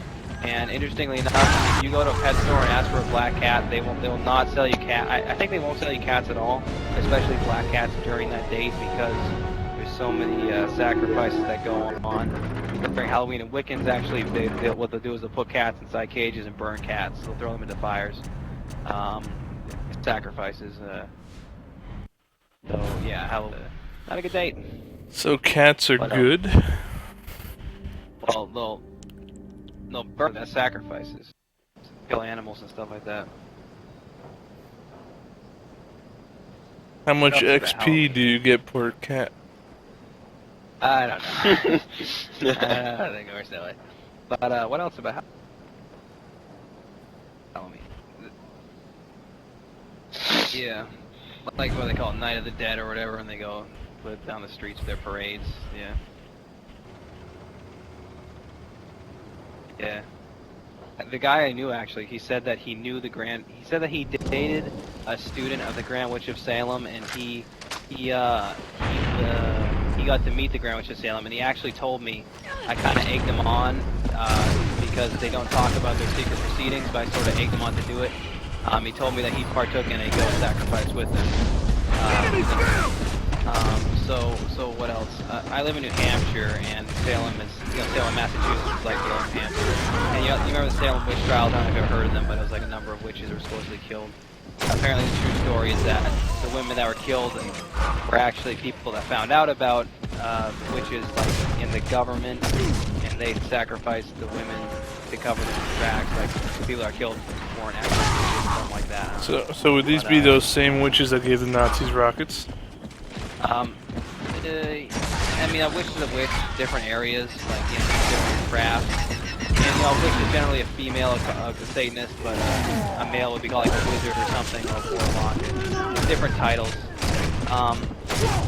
And interestingly enough, if you go to a pet store and ask for a black cat, they will not sell you cat. I think they won't sell you cats at all, especially black cats during that date, because there's so many sacrifices that go on. During Halloween, and Wiccans actually, what they'll do is they'll put cats inside cages and burn cats. They'll throw them into fires. Sacrifices. So yeah, Halloween. Not a good date. So cats are good? Well, they'll burn that sacrifices. Kill animals and stuff like that. How much XP do you get per cat? I don't know. I don't think it works that way. But what else about Halloween? Yeah, like what they call it, Night of the Dead or whatever, and they go live down the streets with their parades. Yeah. Yeah. The guy I knew, actually, he said that he knew he said that he dated a student of the Grand Witch of Salem, and he got to meet the Grand Witch of Salem, and he actually told me, I kind of egged him on, because they don't talk about their secret proceedings, but I sort of egged him on to do it. He told me that he partook in a ghost sacrifice with them. So what else? I live in New Hampshire, and Salem, Massachusetts is like below New Hampshire. And you remember the Salem witch trials? I don't know if you've ever heard of them, but it was like a number of witches were supposedly killed. Apparently the true story is that the women that were killed were actually people that found out about witches, like, in the government, and they sacrificed the women to cover their tracks. Like, the people that were killed weren't actually witches, something like that. So would these be those same witches that gave the Nazis rockets? I mean, a witch is a witch, different areas, like, you know, different crafts. And, you know, a witch is generally a female of the Satanist, but a male would be called like a wizard or something, or a warlock. Different titles.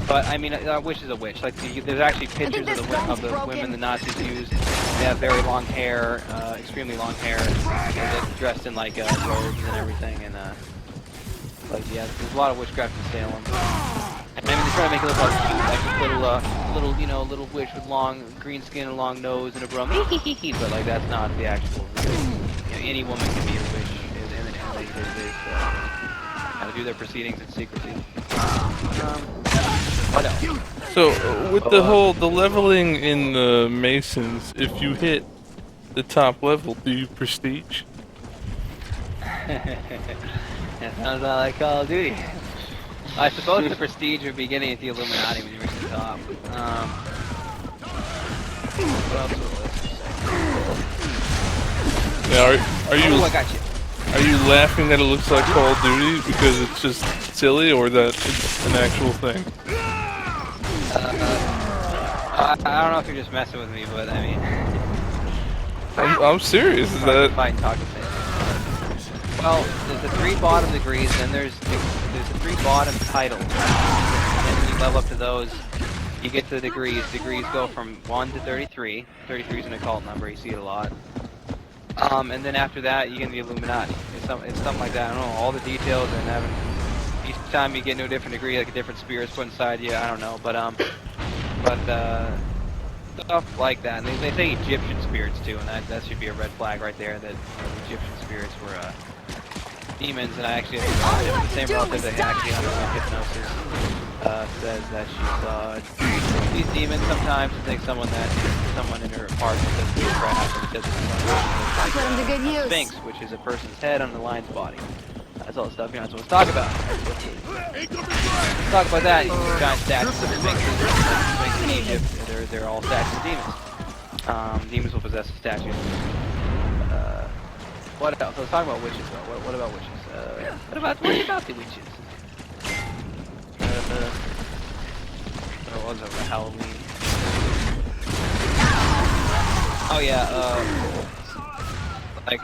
But, I mean, a witch is a witch. Like, there's actually pictures of the women the Nazis used. They have very long hair, extremely long hair, and they're dressed in, like, robes and everything, and, like, yeah, there's a lot of witchcraft in Salem. I mean, they try to make it look like cute, like a little witch with long green skin, and a long nose, and a broom. But like, that's not the actual. You know, any woman can be a witch, and they gotta do their proceedings in secrecy. What else? So with the leveling in the Masons, if you hit the top level, do you prestige? That sounds like Call of Duty. I suppose the prestige would be getting at the Illuminati when you reach the top. What else was Now, I got you. Are you laughing that it looks like Call of Duty because it's just silly, or that it's an actual thing? I don't know if you're just messing with me, but I mean, I'm serious. Is that? Fight and talk to things. Well, there's the 3 bottom degrees, then there's the 3 bottom titles. And then when you level up to those, you get to the degrees. Degrees go from 1 to 33. 33 is an occult number, you see it a lot. And then after that, you get the Illuminati. It's something like that. I don't know all the details, and each time you get into a different degree, like a different spirit's put inside you. I don't know, but stuff like that. And they say Egyptian spirits too, and that should be a red flag right there. That Egyptian spirits were demons, and I actually have the same relative that actually underwent hypnosis. Says that she saw these demons sometimes. I think someone in her apartment does witchcraft, and says it's like a sphinx, which is a person's head on the lion's body. That's all the stuff you're not supposed to talk about. Talk about that. Giant statues of sphinxes. Sphinx in Egypt, they're all statues of demons. Demons will possess the statues. What else? Let's talk about witches though. What about witches? What about the witches? What was it? Halloween. Oh yeah, like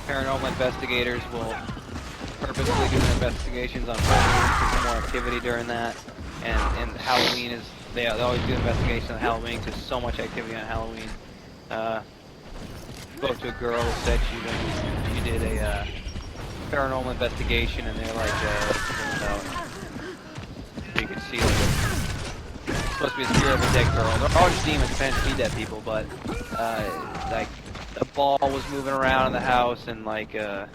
paranormal investigators will purposely do their investigations on Halloween. There's more activity during that, and Halloween is they always do investigations on Halloween because there's so much activity on Halloween. Spoke to a girl who said she did a paranormal investigation, and they're like, you can see like supposed to be a spirit of a dead girl. They're all just demons trying to feed dead people, but like a ball was moving around in the house, and it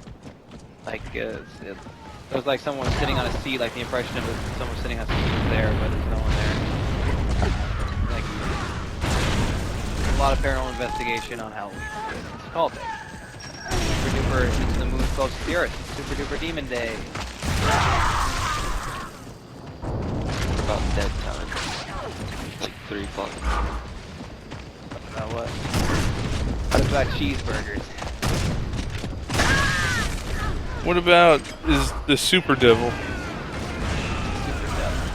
was like someone was sitting on a seat, like the impression of someone sitting on a seat was there, but there's no one there. Like a lot of paranormal investigation on Halloween. It's called it. Super duper, since the moon's close to the earth. Super duper demon day. About dead time. Like 3 o'clock. About what? What about cheeseburgers? What about is the Super Devil? Super Devil.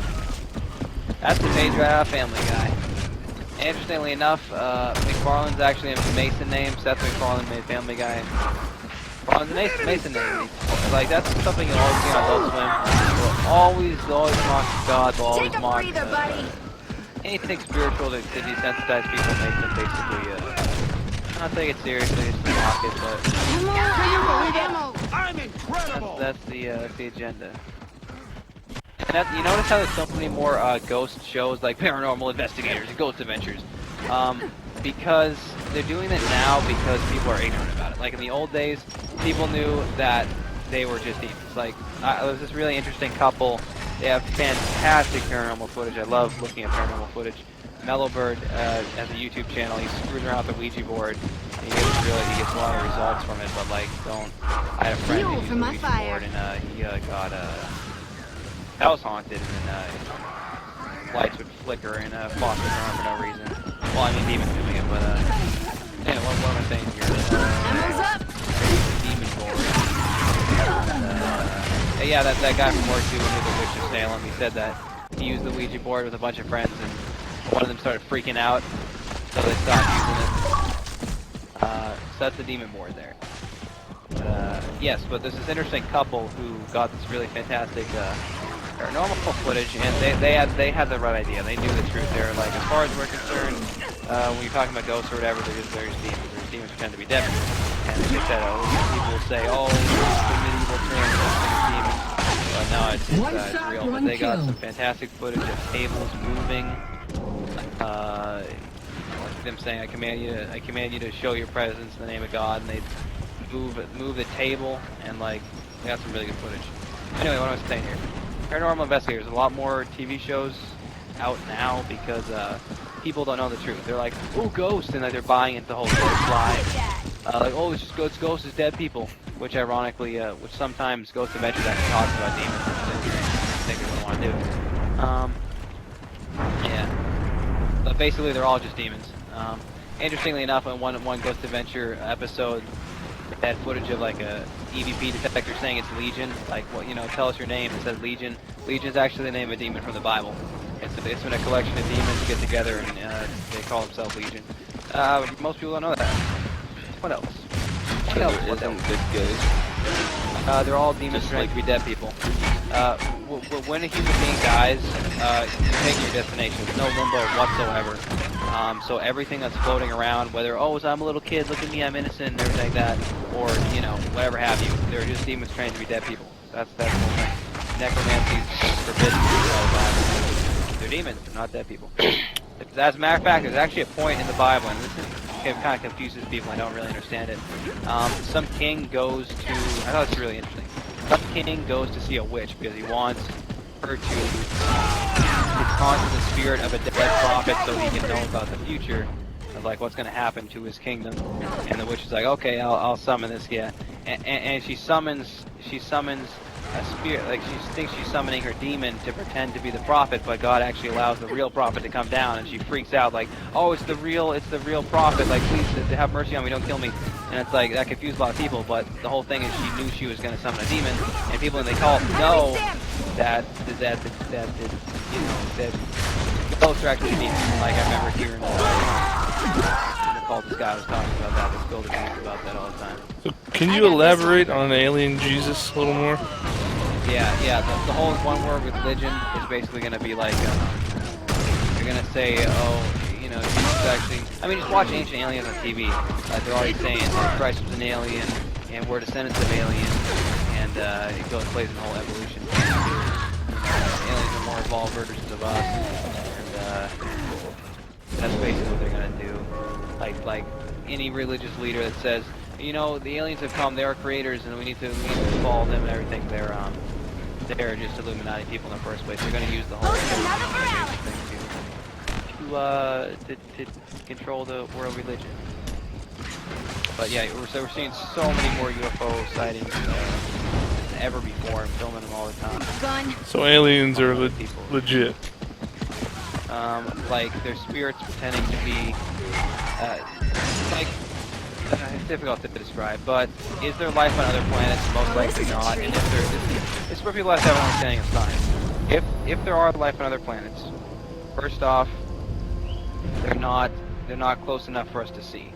That's the page right out of Family Guy. Interestingly enough, McFarlane's actually a Mason name. Seth MacFarlane made Family Guy. McFarlane's a Mason name. Like, that's something you'll always see on Adult Swim. They'll always mock God, they'll always mock anything spiritual to desensitize people, make them basically, not take it seriously, just mock it, but I'm incredible. that's the agenda. And you notice how there's so many more ghost shows like Paranormal Investigators and Ghost Adventures, because they're doing it now because people are ignorant about it. Like in the old days, people knew that they were just demons. Like there was this really interesting couple. They have fantastic paranormal footage. I love looking at paranormal footage. Mellowbird has a YouTube channel. He screws around with the Ouija board. He gets a lot of results from it, but like I had a friend who used the Ouija board, and he got house haunted, and then lights would flicker and faucets on for no reason. Well, I mean demons doing it, but anyway, what am I saying here? Demon board. Yeah, that guy from work too, who knew the Witch of Salem. He said that he used the Ouija board with a bunch of friends, and one of them started freaking out, so they stopped using it. So that's the demon board there. Yes, but there's this interesting couple who got this really fantastic paranormal footage, and they had the right idea. They knew the truth. They're like, as far as we're concerned, when you're talking about ghosts or whatever, there's demons. There's demons pretend to be dead. And they said, people will say, oh, the medieval term, demons. But no, it's real. But they got some fantastic footage of tables moving. Like them saying, I command you to show your presence in the name of God, and they move the table, and like they got some really good footage. Anyway, what am I saying here? Paranormal Investigators. A lot more TV shows out now because people don't know the truth. They're like, oh, ghosts, and like they're buying into the whole ghost lie. Like, oh, it's just ghosts is dead people, which ironically, which sometimes Ghost Adventures actually talks about demons, which I think they wouldn't want to do. Yeah. But basically, they're all just demons. Interestingly enough, in one Ghost Adventure episode, they had footage of like a EVP detector saying it's Legion. Like, well, tell us your name. It says Legion. Legion is actually the name of a demon from the Bible. It's when a collection of demons get together and they call themselves Legion. Most people don't know that. What else? What else? Isn't good ghosts? They're all demons trying to be dead people. When a human being dies, you're taking your destination. There's no limbo whatsoever. So everything that's floating around, whether, I'm a little kid, look at me, I'm innocent, and everything like that, or, whatever have you, they're just demons trying to be dead people. That's the whole thing. Necromancy is forbidden. They're demons, they're not dead people. As a matter of fact, there's actually a point in the Bible, and it kind of confuses people, I don't really understand it. Some king goes to, I thought it's really interesting. Some king goes to see a witch because he wants her to conjure the spirit of a dead prophet so he can know about the future of like what's going to happen to his kingdom. And the witch is like, okay, I'll summon this guy. And she summons a spirit, like she thinks she's summoning her demon to pretend to be the prophet, but God actually allows the real prophet to come down, and she freaks out like, oh, it's the real prophet, like please have mercy on me, don't kill me. And it's like, that confused a lot of people, but the whole thing is she knew she was going to summon a demon, and people in the cult know that ghosts are actually demons. Like, I remember hearing in the cult, this guy was talking about that, this builder talks about that all the time. So can you elaborate on alien Jesus a little more? Yeah, the whole one word religion is basically going to be like, you're going to say, oh, you know, Jesus actually, I mean, just watch Ancient Aliens on TV. They're already saying that Christ was an alien, and we're descendants of aliens, and it plays in the whole evolution. Aliens are more evolved versions of us, and that's basically what they're going to do. Like any religious leader that says, you know, the aliens have come, they're our creators, and we need to follow them and everything. They're just Illuminati people in the first place. They're going to use the whole thing to control the world religion. But yeah, we're seeing so many more UFO sightings than ever before. I'm filming them all the time. So aliens are legit. Like their spirits pretending to be it's difficult to describe, but is there life on other planets? Most likely not. And if there, this is where people have to have an understanding of science. If there are life on other planets, first off, they're not close enough for us to see.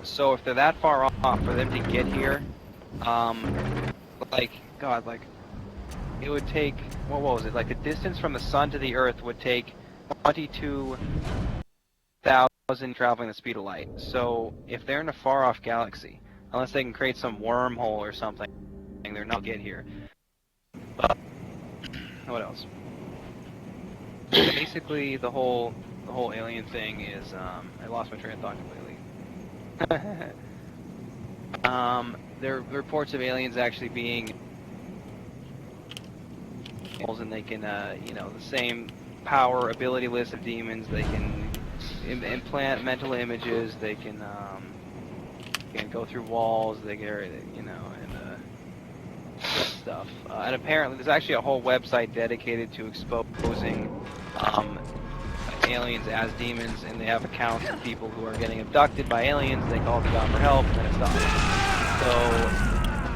So if they're that far off for them to get here, it would take, what was it? Like the distance from the sun to the Earth would take 22,000 traveling the speed of light. So if they're in a far off galaxy, unless they can create some wormhole or something, they're not get here. But what else? Basically, the whole alien thing is I lost my train of thought completely. There are reports of aliens actually being, and they can you know, the same power ability list of demons. They can implant mental images. They can go through walls. They get, you know, and stuff. And apparently, there's actually a whole website dedicated to exposing aliens as demons, and they have accounts of people who are getting abducted by aliens. They call them down for help, and then it stops.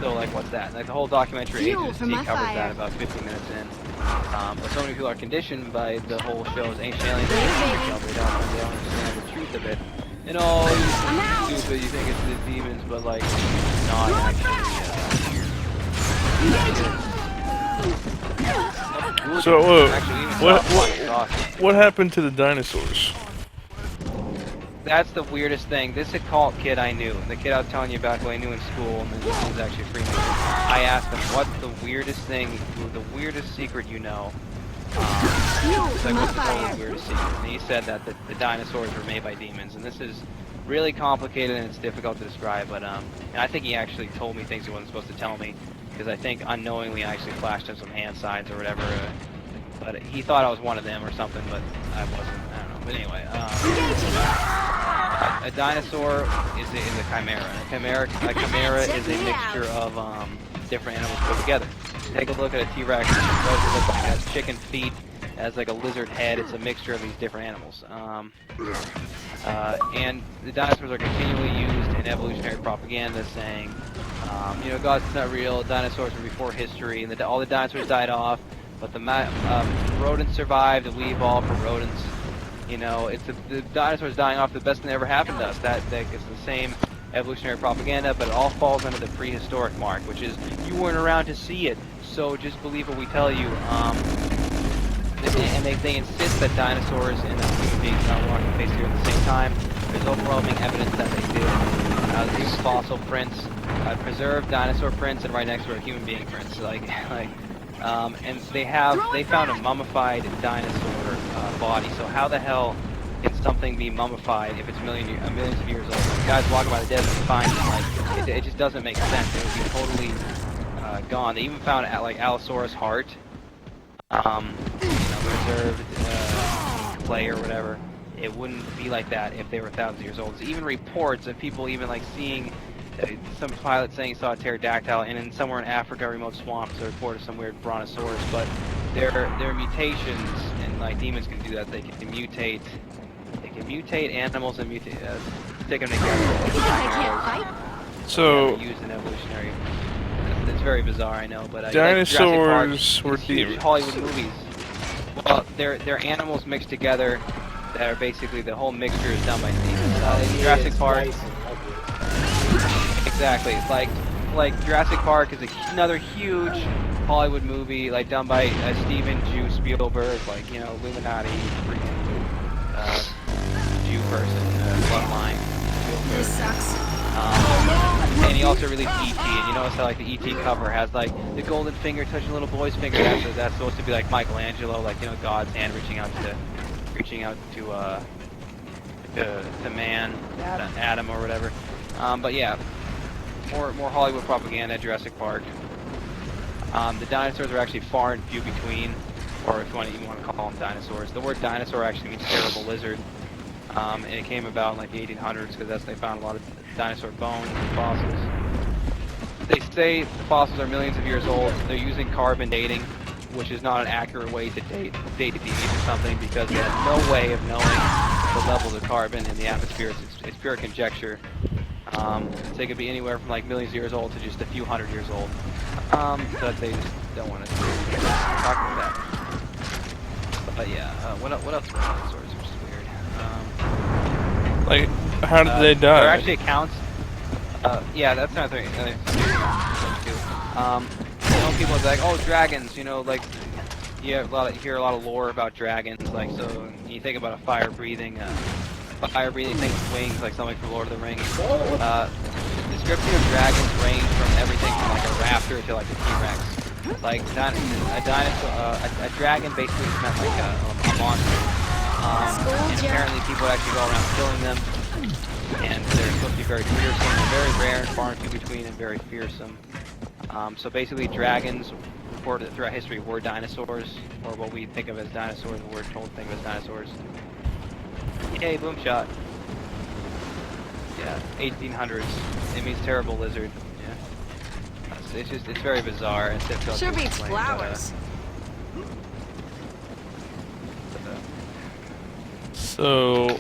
So like, what's that? Like the whole documentary Agency covers that about 15 minutes in. But so many people are conditioned by the whole show's Ancient Aliens. They don't understand the truth of it. And oh, you're stupid. You think it's the demons, but like, not actually. So what happened to the dinosaurs? That's the weirdest thing. This occult kid I knew, the kid I was telling you about who I knew in school, and this is actually a Freemason. I asked him, what's the weirdest thing, the weirdest secret you know? It's like, what's the totally weirdest secret? And he said that the dinosaurs were made by demons, and this is really complicated and it's difficult to describe, but and I think he actually told me things he wasn't supposed to tell me, because I think unknowingly I actually flashed him some hand signs or whatever, but he thought I was one of them or something, but I wasn't. I don't know. But anyway, a dinosaur is a chimera. A chimera is a mixture of different animals put together. Take a look at a T-Rex. What does it look like? It has chicken feet. It has like a lizard head. It's a mixture of these different animals. And the dinosaurs are continually used in evolutionary propaganda, saying, you know, God's not real. Dinosaurs were before history, and all the dinosaurs died off. But the rodents survived, and we evolved from rodents. You know, it's the dinosaurs dying off, the best thing that ever happened to us. That it's the same evolutionary propaganda, but it all falls under the prehistoric mark, which is you weren't around to see it, so just believe what we tell you. And they insist that dinosaurs and human beings not walking the face of the earth at the same time. There's overwhelming evidence that they did. These fossil prints, preserved dinosaur prints, and right next to it human being prints. And they found a mummified dinosaur body. So how the hell can something be mummified if it's millions of years old? Like, guys walk by the desert and find it. Like it just doesn't make sense. It would be totally gone. They even found like Allosaurus heart, preserved clay or whatever. It wouldn't be like that if they were thousands of years old. So even reports of people even like seeing some pilot saying he saw a pterodactyl, and then somewhere in Africa, remote swamps, they reported some weird brontosaurus. But their mutations, and like demons can do that. They can mutate. They can mutate animals and stick them together. You think I can't fight? So used in evolutionary. It's very bizarre, I know, but dinosaurs were huge Hollywood movies. Well, they're animals mixed together that are basically the whole mixture is done by demons. Jurassic Park. Exactly. Like Jurassic Park is another huge Hollywood movie, like done by Steven Jew Spielberg, like Illuminati, freaking Jew person, bloodline. This sucks. And he also released E.T. And you notice how like the E.T. cover has like the golden finger touching a little boy's finger. That's supposed to be like Michelangelo, like God's hand reaching out to man, Adam or whatever. But yeah, more Hollywood propaganda. Jurassic Park. The dinosaurs are actually far and few between, or if you want to call them dinosaurs. The word dinosaur actually means terrible lizard. And it came about in like the 1800s because they found a lot of dinosaur bones and fossils. They say the fossils are millions of years old. They're using carbon dating, which is not an accurate way to date the meat or something because they have no way of knowing the levels of carbon in the atmosphere. It's pure conjecture. So they could be anywhere from like millions of years old to just a few hundred years old. So they just don't want to talk about that. But yeah, what else about dinosaurs, which is weird? Like, how did they die? There are actually accounts. Yeah, that's another thing. People are like, oh, dragons. Like you hear a lot of lore about dragons. Like, so you think about a fire-breathing thing with wings, like something from Lord of the Rings. The description of dragons range from everything from like a raptor to like a T-Rex. Like a dragon basically is meant like a monster. And apparently people actually go around killing them, and they're supposed to be very fearsome. They're very rare and far and few between, and very fearsome. So basically, dragons reported throughout history were dinosaurs, or what we think of as dinosaurs, or we're told to think of as dinosaurs. Yay, boom shot. Yeah, 1800s. It means terrible lizard. Yeah. It's very bizarre. It's difficult Sure to beats explain, flowers. So,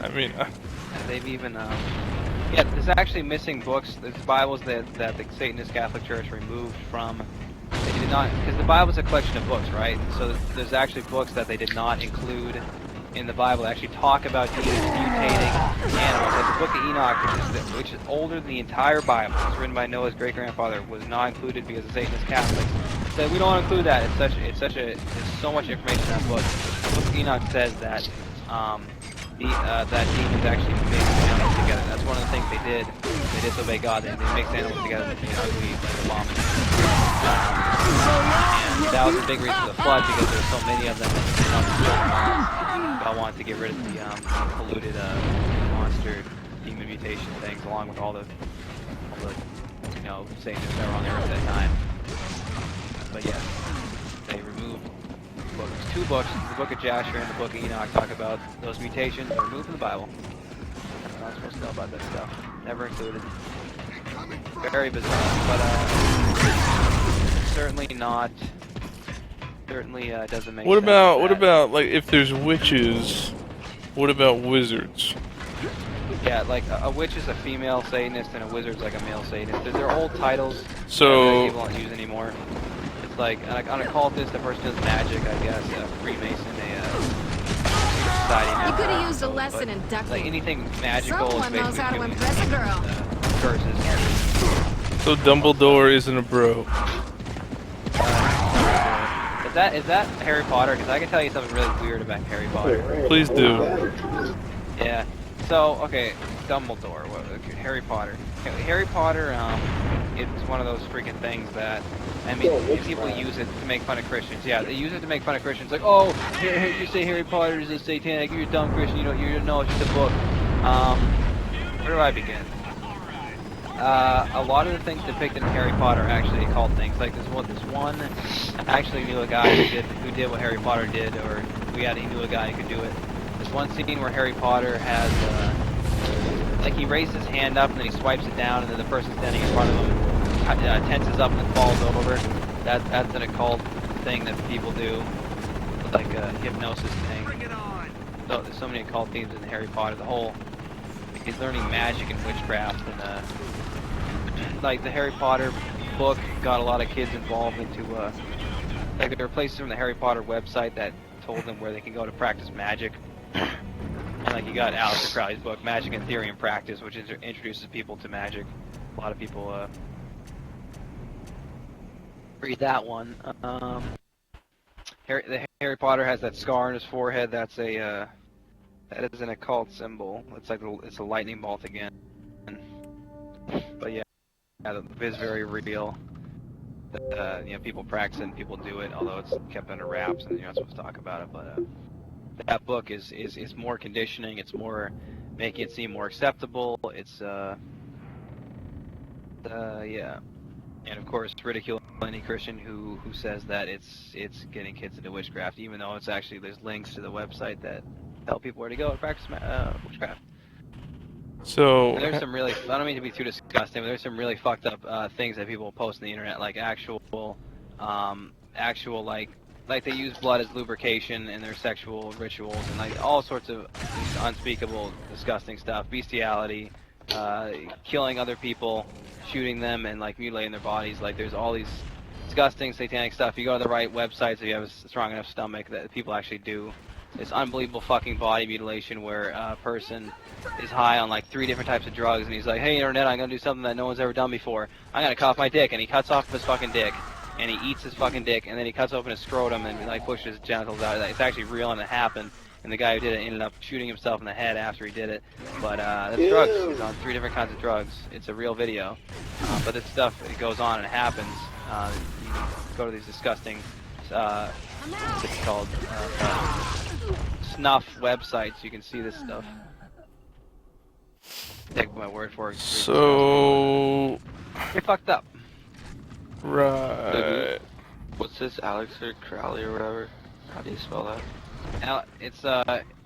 I mean, they've even there's actually missing books. There's Bibles that the Satanist Catholic Church removed from. They did not, because the Bible's a collection of books, right? So there's actually books that they did not include in the Bible that actually talk about demons mutating animals. Like the Book of Enoch, which is older than the entire Bible. It's written by Noah's great grandfather. Was not included because the Satanist Catholics said we don't want to include that. There's so much information in that book. The Book of Enoch says that that demons actually mix animals together. That's one of the things they did. They disobey God. They mixed animals together to make ugly, like abominable. And that was a big reason for the flood because there were so many of them. God wanted to get rid of the polluted monster demon mutation things, along with all the Satanists that were on the earth at that time. But yes, they removed books. Two books, the Book of Jasher and the Book of Enoch, talk about those mutations removed from the Bible. I'm not supposed to know about that stuff. Never included. Very bizarre, but certainly not. Certainly doesn't make what sense. What about like if there's witches? What about wizards? Yeah, like a witch is a female Satanist and a wizard's like a male Satanist. They're old titles So that people don't use anymore. It's like on a cultist, the person does magic, I guess. A Freemason, society. You could have used a lesson in ducking. Like anything magical Someone is knows how to basically impress a girl. curses. So Dumbledore isn't a bro. Is that Harry Potter? Because I can tell you something really weird about Harry Potter. Please do. Yeah. So, okay, Dumbledore, Harry Potter. Harry Potter, it's one of those freaking things that, I mean, people use it to make fun of Christians. Yeah, they use it to make fun of Christians. Like, oh, you say Harry Potter is a satanic, you're a dumb Christian, you don't know it's just a book. Where do I begin? A lot of the things depicted in Harry Potter are actually occult things. Like this one, I actually knew a guy who did what Harry Potter did, or he knew a guy who could do it. This one scene where Harry Potter has like he raises his hand up and then he swipes it down, and then the person standing in front of him tenses up and then falls over. That's an occult thing that people do, like a hypnosis thing. So there's so many occult themes in Harry Potter. The whole he's learning magic and witchcraft, and like the Harry Potter book got a lot of kids involved into like there were places from the Harry Potter website that told them where they can go to practice magic. And like you got Aleister Crowley's book, Magic in Theory and Practice, which introduces people to magic. A lot of people read that one. Harry Potter has that scar on his forehead. That's that is an occult symbol. It's like it's a lightning bolt again. But yeah, it is very real. You know, people practice it and people do it, although it's kept under wraps and you're not supposed to talk about it. But that book is more conditioning. It's more making it seem more acceptable. It's yeah, and of course ridicule any Christian who says that it's getting kids into witchcraft, even though it's actually there's links to the website that tell people where to go to practice witchcraft. So And there's some really, I don't mean to be too disgusting, but there's some really fucked up things that people post on the internet, like actual like they use blood as lubrication in their sexual rituals, and like all sorts of unspeakable, disgusting stuff, bestiality, killing other people, shooting them, and like mutilating their bodies. Like there's all these disgusting satanic stuff. You go to the right websites if you have a strong enough stomach that people actually do. This unbelievable fucking body mutilation where a person is high on like 3 different types of drugs, and he's like, hey internet, I'm gonna do something that no one's ever done before. I'm gonna cut off my dick, and he cuts off his fucking dick, and he eats his fucking dick, and then he cuts open his scrotum and like pushes his genitals out. It's actually real and it happened, and the guy who did it ended up shooting himself in the head after he did it. But that's drugs. He's on 3 different kinds of drugs. It's a real video, but this stuff it goes on and it happens. You go to these disgusting what's it called snuff websites. You can see this stuff. Take my word for it. So You're fucked up. Right. What's this, Alex or Crowley or whatever? How do you spell that?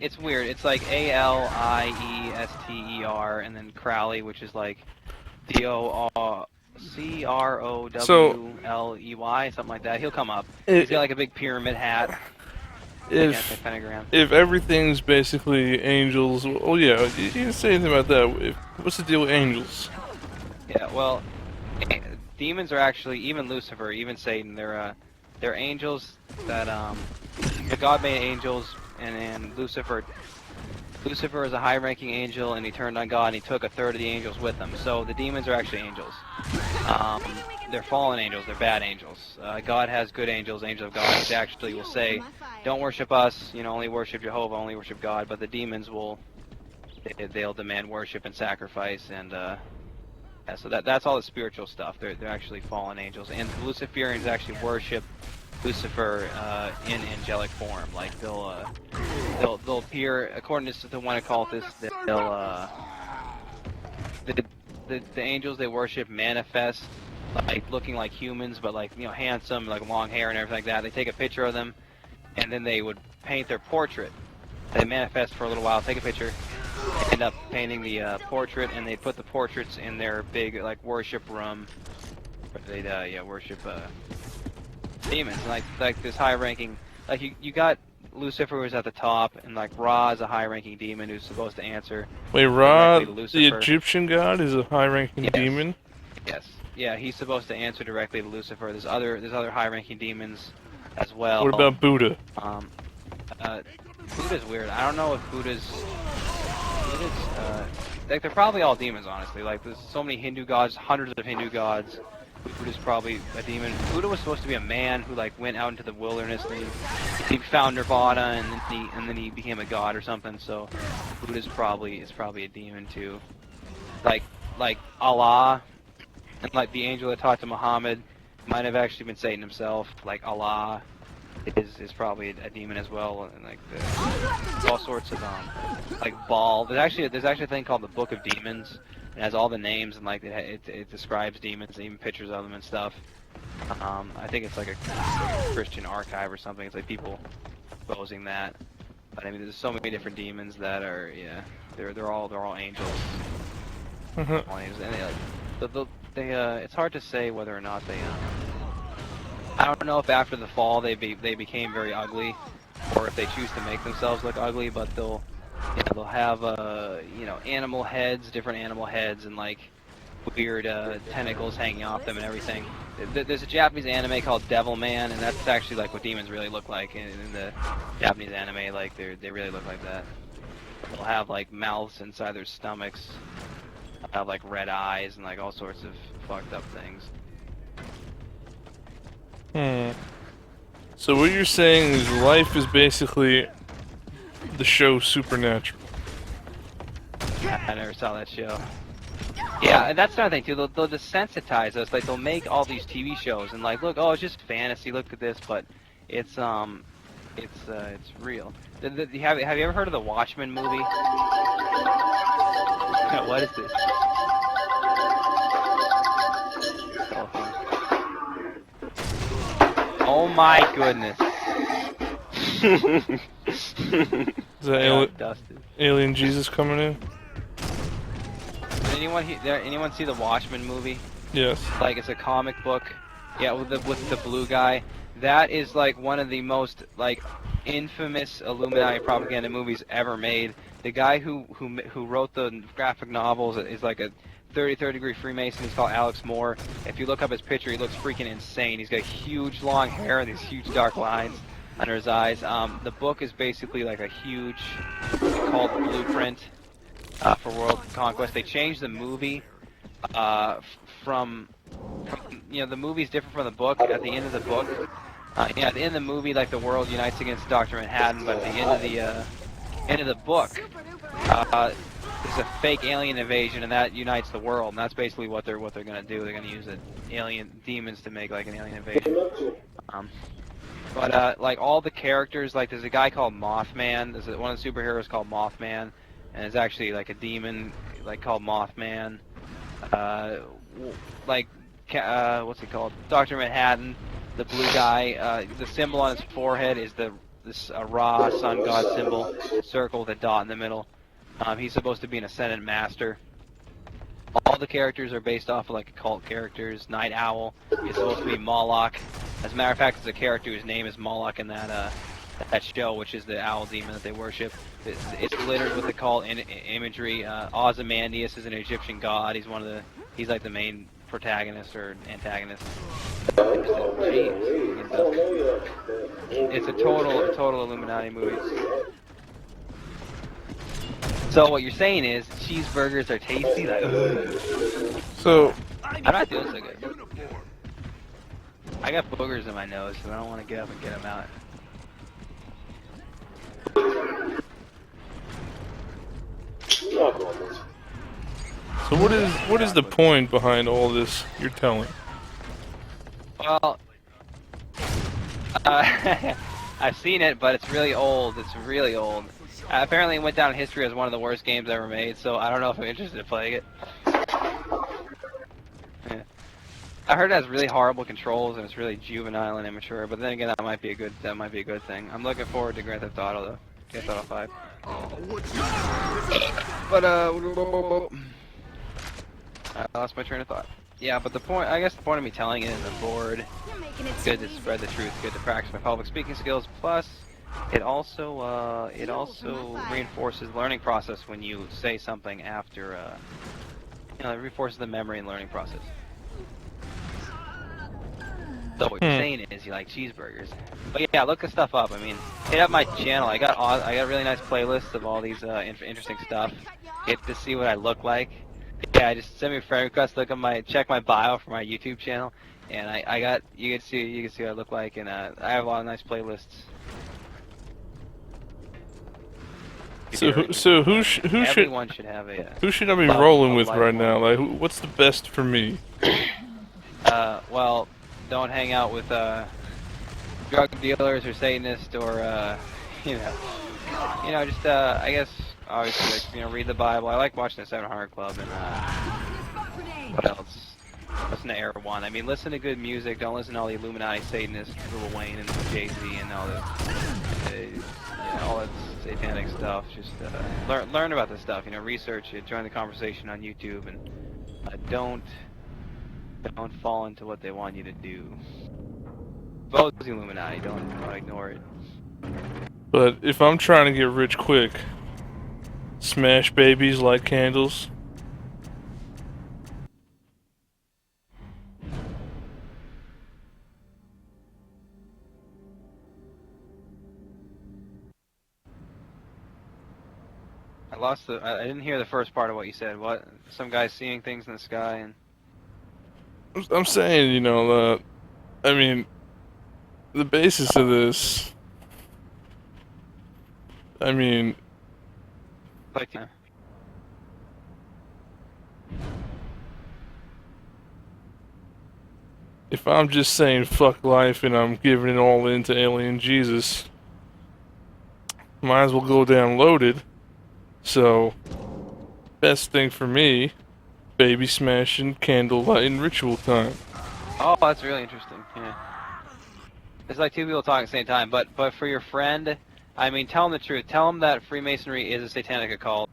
It's weird. It's like Aliester and then Crowley, which is like Crowley, something like that. He'll come up. He's got like a big pyramid hat. If pentagram. If everything's basically angels, oh yeah, you didn't say anything about that. What's the deal with angels? Yeah, well, demons are actually, even Lucifer, even Satan, they're angels that God made angels, and Lucifer is a high-ranking angel, and he turned on God, and he took 1/3 of the angels with him. So the demons are actually angels. They're fallen angels. They're bad angels. God has good angels, angels of God, which actually will say, "Don't worship us. You know, only worship Jehovah, only worship God." But the demons they'll demand worship and sacrifice, and yeah, so that's all the spiritual stuff. They're actually fallen angels, and the Luciferians actually worship Lucifer in angelic form. Like they'll appear, according to the one occultist, they'll the angels they worship manifest like looking like humans, but like, you know, handsome, like long hair and everything like that. They take a picture of them, and then they would paint their portrait. They manifest for a little while, take a picture, end up painting the portrait, and they put the portraits in their big like worship room. Where they'd worship demons, like this high-ranking, like you got Lucifer who's at the top, and like Ra is a high-ranking demon who's supposed to answer. Wait, Ra, the Egyptian god, is a high-ranking demon? Yes. Yeah, he's supposed to answer directly to Lucifer. There's other high-ranking demons as well. What about Buddha? Buddha's weird. I don't know if Buddha's like they're probably all demons, honestly. Like there's so many Hindu gods, hundreds of Hindu gods. Buddha's probably a demon. Buddha was supposed to be a man who like went out into the wilderness and he found Nirvana, and then he became a god or something. So Buddha's probably a demon too. Like Allah. And like the angel that talked to Muhammad might have actually been Satan himself. Like Allah is probably a demon as well, and like all sorts of like Baal. There's actually a thing called the Book of Demons. It has all the names, and like it describes demons, and even pictures of them and stuff. I think it's like a Christian archive or something. It's like people exposing that. But I mean, there's so many different demons that are they're all angels. Uh-huh. And it's hard to say whether or not they. I don't know if after the fall they became very ugly, or if they choose to make themselves look ugly. But they'll have animal heads, different animal heads, and like weird tentacles hanging off them and everything. There's a Japanese anime called Devilman, and that's actually like what demons really look like in the Japanese anime. Like they really look like that. They'll have like mouths inside their stomachs, have like red eyes, and like all sorts of fucked up things. So what you're saying is life is basically the show Supernatural. I never saw that show. Yeah, and that's another thing too. They'll desensitize us. Like they'll make all these TV shows and like, look, oh, it's just fantasy. Look at this, but it's real. Have you ever heard of the Watchmen movie? What is this? Oh my goodness. Is that Alien Jesus coming in? Anyone see the Watchmen movie? Yes. Like it's a comic book. Yeah, with the blue guy. That is like one of the most like infamous Illuminati propaganda movies ever made. The guy who wrote the graphic novels is like a 33rd degree Freemason. He's called Alex Moore. If you look up his picture, he looks freaking insane. He's got huge long hair and these huge dark lines under his eyes. The book is basically like a huge called blueprint for world conquest. They changed the movie from the movie's different from the book. At the end of the book, at the end of the movie, like the world unites against Dr. Manhattan, but at the end of the book, there's a fake alien invasion, and that unites the world. And that's basically what they're gonna do. They're gonna use demons to make like an alien invasion. But like all the characters, like there's a guy called Mothman. There's one of the superheroes called Mothman, and it's actually like a demon like called Mothman. What's he called? Dr. Manhattan, the blue guy. The symbol on his forehead is this Ra sun god symbol, circle with a dot in the middle. He's supposed to be an ascendant master. All the characters are based off of like occult characters. Night Owl is supposed to be Moloch. As a matter of fact, there's a character whose name is Moloch in that show, which is the owl demon that they worship. It's littered with occult imagery. Ozymandias is an Egyptian god. He's like the main protagonist or antagonist. It's a total Illuminati movie. So what you're saying is cheeseburgers are tasty? Like, so I'm not doing so good. I got boogers in my nose, so I don't want to get up and get them out. So what is the point behind all this you're telling? Well, I've seen it, but it's really old. It's really old. Apparently, it went down in history as one of the worst games ever made. So I don't know if I'm interested in playing it. Yeah. I heard it has really horrible controls and it's really juvenile and immature. But then again, that might be a good thing. I'm looking forward to Grand Theft Auto though. Grand Theft Auto 5. But I lost my train of thought. Yeah, but the point of me telling it is I'm bored. It's good to spread the truth, good to practice my public speaking skills. Plus, it also reinforces the learning process when you say something after. It reinforces the memory and learning process. So what you're saying is you like cheeseburgers. But yeah, look the stuff up. I mean, hit up my channel. I got really nice playlists of all these interesting stuff. Get to see what I look like. Yeah, just send me a friend request. Check my bio for my YouTube channel, and you can see what I look like, and I have a lot of nice playlists. So who should I be rolling with right now? Like, what's the best for me? Well, don't hang out with drug dealers or Satanists or just I guess obviously read the Bible. I like watching the 700 Club and what else? Listen to Air One. I mean, listen to good music. Don't listen to all the Illuminati Satanists, Lil Wayne and Jay-Z and all that. satanic stuff. Just learn about this stuff. You know, research it, join the conversation on YouTube, and don't fall into what they want you to do. Vote the Illuminati. Don't ignore it. But if I'm trying to get rich quick, smash babies like candles. I didn't hear the first part of what you said. What? Some guy seeing things in the sky and. I'm saying, you know, I mean, the basis of this. I mean, Like. if I'm just saying fuck life and I'm giving it all in to Alien Jesus, might as well go down loaded. So, best thing for me, baby smashing, candlelight, and ritual time. Oh, that's really interesting. Yeah. It's like two people talking at the same time, but for your friend, I mean, tell him the truth. Tell him that Freemasonry is a satanic occult.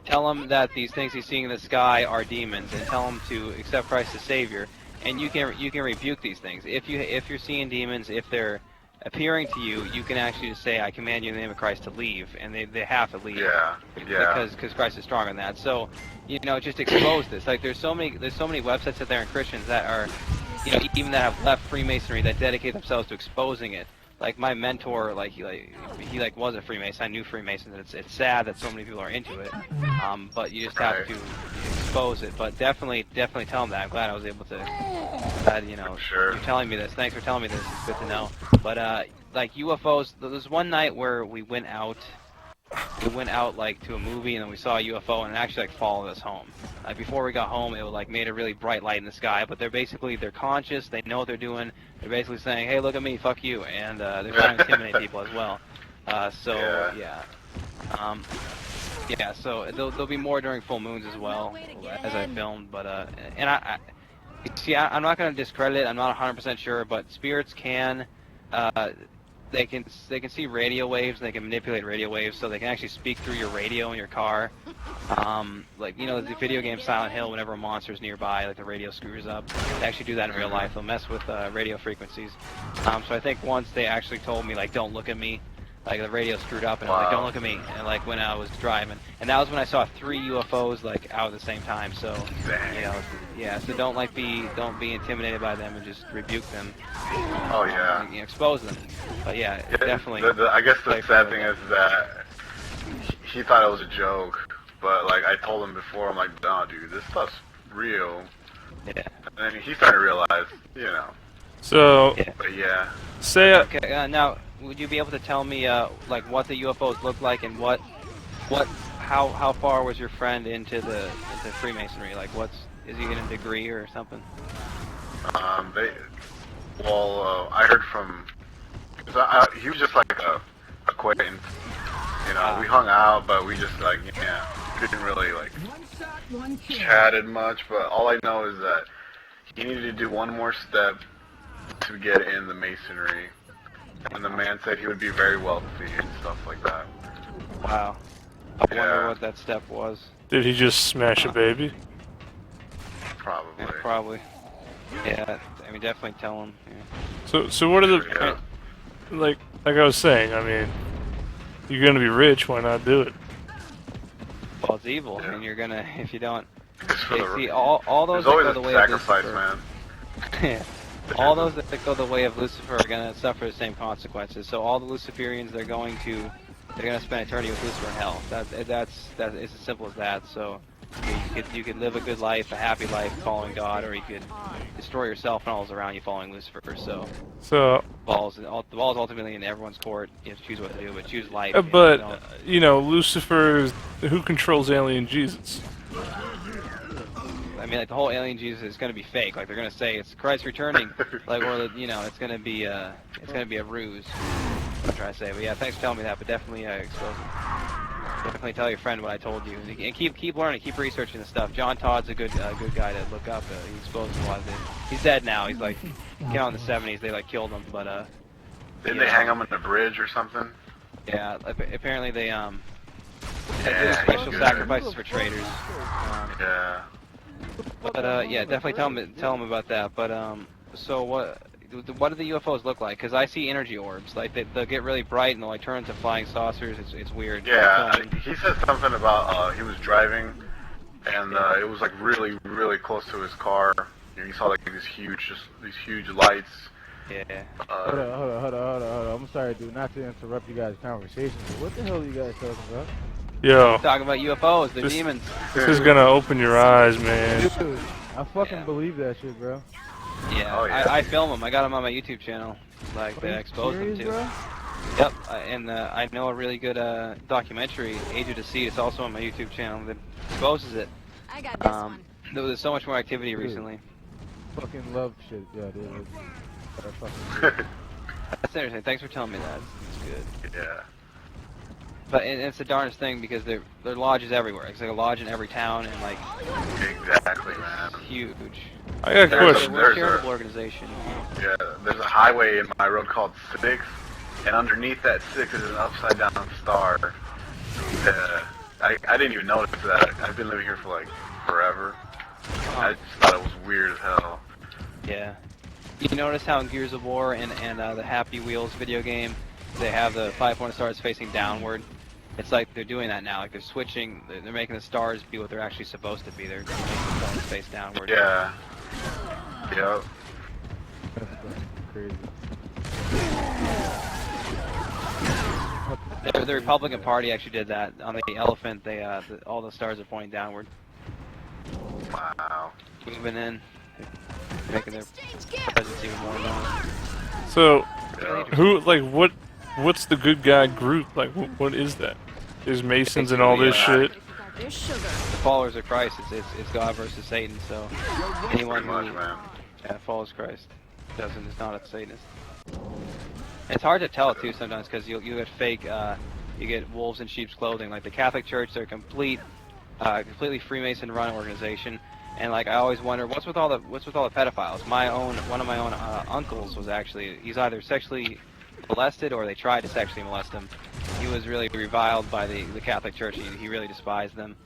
Tell him that these things he's seeing in the sky are demons, and tell him to accept Christ as Savior. And you can rebuke these things. If you're seeing demons, if they're appearing to you, you can actually just say, "I command you in the name of Christ to leave," and they have to leave. Yeah. Because Christ is stronger than that. So, you know, just expose this. Like, there's so many websites out there and Christians that are, you know, even that have left Freemasonry that dedicate themselves to exposing it. Like my mentor, he was a Freemason. I knew Freemasons. It's sad that so many people are into it. But you just have to expose it. But definitely tell them that. I'm glad I was able to. You know, Sure. you're telling me this. Thanks for telling me this. It's good to know. But like UFOs, there was one night where we went out. Like to a movie and then we saw a UFO and it actually like followed us home. Like before we got home, it like made a really bright light in the sky. But they're conscious. They know what they're doing. They're basically saying, "Hey, look at me, fuck you," and they're trying to intimidate people as well. So So there'll be more during full moons as well as I filmed. But and I see, I'm not going to discredit it. I'm not 100% sure, but spirits can. They can see radio waves and they can manipulate radio waves, so they can actually speak through your radio in your car. Like, you know, the video game Silent Hill, whenever a monster's nearby, like the radio screws up. They actually do that in real life. They'll mess with radio frequencies. So I think once they actually told me, like, "Don't look at me," like the radio screwed up, and I was like, "Don't look at me," and like when I was driving, and that was when I saw 3 UFOs like out at the same time. So, you know, yeah. So don't be intimidated by them and just rebuke them. Oh yeah. You know, expose them. But yeah, definitely. I guess the sad thing is that he thought it was a joke, but like I told him before, I'm like, "No, dude, this stuff's real." Yeah. And then he's starting to realize, you know. So, But yeah. say Okay. Now, would you be able to tell me like what the UFOs look like and how far was your friend into Freemasonry? Like, is he getting a degree or something? I heard from. He was just like a acquaintance. You know, we hung out, but we just like didn't really like chatted much. But all I know is that he needed to do one more step to get in the masonry, and the man said he would be very wealthy and stuff like that. Wow. I wonder what that step was. did he just smash a baby? Probably. Yeah, probably. Yeah. I mean, definitely tell him. Yeah. So what are the like I was saying? I mean, you're gonna be rich. Why not do it? Well, it's evil, and you're gonna if you don't. See, There's all those that always go a the way sacrifice, of man. Lucifer. All those that go the way of Lucifer are gonna suffer the same consequences. So all the Luciferians, they're gonna spend eternity with Lucifer in hell. That's it's as simple as that. So you could live a good life, a happy life, following God, or you could destroy yourself and all those around you following Lucifer. So the ball's ultimately in everyone's court. You have to choose what to do, but choose life. But you know, Lucifer, who controls Alien Jesus? I mean, like the whole alien Jesus is going to be fake. Like they're going to say it's Christ returning, like, or it's going to be a ruse. I'm trying to say, but yeah, thanks for telling me that. But definitely expose it. Definitely tell your friend what I told you, and keep learning, keep researching this stuff. John Todd's a good guy to look up. He exposed a lot of it. He's dead now. He's like, in the 70s, they like killed him, but Didn't they hang him on a bridge or something? Yeah, apparently they do Yeah, special he's good. sacrifices for traitors. Yeah. But yeah, definitely tell them about that. But so what do the UFOs look like? Because I see energy orbs, like they'll get really bright and they'll like turn into flying saucers. It's weird. Yeah, he said something about he was driving, and it was like really, really close to his car. And he saw like these huge lights. Yeah. Hold on. I'm sorry, dude, not to interrupt you guys' conversation, but what the hell are you guys talking about? Yo, Talking about UFOs, they're demons. this is gonna open your eyes, man. Dude, I fucking believe that shit, bro. Yeah, Oh, yeah. I film them. I got them on my YouTube channel. Like, they expose them too. Bro? Yep, and I know a really good documentary, Age of Deceit. It's also on my YouTube channel that exposes it. I got this one. There's so much more activity Dude. recently. Fucking love shit, yeah, dude. Fucking That's interesting. Thanks for telling me that. It's good. Yeah. But it's the darndest thing because there are lodges everywhere. It's like a lodge in every town and like Exactly, man. it's huge. I got a There's question. We're a There's charitable organization. Yeah, there's a highway in my road called 6, and underneath that 6 is an upside down star. I didn't even notice that. I've been living here for like forever. I just thought it was weird as hell. Yeah. You notice how in Gears of War and the Happy Wheels video game, they have the 5 point stars facing downward. It's like they're doing that now. Like they're switching. They're making the stars be what they're actually supposed to be. They're making the points face downward. Yeah. Yep. crazy. The Republican Party actually did that on the elephant. They all the stars are pointing downward. Wow. Moving in, making their presence even more known. So, Yeah. what's the good guy group? Like, what is that? There's Masons and all this shit. There's sugar. The followers of Christ. It's God versus Satan. So anyone Pretty much, who man. follows Christ is not a Satanist. It's hard to tell too sometimes because you get fake. You get wolves in sheep's clothing. Like the Catholic Church, they're completely Freemason-run organization. And like I always wonder, what's with all the pedophiles? One of my own uncles was actually, he's either sexually molested or they tried to sexually molest him. He was really reviled by the Catholic Church. He really despised them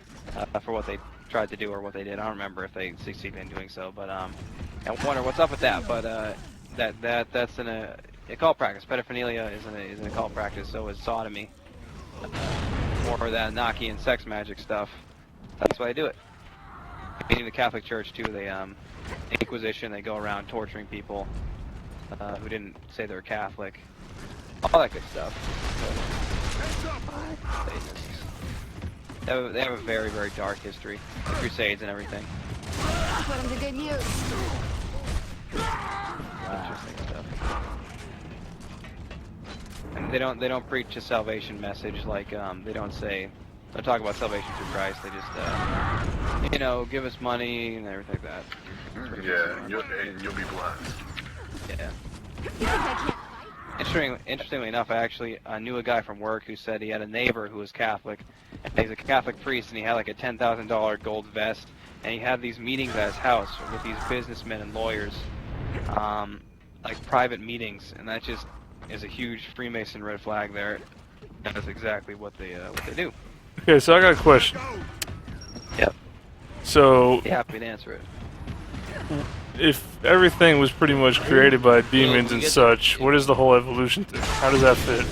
for what they tried to do or what they did. I don't remember if they succeeded in doing so, but I wonder what's up with that. But that's an occult practice. Pedophilia is an occult practice. So is sodomy. More of that Enochian sex magic stuff. That's why they do it. Meaning the Catholic Church too, they Inquisition, they go around torturing people who didn't say they were Catholic. All that good stuff. They have a very, very dark history. The Crusades and everything. Put them to good use. Interesting stuff. And they don't preach a salvation message like they don't talk about salvation through Christ. They just give us money and everything like that. Yeah, you'll be blessed. Yeah. Interestingly enough, I actually knew a guy from work who said he had a neighbor who was Catholic, and he's a Catholic priest, and he had like a $10,000 gold vest, and he had these meetings at his house with these businessmen and lawyers, like private meetings, and that just is a huge Freemason red flag there. That's exactly what they do. Okay, so I got a question. Yep. So, Be happy to answer it. if everything was pretty much created by demons and such, what is the whole evolution thing? How does that fit?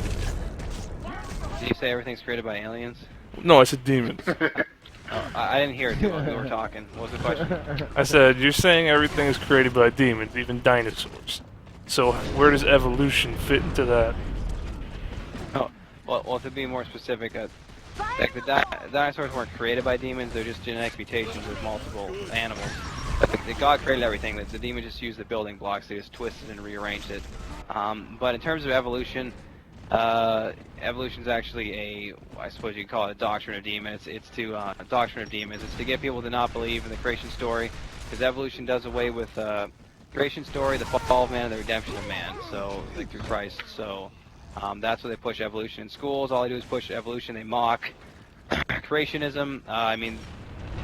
Did you say everything's created by aliens? No, I said demons. Oh, I didn't hear it too long. We were talking. What was the question? I said, you're saying everything is created by demons, even dinosaurs. So where does evolution fit into that? Oh, well, to be more specific, like the dinosaurs weren't created by demons. They're just genetic mutations of multiple animals. But God created everything. The demon just used the building blocks. They just twisted and rearranged it. But in terms of evolution, evolution's actually I suppose you could call it a doctrine of demons. It's a doctrine of demons. It's to get people to not believe in the creation story, because evolution does away with creation story, the fall of man, and the redemption of man. So like through Christ. So that's why they push evolution in schools. All they do is push evolution. They mock creationism. I mean,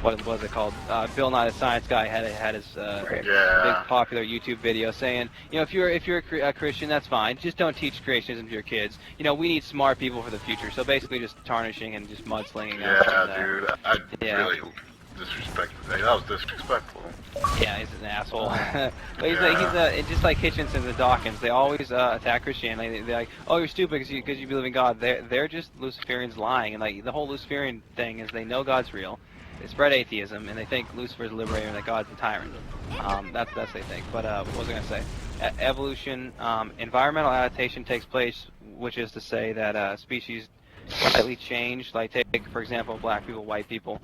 what was it called? Bill Nye the Science Guy had his big Yeah. popular YouTube video saying, if you're a Christian, that's fine. Just don't teach creationism to your kids. We need smart people for the future. So basically, just tarnishing and just mudslinging. Yeah, dude. I yeah. really disrespected. That was disrespectful. Yeah, he's an asshole. But he's just like Hitchens and Dawkins. They always attack Christianity. They're like, oh, you're stupid because you believe in God. They're just Luciferians lying. And like the whole Luciferian thing is they know God's real. They spread atheism and they think Lucifer's a liberator and that God's a tyrant. That's what they think. But what was I gonna say? Evolution, environmental adaptation takes place, which is to say that species slightly change. Like take for example, black people, white people.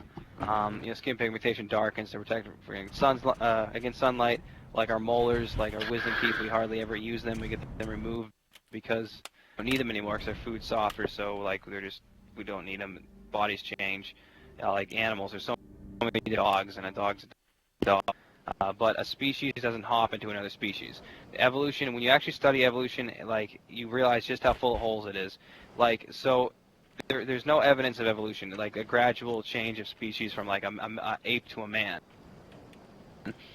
Skin pigmentation darkens to protect against sunlight. Like our molars, like our wisdom teeth, we hardly ever use them. We get them removed because we don't need them anymore because our food's softer. So like we don't need them. Bodies change. Like animals, there's so many dogs, and a dog's a dog. But a species doesn't hop into another species. Evolution, when you actually study evolution, like you realize just how full of holes it is. Like so. There's no evidence of evolution, like a gradual change of species from like a ape to a man.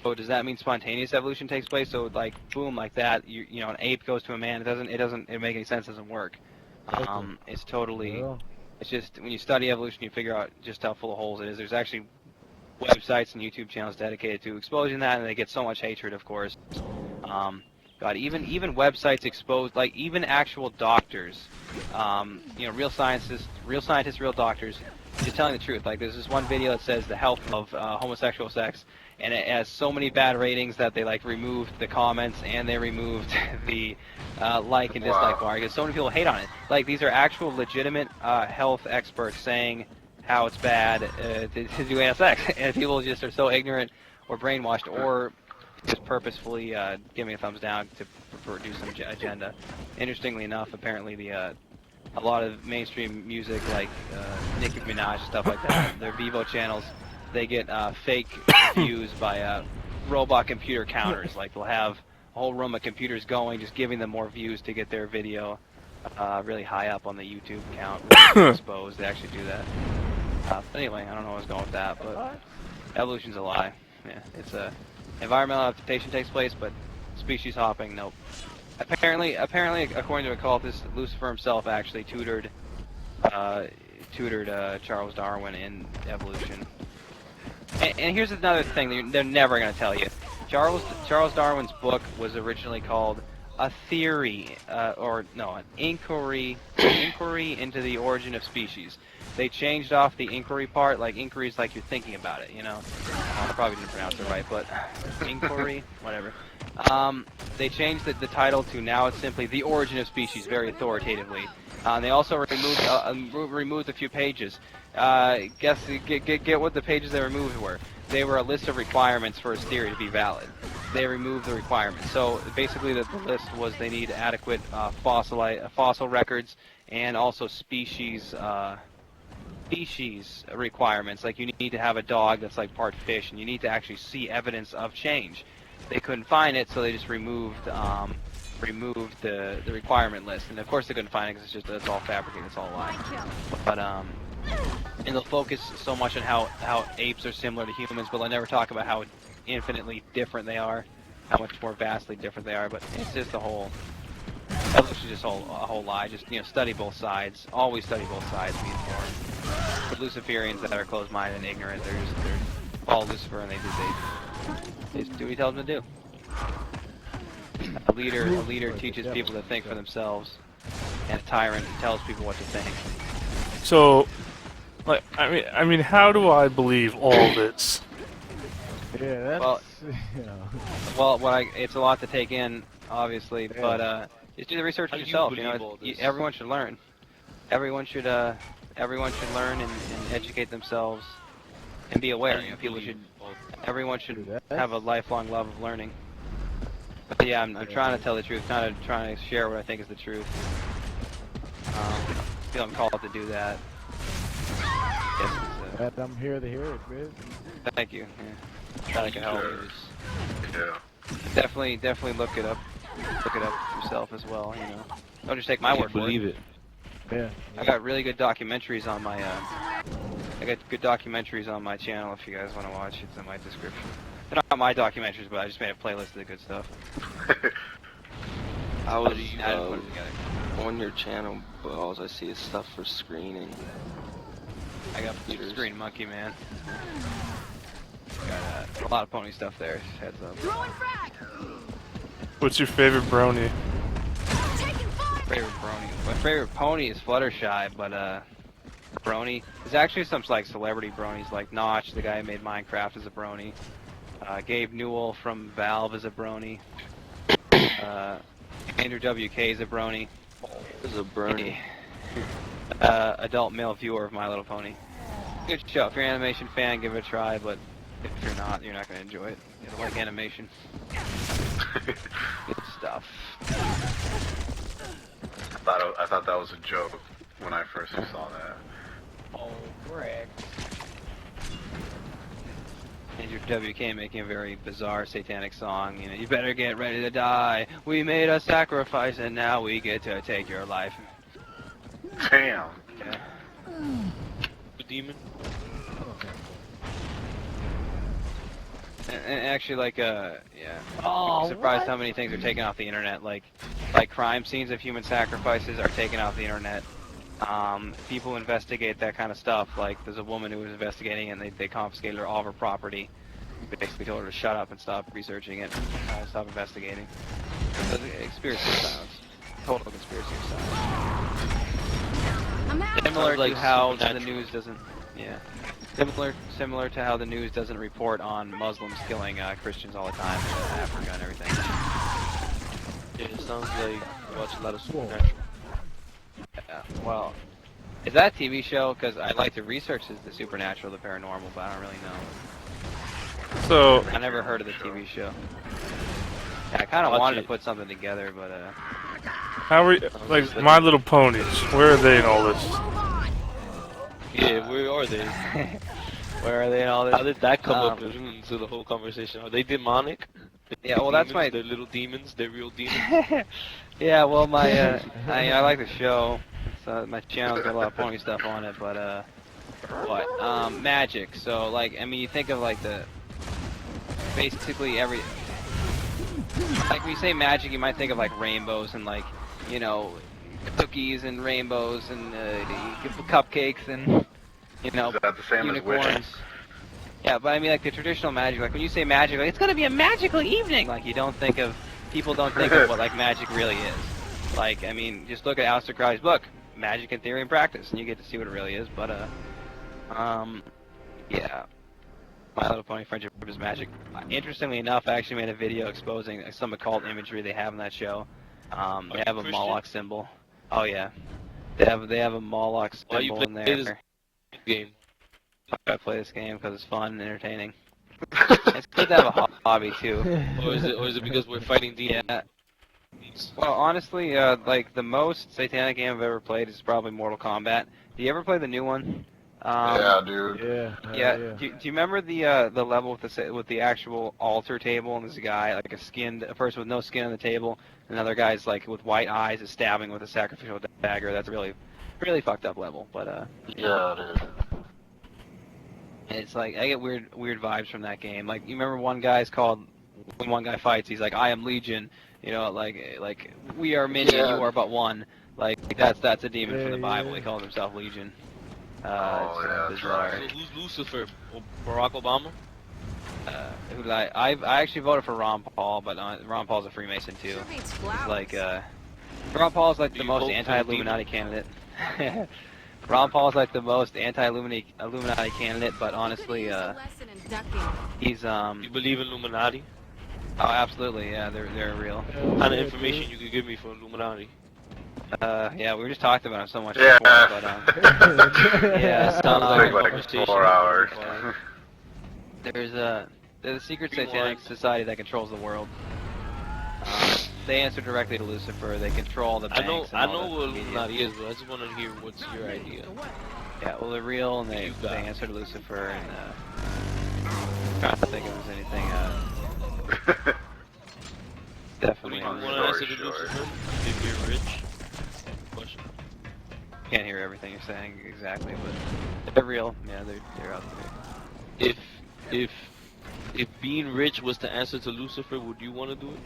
So does that mean spontaneous evolution takes place? So like boom, like that, an ape goes to a man. It doesn't make any sense. It doesn't work. It's totally. It's just when you study evolution, you figure out just how full of holes it is. There's actually websites and YouTube channels dedicated to exposing that, and they get so much hatred, of course. God, even websites exposed, like even actual doctors, real scientists, real doctors, just telling the truth. Like there's this one video that says the health of homosexual sex, and it has so many bad ratings that they like removed the comments and they removed the like and dislike bar because so many people hate on it. Like these are actual legitimate health experts saying how it's bad to do anal sex, and people just are so ignorant or brainwashed or just purposefully giving a thumbs down to produce some agenda. Interestingly enough, apparently a lot of mainstream music like Nicki Minaj and stuff like that, their Vivo channels, they get fake views by robot computer counters. Like they'll have a whole room of computers going, just giving them more views to get their video really high up on the YouTube account, really exposed. They actually do that. But anyway, I don't know where I was going with that, but evolution's a lie. Yeah, it's a environmental adaptation takes place, but species hopping, nope. Apparently, according to occultists, Lucifer himself actually tutored Charles Darwin in evolution. And here's another thing they're never going to tell you. Charles Darwin's book was originally called A Theory, an Inquiry into the Origin of Species. They changed off the inquiry part, like inquiry is like you're thinking about it, I probably didn't pronounce it right, but inquiry, whatever. They changed the title to now it's simply The Origin of Species, very authoritatively. They also removed a few pages. Get what the pages they removed were. They were a list of requirements for his theory to be valid. They removed the requirements. So basically the list was they need adequate fossil records and also species requirements. Like you need to have a dog that's like part fish, and you need to actually see evidence of change. They couldn't find it, so they just removed the requirement list. And of course they couldn't find it because it's all fabricated, it's all a lie. But and they'll focus so much on how apes are similar to humans, but they'll never talk about how infinitely different they are, how much more vastly different they are. But it's just evolution is just a whole lie. Just study both sides. Always study both sides. Be informed. The Luciferians that are closed-minded and ignorant, they're follow Lucifer and they just do what he tells them to do. A leader teaches people to think for themselves, and a tyrant tells people what to think. So, like, I mean, how do I believe all this? Yeah, that's... It's a lot to take in, obviously, but just do the research yourself. Everyone should learn. Everyone should learn and educate themselves and be aware. Everyone should have a lifelong love of learning. But yeah, I'm trying to tell the truth, trying to share what I think is the truth. I feel I'm called to do that. I'm here to hear it, man. Thank you. Yeah. Glad I can help. Yeah. Definitely look it up. Look it up yourself as well. Don't just take my word for it. Believe it. Yeah. I got really good documentaries on my I got good documentaries on my channel if you guys want to watch. It's in my description. They're not my documentaries, but I just made a playlist of the good stuff. I was I didn't put it together. on your channel, but all I see is stuff for screening. I got Screen Monkey, man. Got a lot of pony stuff there. Heads up. Throwing frag! What's your favorite brony? Taking fire! Favorite brony. My favorite pony is Fluttershy, but brony. There's actually some like celebrity bronies, like Notch, the guy who made Minecraft, is a brony. Gabe Newell from Valve is a brony. Andrew WK is a brony. There's a brony. Adult male viewer of My Little Pony. Good show. If you're an animation fan, give it a try, but if you're not going to enjoy it. You don't like animation. Good stuff. I thought that was a joke when I first saw that. Oh, correct. Andrew WK making a very bizarre satanic song. You know, you better get ready to die. We made a sacrifice and now we get to take your life. Damn. Yeah. The demon. And actually, like, yeah. Oh, I'm surprised what? how many things are taken off the internet. Like crime scenes of human sacrifices are taken off the internet. People investigate that kind of stuff. Like, there's a woman who was investigating, and they confiscated all of her property. Basically told her to shut up and stop researching it, stop investigating. So, conspiracy sounds. Total conspiracy sounds. I'm out! Similar Like to how the supernatural. news doesn't, yeah. Similar to how the news doesn't report on Muslims killing Christians all the time in Africa and everything. Yeah, it sounds like you watch a lot of Supernatural. Yeah, well, is that a TV show? Because I'd like to research the supernatural, the paranormal, but I don't really know. So, I never heard of the TV show. Yeah, I kind of Watch wanted it. to put something together, but how are you, like, My Little Ponies, where are they in all this? Yeah, where are they? where are they in all this? How did that come up into the whole conversation? Are they demonic? Yeah, well, that's my. They're little demons. They're real demons. Yeah, well, my I like the show. So my channel's got a lot of pony stuff on it, but magic. So like, I mean, you think of like the basically every like when you say magic, you might think of like rainbows and like, you know, cookies and rainbows and cupcakes and, you know, Is that the same as witching? unicorns. Yeah, but I mean like the traditional magic. Like when you say magic, like it's gonna be a magical evening. Like you don't think of people don't think of what like magic really is. Like, I mean, just look at Aleister Crowley's book, Magic in Theory and Practice, and you get to see what it really is. But yeah, My Little Pony Friendship is magic. Interestingly enough, I actually made a video exposing some occult imagery they have in that show. They have a Christian? Moloch symbol. Oh yeah, they have a Moloch Why you symbol in play this there. game? I play this game because it's fun and entertaining. It's good to have a hobby too. Or is it because we're fighting demons? Yeah. Well, honestly, like the most satanic game I've ever played is probably Mortal Kombat. Do you ever play the new one? Yeah, dude. Yeah. Do you remember the level with the actual altar table, and there's a guy like a person with no skin on the table, and another guy's like with white eyes is stabbing with a sacrificial dagger. That's a really fucked up level. But Yeah, dude. it's like I get weird vibes from that game. Like you remember when one guy fights, he's like, I am Legion. You know, like we are many and you are but one. Like that's a demon from the Bible. He calls himself Legion. Yeah, that's right. So who's Lucifer? Barack Obama? I actually voted for Ron Paul, but Ron Paul's a Freemason too. Sure beats It's flowers. like Ron Paul's like Do the you most vote for the anti-Illuminati candidate. Ron Paul's like the most anti-Illuminati candidate, but honestly, Could've used a lesson in ducking. he's You believe in Illuminati? oh absolutely, yeah, they're real. What kind of information you could give me for Illuminati? Yeah, we were just talking about it so much Yeah. before, but yeah, Sounds Take a like conversation. 4 hours. there's a secret satanic society that controls the world. They answer directly to Lucifer. They control the I banks. know and all what the media. Illuminati is, but I just want to hear what's your idea. Yeah, well, they're real, and they You got it. answer to Lucifer, and trying to think if there's anything. What do Definitely. you Long want story to answer to short. Lucifer? If you're rich? Question. can't hear everything you're saying exactly, but they're real. Yeah, they're out there. If being rich was the answer to Lucifer, would you want to do it?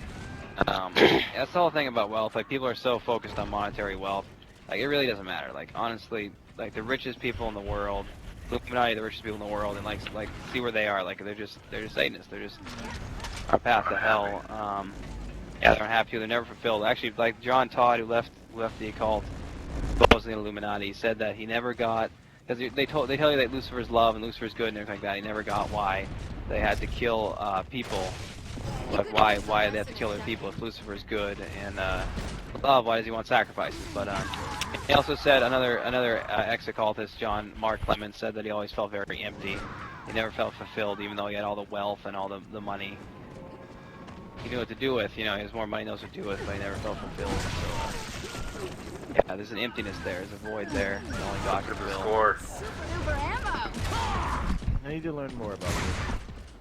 That's the whole thing about wealth. Like, people are so focused on monetary wealth. Like, it really doesn't matter. Like, honestly, like, the richest people in the world, Illuminati, the richest people in the world, and like see where they are. Like, they're just Satanists. They're just our path to hell. Yeah, they're unhappy. They're never fulfilled. Actually, like John Todd, who left the occult, supposedly the Illuminati, said that he never got, because they tell you that Lucifer's love and Lucifer's good and everything like that. He never got why they had to kill people. Like, why they have to kill their people if Lucifer's good and love? Why does he want sacrifices? But he also said another ex-occultist, Mark Clemens, said that he always felt very empty. He never felt fulfilled, even though he had all the wealth and all the money. He knew what to do with. You know, he has more money, knows what to do with, but he never felt fulfilled. So yeah, there's an emptiness there. There's a void there. That only God can fill. Score. Super ammo. I need to learn more about this.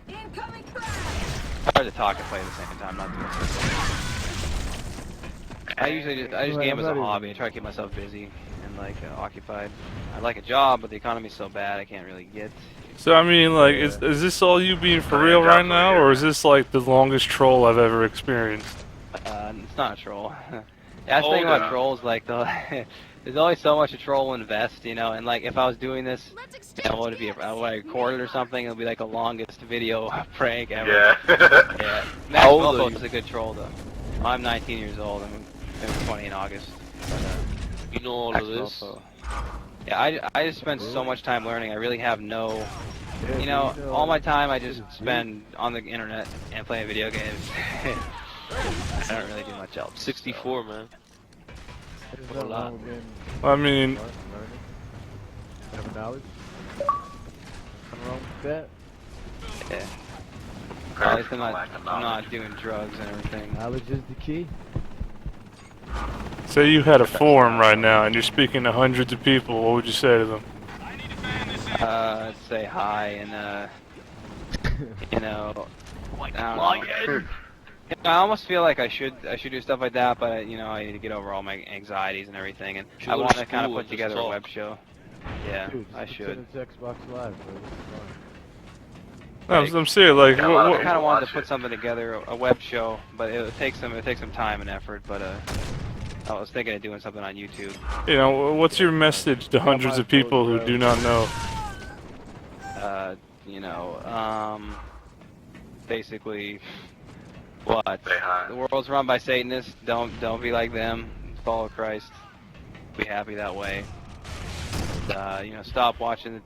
Incoming crash. It's hard to talk and play at the same time, not doing something. I just game as a hobby. I try to keep myself busy and like occupied. I like a job, but the economy's so bad I can't really get. So I mean, like, is this all you being for real right now, or is this like the longest troll I've ever experienced? It's not a troll. That's the thing about trolls, like there's always so much a troll will invest, you know. And like if I was doing this, you know, would it be would I record it or something? It'll be like the longest video prank ever. Yeah. Yeah. Max Wilcox is a good troll though. I'm 19 years old. I'm 20 in August. But, you know all of this. Wilco. Yeah, I just spend so much time learning. I really have no, you know, all my time I just spend on the internet and playing video games. I don't really do much else. 64, man. A lot. I mean, Have knowledge. Nothing wrong with that. Yeah. At least I'm not doing drugs and everything. Knowledge is the key. say you had a forum right now and you're speaking to hundreds of people, what would you say to them? I'd say hi and you know, I don't know. I almost feel like I should do stuff like that, but you know, I need to get over all my anxieties and everything, and I want to kind of put together a web show. Yeah, Dude, I should. It's Xbox Live, bro. No, I'm serious. Like, I kind of wanted to put something together, a web show, but it takes some time and effort. But I was thinking of doing something on YouTube. You know, what's your message to hundreds of people who do not know? You know, basically, what? The world's run by Satanists. Don't be like them. Follow Christ. Be happy that way. You know, stop watching.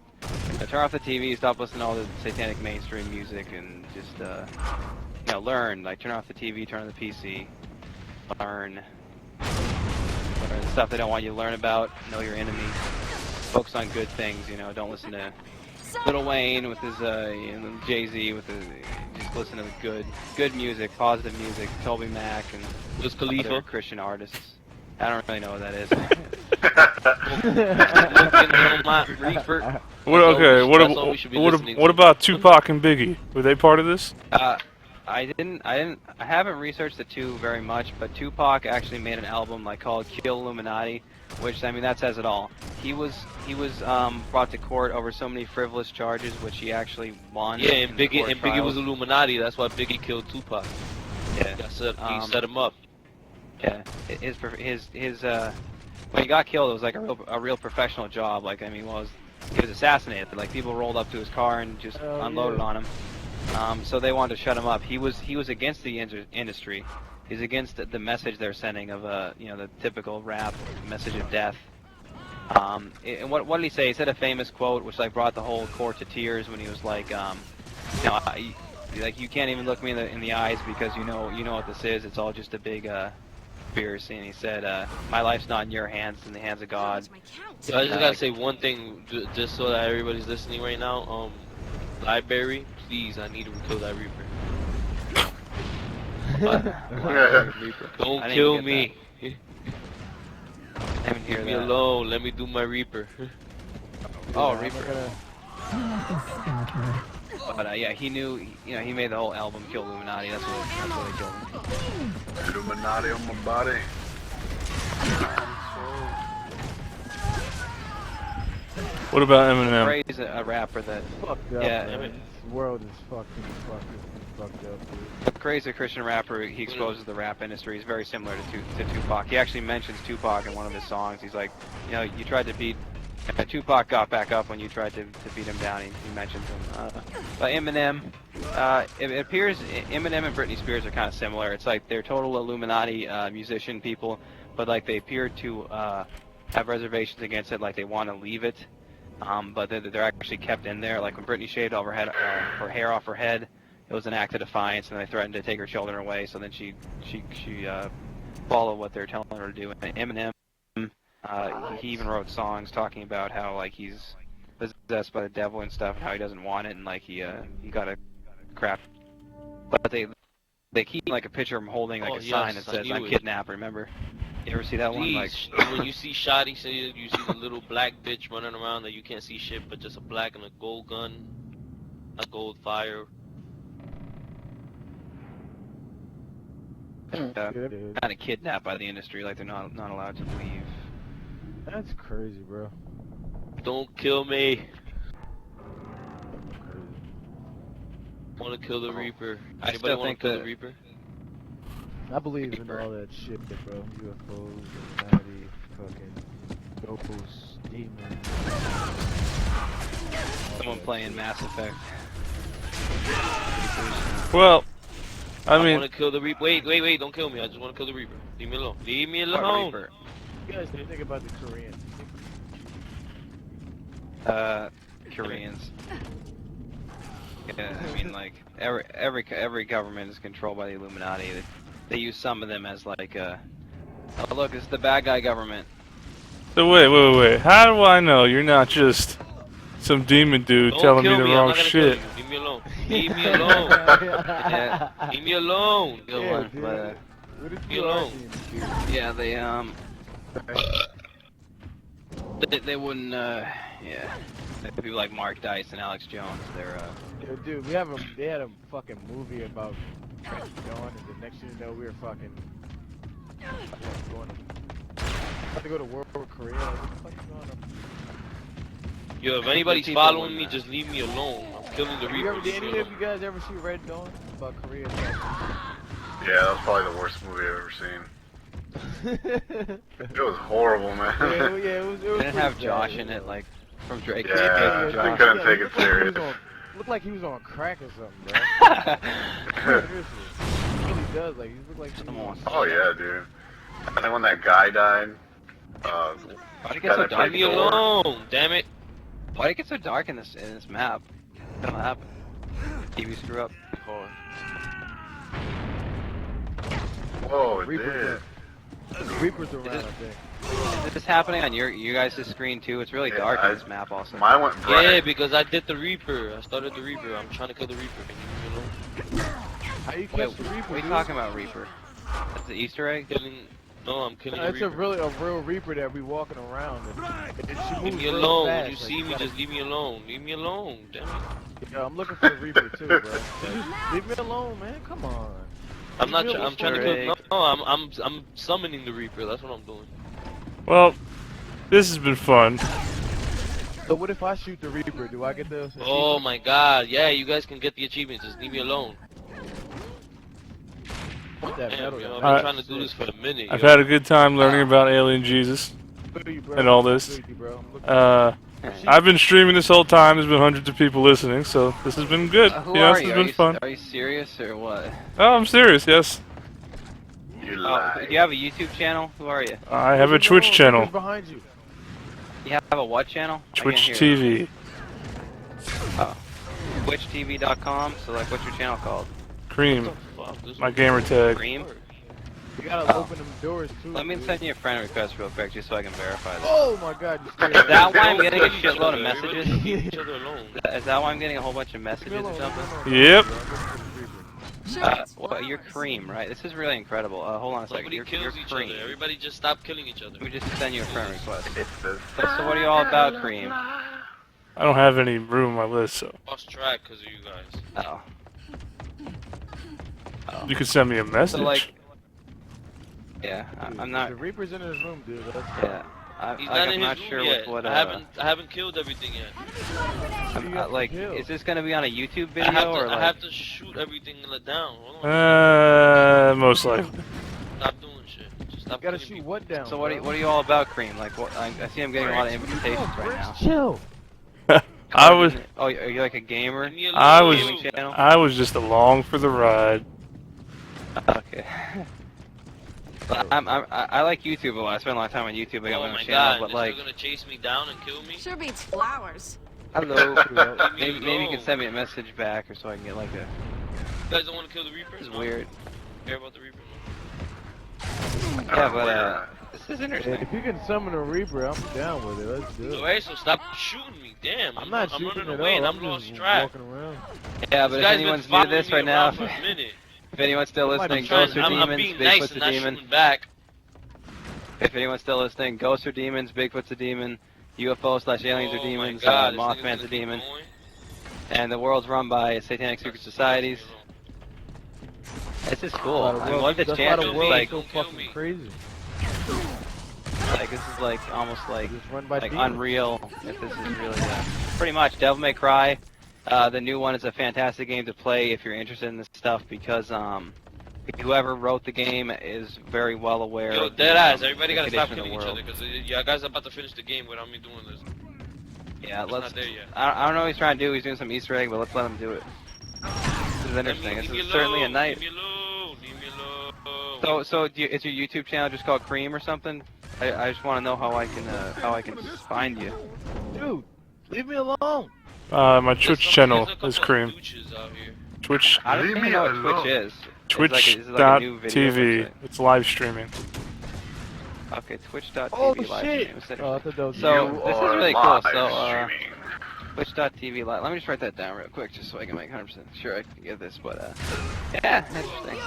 Turn off the TV. Stop listening to all the satanic mainstream music, and just you know, learn. Like, turn off the TV. Turn on the PC. Learn the stuff they don't want you to learn about. Know your enemy. Focus on good things. You know, don't listen to Lil Wayne with his you know, Jay-Z with his. Just listen to the good music, positive music. Toby Mac and Wiz Khalifa, other Christian artists. I don't really know what that is. What about Tupac and Biggie? Were they part of this? I haven't researched the two very much, but Tupac actually made an album like called Kill Illuminati, which, I mean, that says it all. He was brought to court over so many frivolous charges, which he actually won. Yeah, and Biggie was Illuminati. That's why Biggie killed Tupac. Yeah, he set him up. Yeah, his when he got killed, it was like a real professional job. Like, I mean, he was assassinated. Like, people rolled up to his car and just unloaded on him. So they wanted to shut him up. He was against the industry. He's against the message they're sending of you know, the typical rap message of death. And what did he say? He said a famous quote which like brought the whole court to tears when he was like, you know, like, you can't even look me in the eyes because you know what this is. It's all just a big conspiracy. And he said, my life's not in your hands, it's in the hands of God. So I just gotta say one thing, just so that everybody's listening right now. Library, please, I need to kill that Reaper. Don't kill me. Leave me alone. Let me do my Reaper. Oh, Reaper. But yeah, he knew. You know, he made the whole album "Kill Illuminati." That's what they killed him. Illuminati on my body. What about Eminem? Craze, a rapper that. Fucked up, Yeah, man. This world is fucked up, dude. Craze, a Christian rapper, he exposes the rap industry. He's very similar to Tupac. He actually mentions Tupac in one of his songs. He's like, you know, you tried to beat. Tupac got back up when you tried to beat him down. He mentions him. But Eminem, it appears Eminem and Britney Spears are kind of similar. It's like they're total Illuminati musician people, but like they appear to have reservations against it. Like they want to leave it, but they're actually kept in there. Like when Britney shaved all her hair off her head, it was an act of defiance, and they threatened to take her children away. So then she followed what they're telling her to do. And Eminem. He even wrote songs talking about how like he's possessed by the devil and stuff, and how he doesn't want it, and like he got a crap. But they keep like a picture of him holding like a sign that says "I'm kidnapped." Remember? You ever see that one? Like when you see Shotty, say you see the little black bitch running around that you can't see shit, but just a black and a gold gun, a gold fire. kind of kidnapped by the industry, like they're not allowed to leave. That's crazy, bro. Don't kill me. Want to kill the Reaper? I Anybody still want think to kill that the Reaper? I believe in all that shit, bro. UFOs, Illuminati, fucking ghosts, demons. Someone playing Mass Effect. Well, I mean, want to kill the Reaper. Wait, don't kill me. I just want to kill the Reaper. Leave me alone. Leave me What alone. Reaper? You guys didn't think about the Koreans. Koreans. Yeah, I mean, like every government is controlled by the Illuminati. They use some of them as like oh look, it's the bad guy government. so wait. How do I know you're not just some demon dude Don't telling me kill the I'm wrong not gonna shit? kill you. Leave me alone. Leave me alone. Yeah, Leave me alone. good Yeah, one. dude. But What if Me you alone. yeah, they wouldn't. Yeah, people like Mark Dice and Alex Jones. They're Yeah, dude, they had a fucking movie about Prince John, and the next thing you know, we were fucking about to go to war with Korea. Like, what the fuck is going on? Yo, if anybody's people following wouldn't, me, just leave me alone. I'm killing the Reaper. Did Leave me any of alone. you guys ever see Red Dawn about Korea? Yeah, that was probably the worst movie I've ever seen. It was horrible, man. it was they didn't have pretty Josh bad, in it, like from Drake. Yeah, Josh. they couldn't take it serious. Looked like he was on crack or something, bro. Seriously. He really does. Like, he looked like he was Oh yeah, dude. And then when that guy died, Why'd it get so Penetrate dark? Leave me door. alone. Damn it. Why'd it get so dark in this map? What's gonna happen? TV screw up. whoa, it Reaper did. Reaper's around, I think. Is this happening on your guys' screen too? It's really Yeah, dark in this map also. Mine went bright. Yeah, because I did the Reaper. I started the Reaper. I'm trying to kill the Reaper. Can you leave me alone? How you Wait, catch the Reaper, what are you dude? talking about, Reaper? That's the Easter egg? No, I'm killing No, the it's a Reaper. real Reaper that be walking around. And she Leave moves me real alone. fast, When you like, see me, just leave me alone. Leave me alone. Damn it. Yo, I'm looking for the Reaper too, bro. Just leave me alone, man. Come on. I'm not. Real I'm trying to Easter kill. egg. No, I'm summoning the Reaper. That's what I'm doing. Well, this has been fun. So what if I shoot the Reaper? Do I get the? Oh my God. Yeah, you guys can get the achievements. Just leave me alone. That Damn, metal yo, gun. I've Alright. been trying to do this for a minute. I've yo. had a good time learning about Alien Jesus and all this. I've been streaming this whole time. There's been hundreds of people listening, so this has been good. Who You know, are this you? has been fun. Are you serious or what? Oh, I'm serious. Yes, You Do lied. you have a YouTube channel? Who are you? I have a Twitch channel, Behind you. You have a what channel? I Twitch can't hear. TV, TwitchTV.com. So like, what's your channel called? Cream, Fuck, this my is- gamer tag. CrReam? You gotta open them doors too. Let me dude. send you a friend request real quick, just so I can verify this. Oh my God! You scared Is me. that why I'm getting a Leave each shitload of other. messages? Everybody leave each other alone. Is that why I'm getting a whole bunch of messages Leave me or alone, something? leave me alone. Yep. Well, you're CrReam, right? This is really incredible. Hold on a second. Nobody You're kills each CrReam. other. Everybody just stop killing each other. Let me just send you a friend request. It's the So what are you all about, CrReam? I don't have any room on my list, so Lost track because of you guys. Oh. you could send me a message. So like, yeah, Dude, I'm not. The Reaper's in his room, dude. That's Yeah. He's like, not I'm in not his sure room yet. with what. I haven't killed everything yet. Like, is this gonna be on a YouTube I have video to, or like? I have to shoot everything and let down. Hold on. Most likely. Stop doing shit. Just stop Gotta killing shoot people. what down? So what are you all about, CrReam? Like, what? I see I'm getting a lot of invitations right now. Chill. I was Oh, are you like a gamer? Leave me alone. I was Gaming channel? I was just along for the ride. Okay. But I like YouTube a lot. I spend a lot of time on YouTube. I got Oh my my own channel, god, but you're like, still gonna chase me down and kill me? Sure beats flowers. hello. Leave me maybe you can alone. send me a message back, or so I can get like a. You guys don't want to kill the Reaper? This is No? weird. Care about the Reaper? Yeah, but this is interesting. If you can summon a Reaper, I'm down with it. Let's do it. Alright, so stop shooting me. Damn, I'm not I'm shooting running at away all. and I'm I'm lost just track. walking around. Yeah, but This if guy's anyone's been new to following this me right now, around for a minute. if anyone's still listening, I'm, trying, Ghosts or I'm Demons, being nice Bigfoot's and a not demon. shooting back. If anyone's still listening, Ghosts or Demons, Bigfoot's a demon, UFO/aliens are Oh demons, my god, this nigga's Mothman's gonna a keep demon, going. and the world's run by satanic secret societies. This is cool. I mean, what if it's That's why the chances world like, is so Kill fucking me. crazy. like this is like almost like It's run by like demons. unreal if this is really pretty much Devil May Cry. The new one is a fantastic game to play if you're interested in this stuff because whoever wrote the game is very well aware. Yo, of the, dead ass. the Everybody gotta stop condition of killing the each other world. because y'all guys are about to finish the game without me doing this. Yeah, It's let's. not there yet. I don't know what he's trying to do. He's doing some Easter egg, but let's let him do it. This is interesting. This Leave is me certainly a alone, night. Leave me alone. Leave me alone. So is your YouTube channel just called CrReam or something? I just want to know how I can find you. Dude, leave me alone. My Twitch channel There's a is couple of CrReam. douches out here. Twitch I don't Leave even me know what alone. Twitch is. Is it like a new video Twitch.tv. website? It's live streaming. Okay, Twitch.tv Oh live shit. stream. Oh, I thought that was So You this is are really cool. live So streaming. Twitch.tv live. Let me just write that down real quick, just so I can make 100% sure I can get this. But yeah, interesting.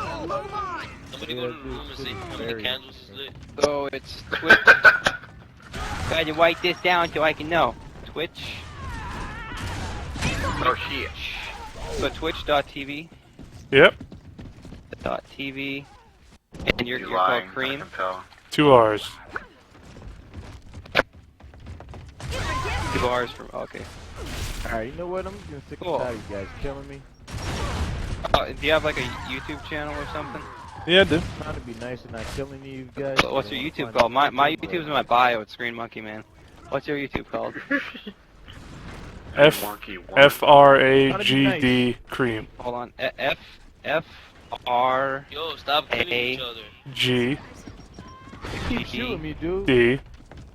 Somebody go to the room and see how many candles is lit. So it's Twitch. Got to write this down so I can know. Twitch. Oh shit. So Twitch.tv. Yep. .tv. And you're called lying, I CrReam. can tell. 2 R's. 2 R's from. Okay. Alright, you know what? I'm getting sick Cool. and tired of you guys killing me. Do you have like a YouTube channel or something? Yeah, I do. I'm trying to be nice and not killing you guys. What's your I'm YouTube finding called? My nothing YouTube's in but- my bio. It's Green Monkey Man. What's your YouTube called? Monkey one. FRAGD cream. Hold on. F R Yo, stop killing A. each other. G Keep shooting me, dude. D.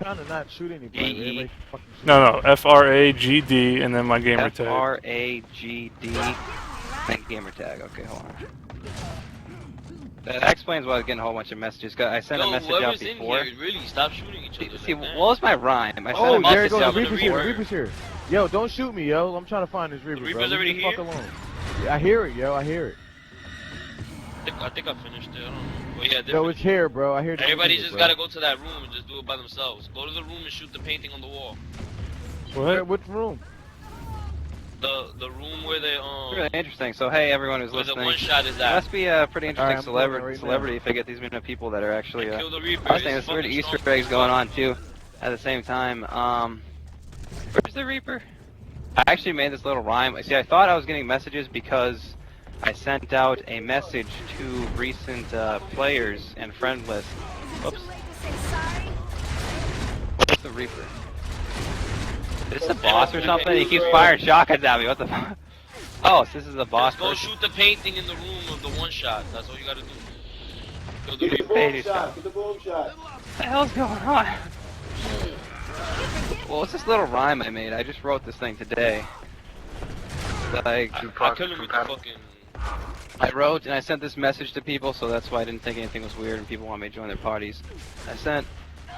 Trying to not shoot anybody. E. Everybody fucking shoot No, FRAGD and then my gamer tag. FRAGD. And gamer tag. Okay, hold on. That explains why I was getting a whole bunch of messages. I sent a Yo, message out whoever's before. in here, really, stop shooting each other. See, like that. what was my rhyme? I sent Oh, a there message goes the out with Reaper's the here. The Reaper. Reaper's here. Yo, don't shoot me, yo. I'm trying to find this Reaper, bro. Reaper's Leave already me the fuck here? alone. Yeah, I hear it, yo. I hear it. I think I finished it. I don't know. But yeah, Yo, different. it's here, bro. I hear the Everybody Reaper, just bro. gotta go to that room and just do it by themselves. Go to the room and shoot the painting on the wall. Where, What? which room? The room where they It's really interesting. So hey, everyone who's where the listening. one shot is It at. must be a pretty interesting Alright, I'm going there right celebrity if I get these many people that are actually. Kill the Reaper. I was thinking It's there's weird fucking Easter strong. eggs going on too, at the same time. Where's the Reaper? I actually made this little rhyme. See, I thought I was getting messages because I sent out a message to recent players and friend list. Whoops. What's the Reaper? Is this a boss or something? He keeps firing shotguns at me. What the fuck? Oh, so this is a boss Just go person. shoot the painting in the room of the one shot. That's all you gotta do. Kill the Get the Reaper. boom Beta shot. shot. Get the boom shot. What the hell's going on? Well, what's this little rhyme I made? I just wrote this thing today. Like, I killed him with the fucking. I wrote and I sent this message to people, so that's why I didn't think anything was weird and people want me to join their parties. I sent,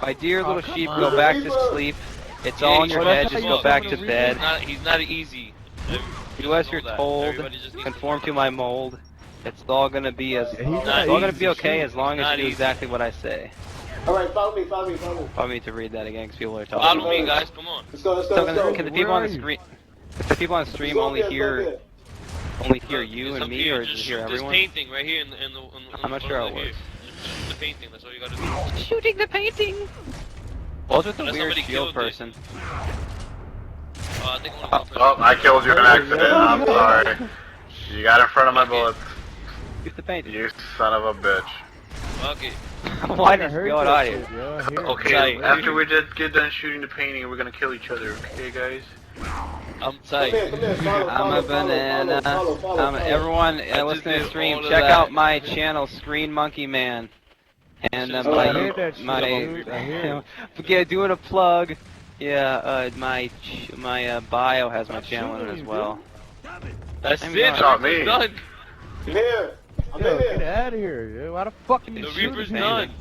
my dear little sheep, go back to sleep. It's all in your head, just go back to bed. He's not easy. Do as you're told, Everybody just needs to conform know to my mold. It's all gonna be as, Yeah, he's it's not all gonna easy, be okay shoot. as long as Not you do easy. exactly what I say. Alright, follow me, follow me, follow me. Want me to read that again because people are talking. Follow me, guys. Come on. Let's go, let's go, So let's go. can the Where people on are the you? screen, the people on the Let's stream go only up there, hear let's you It's and up me, here. or Just just hear shoot everyone? this painting right here in the I'm not sure how it here. works. Just shoot the painting. That's all you gotta do. Shooting the painting. What's with the Unless weird somebody shield killed it. person? I think one of them. Oh, I killed you in accident. I'm sorry. You got in front of my bullets. Use the paint. You son of a bitch. Fuck it. What is going on here? Okay, Tight. after we just get done shooting the painting, we're gonna kill each other. Okay, guys? I'm Come tight. here, come here, follow, I'm follow, a banana. follow. Everyone just listening to did the stream, all of check that. out my channel, Screen Monkey Man, and I heard that shit, dude. I hear it. yeah, doing a plug. Yeah, my bio has my channel in it as well. That's I'm it. going. The Shot Reaper's me. done. I'm here. I'm Yo, in get here. out of here, yo. Why the fuck are you The shooting Reaper's me? done.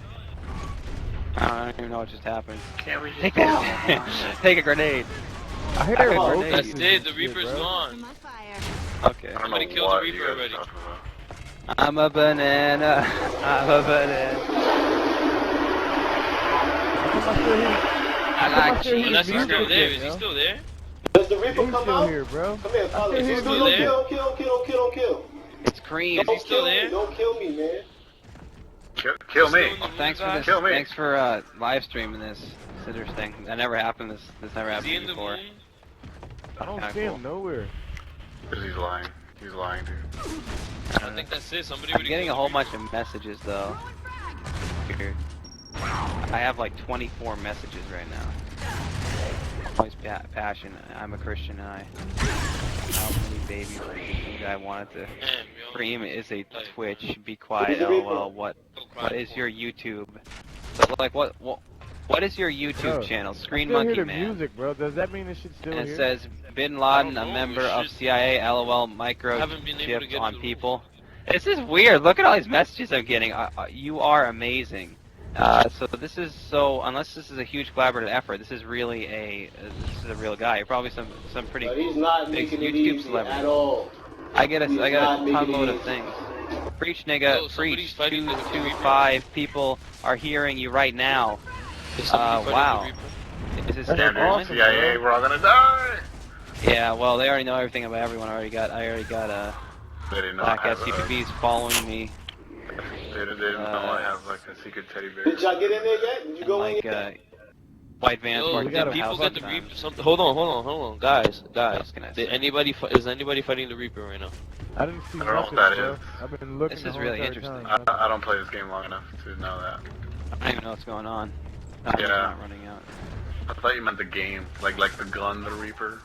I don't even know what just happened. Can't we just Take that. Take a grenade. I hear I it, heard bro. grenades. That's it. The Shit, Reaper's bro. gone. My fire. Okay. I don't Somebody know killed the what Reaper you guys already. are talking about. I'm a banana. I'm a banana. I'm still here. I like I'm still cheese. here. Unless he's still Music, there. Is yo. he still there? Does the Reaper He's come still out? here, bro. Come here, follow. still here. Don't Still there? kill. It's cream. Don't still kill there? me. Don't kill me, man. Kill me. Still in the Thanks for moon, this. Kill me. Thanks for live streaming this. It's interesting. That never happened. This never guys? Is he happened in the before. moon? I don't Kinda see cool. him nowhere. Because he's lying. He's lying, dude. I think that's it. Somebody I'm already getting a killed whole the bunch of messages though. Weird. I have like 24 messages right now. Always passion. I'm a Christian and I believe baby. I wanted to. Reaper. Damn, yo. CrReam is a Twitch. Be quiet. What is the LOL. Reaper? What is your YouTube? So like what is your YouTube Bro, channel? Screen Still hear Monkey the Man. music, bro. Does that mean this shit's still And it here? says Bin I Laden, don't a know, member it's of just- CIA. LOL. Haven't been able to Microchipped get on to the people. This is weird. Look at all these messages I'm getting. You are amazing. So this is unless this is a huge collaborative effort, this is really this is a real guy. You're probably some pretty But he's not big making it YouTube easy celebrity. at all. I get a He's ton not making load it of easy. things. Preach, Yo, nigga, somebody's preach. fighting the 225 people are hearing you right now. Is somebody fighting Wow. the Reaper? Is this That's Damn, dude. awesome, CIA, bro. we're all gonna die. Yeah, well, they already know everything about everyone. I already got They didn't know black I have SCPs following me. They didn't know I have like a secret teddy bear. Did y'all get in there yet? Did you And go in like yet? white vans Yo, working we gotta at the people house get the sometimes. Reaper. Hold on, guys. What can I say? Is anybody fighting the Reaper right now? I didn't see I don't know nothing, what that bro. is. I've been looking This the is whole really entire interesting. time. I don't play this game long enough to know that. I don't even know what's going on. Time's Yeah. not running out. I thought you meant the game, like the gun, the Reaper.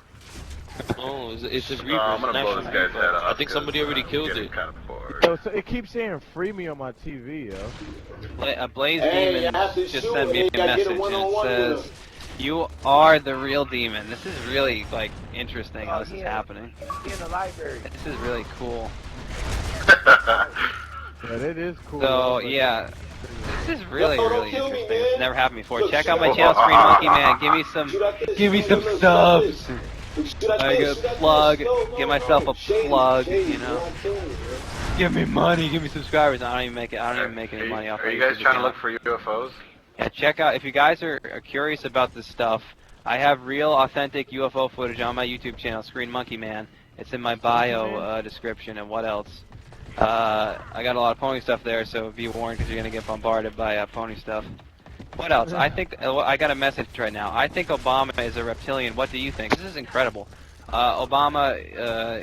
Oh, it's a Reaper. I'm It's an gonna blow actual this guy's Reaper. head off. I think somebody already killed getting it. kind of bored. Yo, so it keeps saying free me on my TV, yo. Blaze Hey, Demon you have to just shoot sent me him. a You gotta get message a and it one-on-one with says, him. "You are the real demon." This is really like interesting how this is happening. In the library. This is really cool. Yeah, it is cool. So bro, but- yeah, this is really Yo, don't really kill me, interesting. man. It's never happened before. Look, Check shoot out my at channel, this. Screen Monkey Man. Give me some Shoot at this. give me Look, some look, subs. shoot at this. Shoot at I this. get Shoot at plug, this. No, give myself a Shady, plug, shady, you know. you're not killing me, man. Give me money, give me subscribers. I don't even make it. I don't even make any money off. Are of you guys YouTube trying to account. look for UFOs? Yeah, check out if you guys are curious about this stuff. I have real, authentic UFO footage on my YouTube channel, Screen Monkey Man. It's in my bio description. And what else? I got a lot of pony stuff there, so be warned because you're gonna get bombarded by pony stuff. What else? I think I got a message right now. I think Obama is a reptilian. What do you think? This is incredible. Obama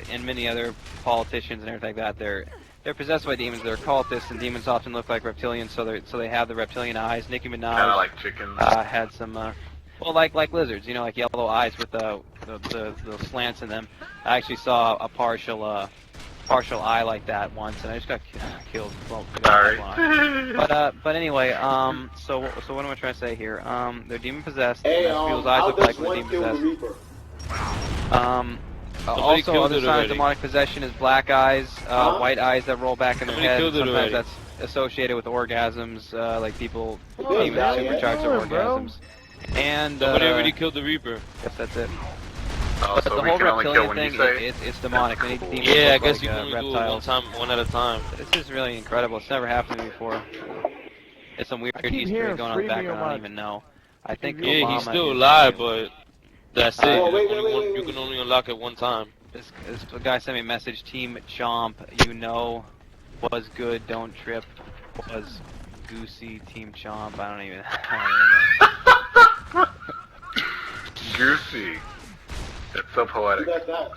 and many other politicians and everything like that, they're possessed by demons. They're cultists, and demons often look like reptilians, so they have the reptilian eyes. Nicki Minaj Kind of like chickens. had some, well, like lizards, you know, like yellow eyes with the slants in them. I actually saw a partial eye like that once, and I just got killed. Well, Sorry. but anyway, so what am I trying to say here? They're demon possessed. Hey, and people's eyes how look does like when one demon kill the possessed. Reaper? Also, killed other it signs already. of demonic possession is black eyes, white eyes that roll back in the Somebody head. killed it Sometimes already. that's associated with orgasms, like people, Oh, demons yeah, supercharge yeah. their Doing, bro? orgasms. And Somebody already killed the Reaper. Yes, that's it. Oh, But so the we whole can only kill reptilian when thing, you say. it's demonic. They need demons Yeah, I look guess like, you can only do it one reptiles. time, one at a time. This is really incredible. It's never happened to me before. It's some weird I keep Easter hearing egg going on in the free me on background. I my- don't even know. I think Yeah, Obama he's still is- alive, but that's it. Oh, wait, Only wait, one- wait, you wait. can only unlock it one time. This guy sent me a message. Team Chomp, you know, was good. Don't trip. Was Goosey. Team Chomp. I don't even know. Goosey. It's so poetic. You got that.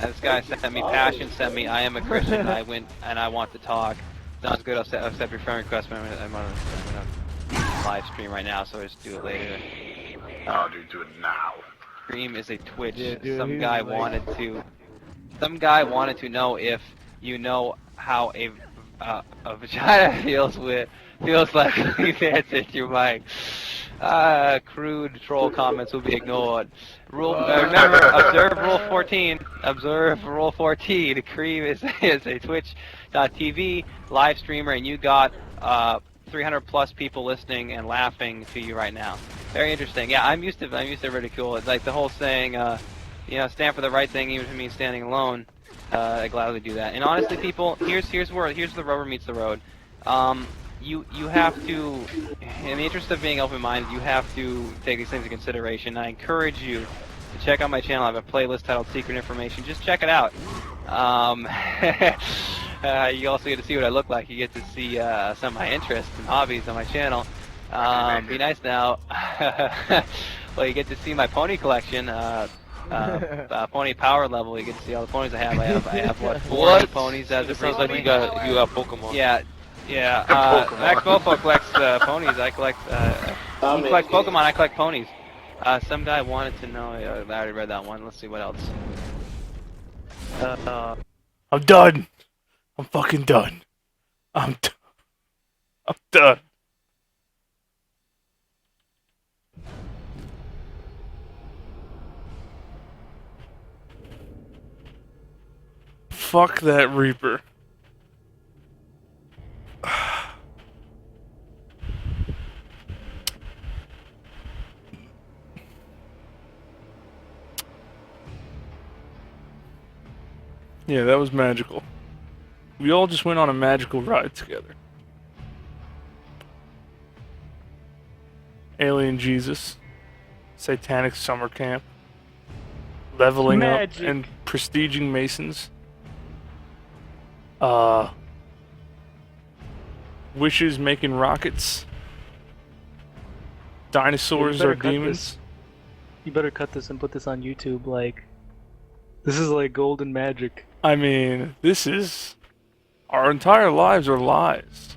This guy sent me passion, sent me I am a Christian, I went and I want to talk. Sounds good, I'll accept your friend request, but I'm on a live stream right now, so I'll just do it later. Oh, dude, do it now. CrReam is a Twitch. Yeah, dude, Some he's guy like- wanted to know if you know how a vagina feels like you've answered your mic. Crude troll comments will be ignored. Remember, observe Rule 14. Observe Rule 14. CrReam is a Twitch.tv live streamer, and you got 300 plus people listening and laughing to you right now. Very interesting. Yeah, I'm used to ridicule. It's like the whole saying, stand for the right thing, even if it means standing alone. I gladly do that. And honestly, people, here's the rubber meets the road. You have to, in the interest of being open-minded, you have to take these things into consideration. I encourage you to check out my channel. I have a playlist titled Secret Information. Just check it out. You also get to see what I look like. You get to see some of my interests and hobbies on my channel. Be nice now. Well, you get to see my pony collection. Pony power level. You get to see all the ponies I have. I have what, 4 ponies as It of sounds like recently. you got Pokemon. Yeah. Pokemon. Max Bofo collects ponies. I collect. He collects Pokemon. I collect ponies. Some guy wanted to know. I already read that one. Let's see what else. I'm done. I'm fucking done. I'm done. Fuck that Reaper. Yeah, that was magical. We all just went on a magical ride together. Alien Jesus, Satanic Summer Camp, leveling Magic. up and prestiging Masons. Wishes making rockets. Dinosaurs better are cut demons. this. You better cut this and put this on YouTube. Like, this is like golden magic. I mean, this is... Our entire lives are lies.